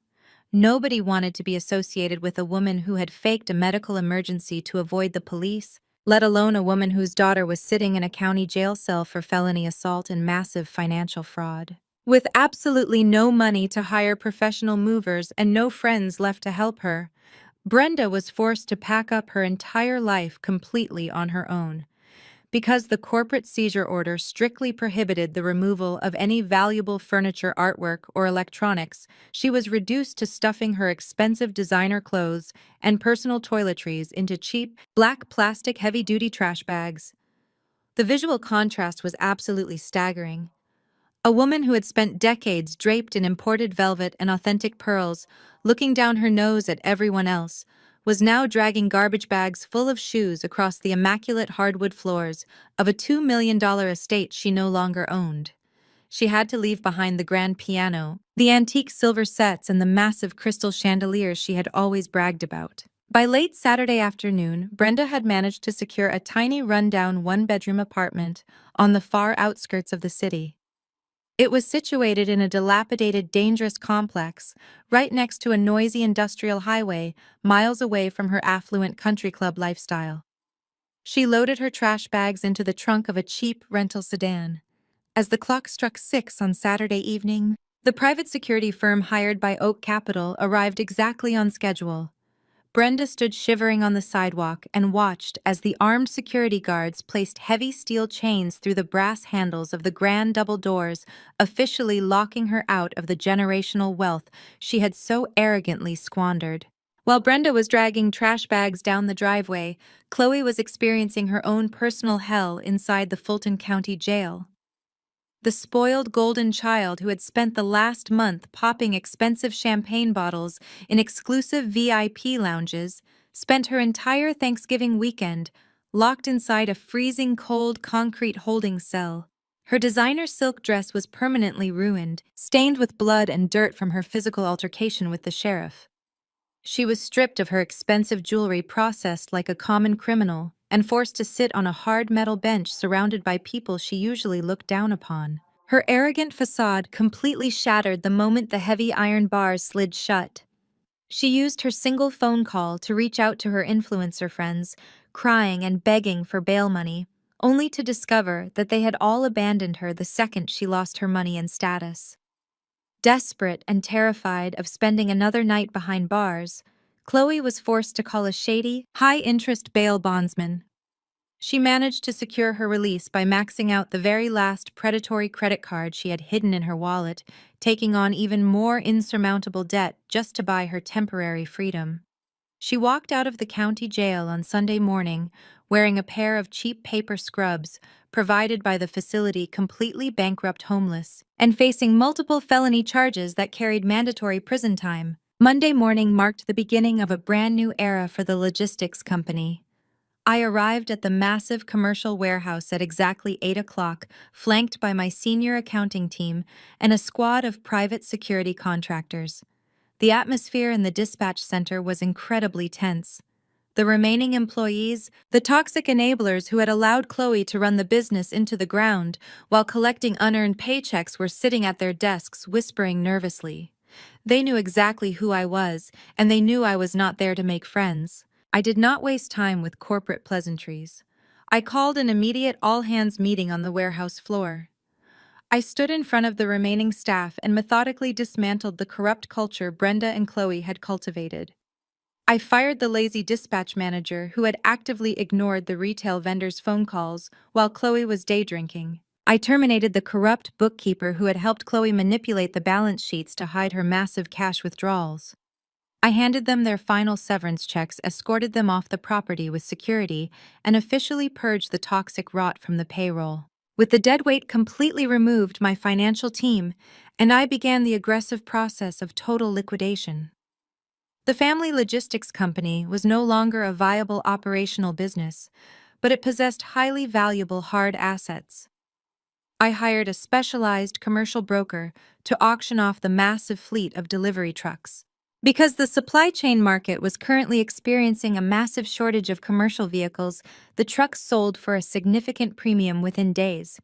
Nobody wanted to be associated with a woman who had faked a medical emergency to avoid the police, let alone a woman whose daughter was sitting in a county jail cell for felony assault and massive financial fraud. With absolutely no money to hire professional movers and no friends left to help her, Brenda was forced to pack up her entire life completely on her own. Because the corporate seizure order strictly prohibited the removal of any valuable furniture, artwork, or electronics, she was reduced to stuffing her expensive designer clothes and personal toiletries into cheap, black plastic heavy-duty trash bags. The visual contrast was absolutely staggering. A woman who had spent decades draped in imported velvet and authentic pearls, looking down her nose at everyone else, was now dragging garbage bags full of shoes across the immaculate hardwood floors of a $2 million estate she no longer owned. She had to leave behind the grand piano, the antique silver sets, and the massive crystal chandeliers she had always bragged about. By late Saturday afternoon, Brenda had managed to secure a tiny rundown one-bedroom apartment on the far outskirts of the city. It was situated in a dilapidated, dangerous complex, right next to a noisy industrial highway, miles away from her affluent country club lifestyle. She loaded her trash bags into the trunk of a cheap rental sedan. As the clock struck 6 on Saturday evening, the private security firm hired by Oak Capital arrived exactly on schedule. Brenda stood shivering on the sidewalk and watched as the armed security guards placed heavy steel chains through the brass handles of the grand double doors, officially locking her out of the generational wealth she had so arrogantly squandered. While Brenda was dragging trash bags down the driveway, Chloe was experiencing her own personal hell inside the Fulton County Jail. The spoiled golden child who had spent the last month popping expensive champagne bottles in exclusive VIP lounges spent her entire Thanksgiving weekend locked inside a freezing cold concrete holding cell. Her designer silk dress was permanently ruined, stained with blood and dirt from her physical altercation with the sheriff. She was stripped of her expensive jewelry, processed like a common criminal, and forced to sit on a hard metal bench surrounded by people she usually looked down upon. Her arrogant facade completely shattered the moment the heavy iron bars slid shut. She used her single phone call to reach out to her influencer friends, crying and begging for bail money, only to discover that they had all abandoned her the second she lost her money and status. Desperate and terrified of spending another night behind bars, Chloe was forced to call a shady, high-interest bail bondsman. She managed to secure her release by maxing out the very last predatory credit card she had hidden in her wallet, taking on even more insurmountable debt just to buy her temporary freedom. She walked out of the county jail on Sunday morning wearing a pair of cheap paper scrubs provided by the facility, completely bankrupt homeless, and facing multiple felony charges that carried mandatory prison time. Monday morning marked the beginning of a brand new era for the logistics company. I arrived at the massive commercial warehouse at exactly 8 o'clock, flanked by my senior accounting team and a squad of private security contractors. The atmosphere in the dispatch center was incredibly tense. The remaining employees, the toxic enablers who had allowed Chloe to run the business into the ground while collecting unearned paychecks, were sitting at their desks whispering nervously. They knew exactly who I was, and they knew I was not there to make friends. I did not waste time with corporate pleasantries. I called an immediate all-hands meeting on the warehouse floor. I stood in front of the remaining staff and methodically dismantled the corrupt culture Brenda and Chloe had cultivated. I fired the lazy dispatch manager who had actively ignored the retail vendor's phone calls while Chloe was day drinking. I terminated the corrupt bookkeeper who had helped Chloe manipulate the balance sheets to hide her massive cash withdrawals. I handed them their final severance checks, escorted them off the property with security, and officially purged the toxic rot from the payroll. With the deadweight completely removed, my financial team and I began the aggressive process of total liquidation. The family logistics company was no longer a viable operational business, but it possessed highly valuable hard assets. I hired a specialized commercial broker to auction off the massive fleet of delivery trucks. Because the supply chain market was currently experiencing a massive shortage of commercial vehicles, the trucks sold for a significant premium within days.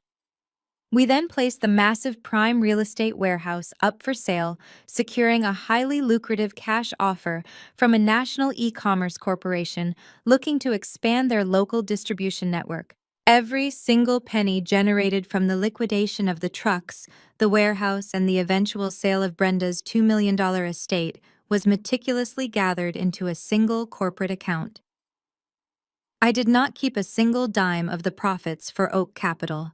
We then placed the massive prime real estate warehouse up for sale, securing a highly lucrative cash offer from a national e-commerce corporation looking to expand their local distribution network. Every single penny generated from the liquidation of the trucks, the warehouse, and the eventual sale of Brenda's $2 million estate was meticulously gathered into a single corporate account. I did not keep a single dime of the profits for Oak Capital.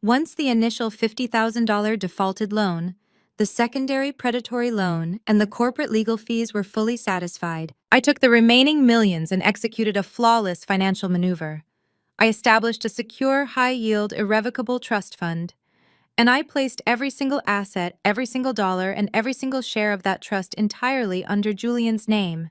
Once the initial $50,000 defaulted loan, the secondary predatory loan, and the corporate legal fees were fully satisfied, I took the remaining millions and executed a flawless financial maneuver. I established a secure, high-yield, irrevocable trust fund, and I placed every single asset, every single dollar, and every single share of that trust entirely under Julian's name.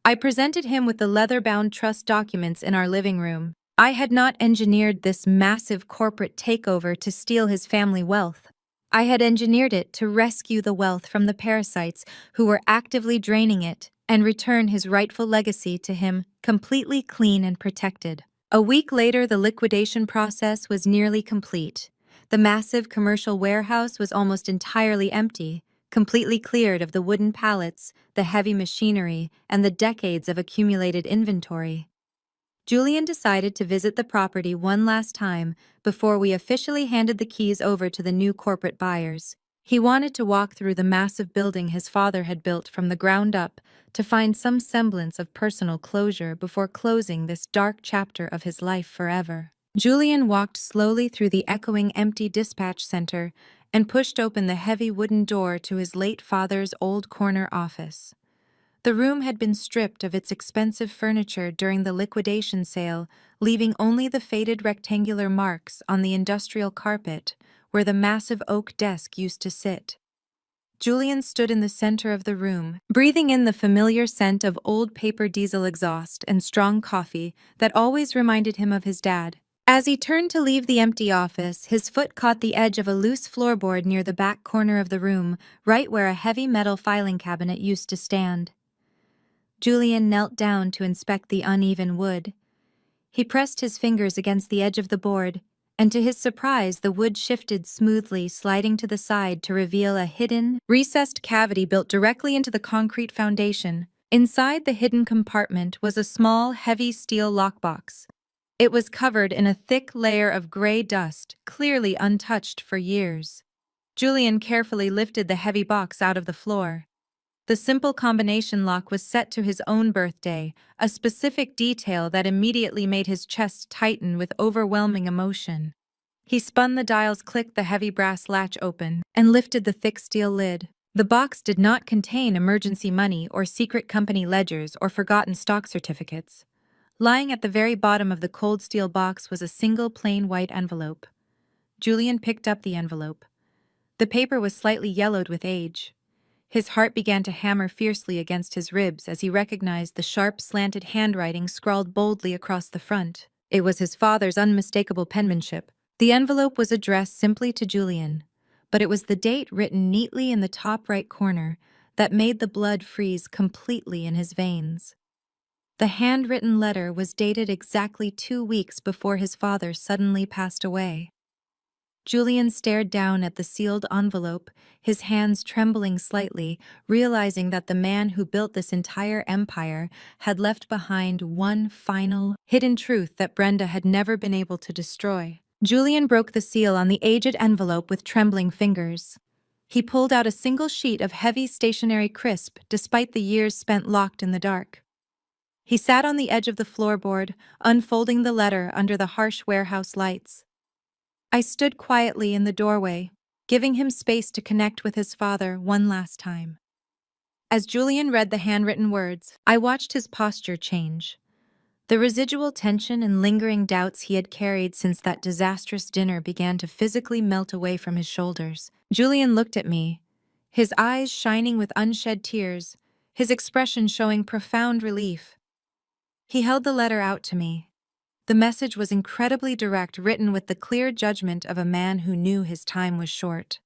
I presented him with the leather-bound trust documents in our living room. I had not engineered this massive corporate takeover to steal his family wealth. I had engineered it to rescue the wealth from the parasites who were actively draining it and return his rightful legacy to him, completely clean and protected. A week later, the liquidation process was nearly complete. The massive commercial warehouse was almost entirely empty, completely cleared of the wooden pallets, the heavy machinery, and the decades of accumulated inventory. Julian decided to visit the property one last time before we officially handed the keys over to the new corporate buyers. He wanted to walk through the massive building his father had built from the ground up to find some semblance of personal closure before closing this dark chapter of his life forever. Julian walked slowly through the echoing empty dispatch center and pushed open the heavy wooden door to his late father's old corner office. The room had been stripped of its expensive furniture during the liquidation sale, leaving only the faded rectangular marks on the industrial carpet where the massive oak desk used to sit. Julian stood in the center of the room, breathing in the familiar scent of old paper diesel exhaust and strong coffee that always reminded him of his dad. As he turned to leave the empty office, his foot caught the edge of a loose floorboard near the back corner of the room, right where a heavy metal filing cabinet used to stand. Julian knelt down to inspect the uneven wood. He pressed his fingers against the edge of the board, and to his surprise, the wood shifted smoothly, sliding to the side to reveal a hidden, recessed cavity built directly into the concrete foundation. Inside the hidden compartment was a small, heavy steel lockbox. It was covered in a thick layer of gray dust, clearly untouched for years. Julian carefully lifted the heavy box out of the floor. The simple combination lock was set to his own birthday, a specific detail that immediately made his chest tighten with overwhelming emotion. He spun the dials, clicked the heavy brass latch open, and lifted the thick steel lid. The box did not contain emergency money or secret company ledgers or forgotten stock certificates. Lying at the very bottom of the cold steel box was a single plain white envelope. Julian picked up the envelope. The paper was slightly yellowed with age. His heart began to hammer fiercely against his ribs as he recognized the sharp, slanted handwriting scrawled boldly across the front. It was his father's unmistakable penmanship. The envelope was addressed simply to Julian, but it was the date written neatly in the top right corner that made the blood freeze completely in his veins. The handwritten letter was dated exactly 2 weeks before his father suddenly passed away. Julian stared down at the sealed envelope, his hands trembling slightly, realizing that the man who built this entire empire had left behind one final, hidden truth that Brenda had never been able to destroy. Julian broke the seal on the aged envelope with trembling fingers. He pulled out a single sheet of heavy stationery crisp despite the years spent locked in the dark. He sat on the edge of the floorboard, unfolding the letter under the harsh warehouse lights. I stood quietly in the doorway, giving him space to connect with his father one last time. As Julian read the handwritten words, I watched his posture change. The residual tension and lingering doubts he had carried since that disastrous dinner began to physically melt away from his shoulders. Julian looked at me, his eyes shining with unshed tears, his expression showing profound relief. He held the letter out to me. The message was incredibly direct, written with the clear judgment of a man who knew his time was short.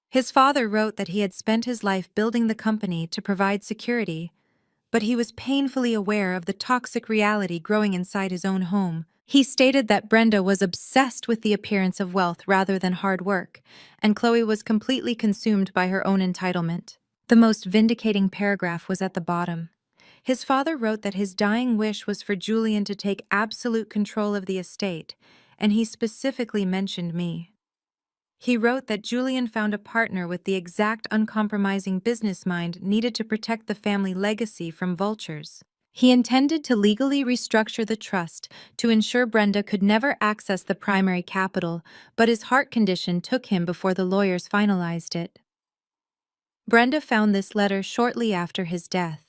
His father wrote that he had spent his life building the company to provide security, but he was painfully aware of the toxic reality growing inside his own home. He stated that Brenda was obsessed with the appearance of wealth rather than hard work, and Chloe was completely consumed by her own entitlement. The most vindicating paragraph was at the bottom. His father wrote that his dying wish was for Julian to take absolute control of the estate, and he specifically mentioned me. He wrote that Julian found a partner with the exact uncompromising business mind needed to protect the family legacy from vultures. He intended to legally restructure the trust to ensure Brenda could never access the primary capital, but his heart condition took him before the lawyers finalized it. Brenda found this letter shortly after his death.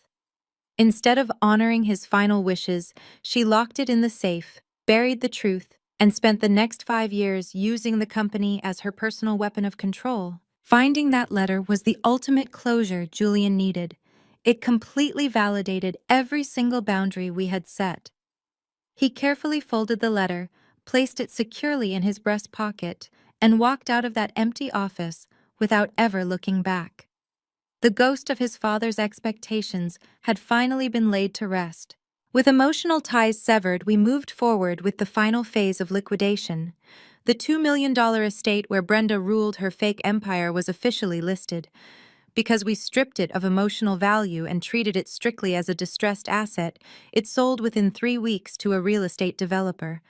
Instead of honoring his final wishes, she locked it in the safe, buried the truth, and spent the next 5 years using the company as her personal weapon of control. Finding that letter was the ultimate closure Julian needed. It completely validated every single boundary we had set. He carefully folded the letter, placed it securely in his breast pocket, and walked out of that empty office without ever looking back. The ghost of his father's expectations had finally been laid to rest. With emotional ties severed, we moved forward with the final phase of liquidation. The $2 million estate where Brenda ruled her fake empire was officially listed. Because we stripped it of emotional value and treated it strictly as a distressed asset, it sold within 3 weeks to a real estate developer.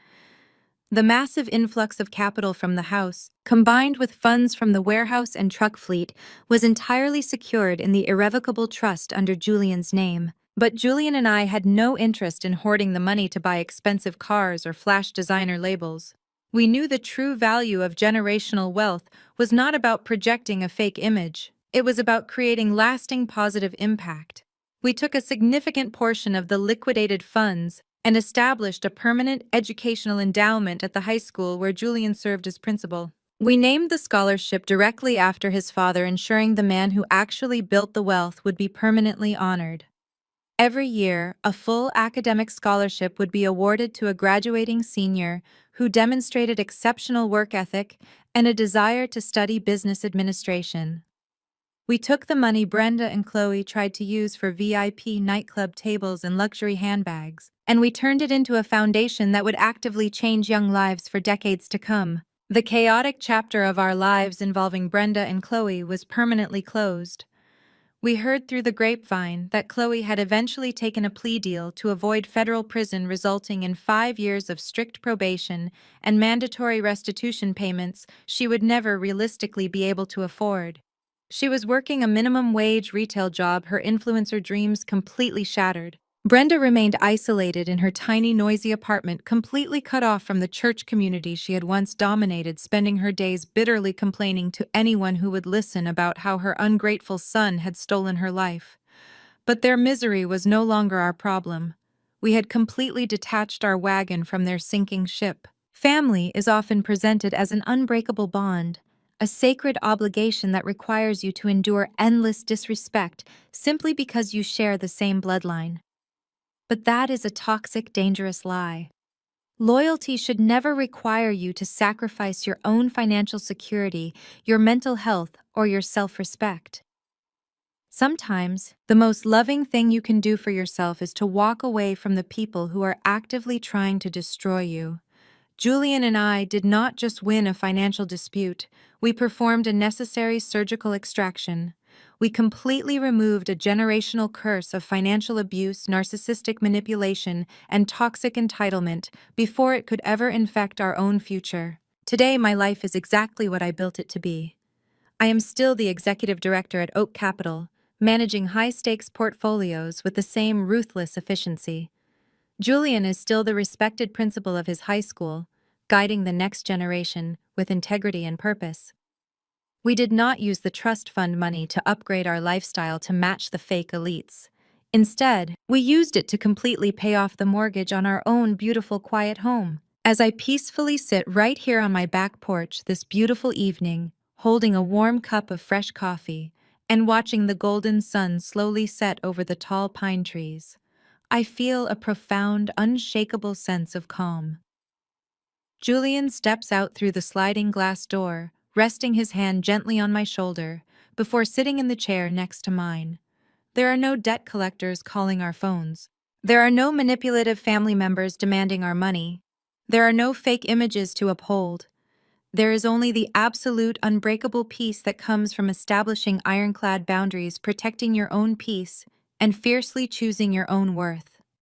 The massive influx of capital from the house, combined with funds from the warehouse and truck fleet, was entirely secured in the irrevocable trust under Julian's name. But Julian and I had no interest in hoarding the money to buy expensive cars or flash designer labels. We knew the true value of generational wealth was not about projecting a fake image. It was about creating lasting positive impact. We took a significant portion of the liquidated funds and established a permanent educational endowment at the high school where Julian served as principal. We named the scholarship directly after his father, ensuring the man who actually built the wealth would be permanently honored. Every year, a full academic scholarship would be awarded to a graduating senior who demonstrated exceptional work ethic and a desire to study business administration. We took the money Brenda and Chloe tried to use for VIP nightclub tables and luxury handbags, and we turned it into a foundation that would actively change young lives for decades to come. The chaotic chapter of our lives involving Brenda and Chloe was permanently closed. We heard through the grapevine that Chloe had eventually taken a plea deal to avoid federal prison, resulting in 5 years of strict probation and mandatory restitution payments she would never realistically be able to afford. She was working a minimum wage retail job, her influencer dreams completely shattered. Brenda remained isolated in her tiny, noisy apartment, completely cut off from the church community she had once dominated, spending her days bitterly complaining to anyone who would listen about how her ungrateful son had stolen her life. But their misery was no longer our problem. We had completely detached our wagon from their sinking ship. Family is often presented as an unbreakable bond, a sacred obligation that requires you to endure endless disrespect simply because you share the same bloodline. But that is a toxic, dangerous lie. Loyalty should never require you to sacrifice your own financial security, your mental health, or your self-respect. Sometimes, the most loving thing you can do for yourself is to walk away from the people who are actively trying to destroy you. Julian and I did not just win a financial dispute, we performed a necessary surgical extraction. We completely removed a generational curse of financial abuse, narcissistic manipulation, and toxic entitlement before it could ever infect our own future. Today, my life is exactly what I built it to be. I am still the executive director at Oak Capital, managing high-stakes portfolios with the same ruthless efficiency. Julian is still the respected principal of his high school, guiding the next generation with integrity and purpose. We did not use the trust fund money to upgrade our lifestyle to match the fake elites. Instead, we used it to completely pay off the mortgage on our own beautiful, quiet home. As I peacefully sit right here on my back porch this beautiful evening, holding a warm cup of fresh coffee and watching the golden sun slowly set over the tall pine trees, I feel a profound, unshakable sense of calm. Julian steps out through the sliding glass door, resting his hand gently on my shoulder, before sitting in the chair next to mine. There are no debt collectors calling our phones. There are no manipulative family members demanding our money. There are no fake images to uphold. There is only the absolute, unbreakable peace that comes from establishing ironclad boundaries, protecting your own peace, and fiercely choosing your own worth.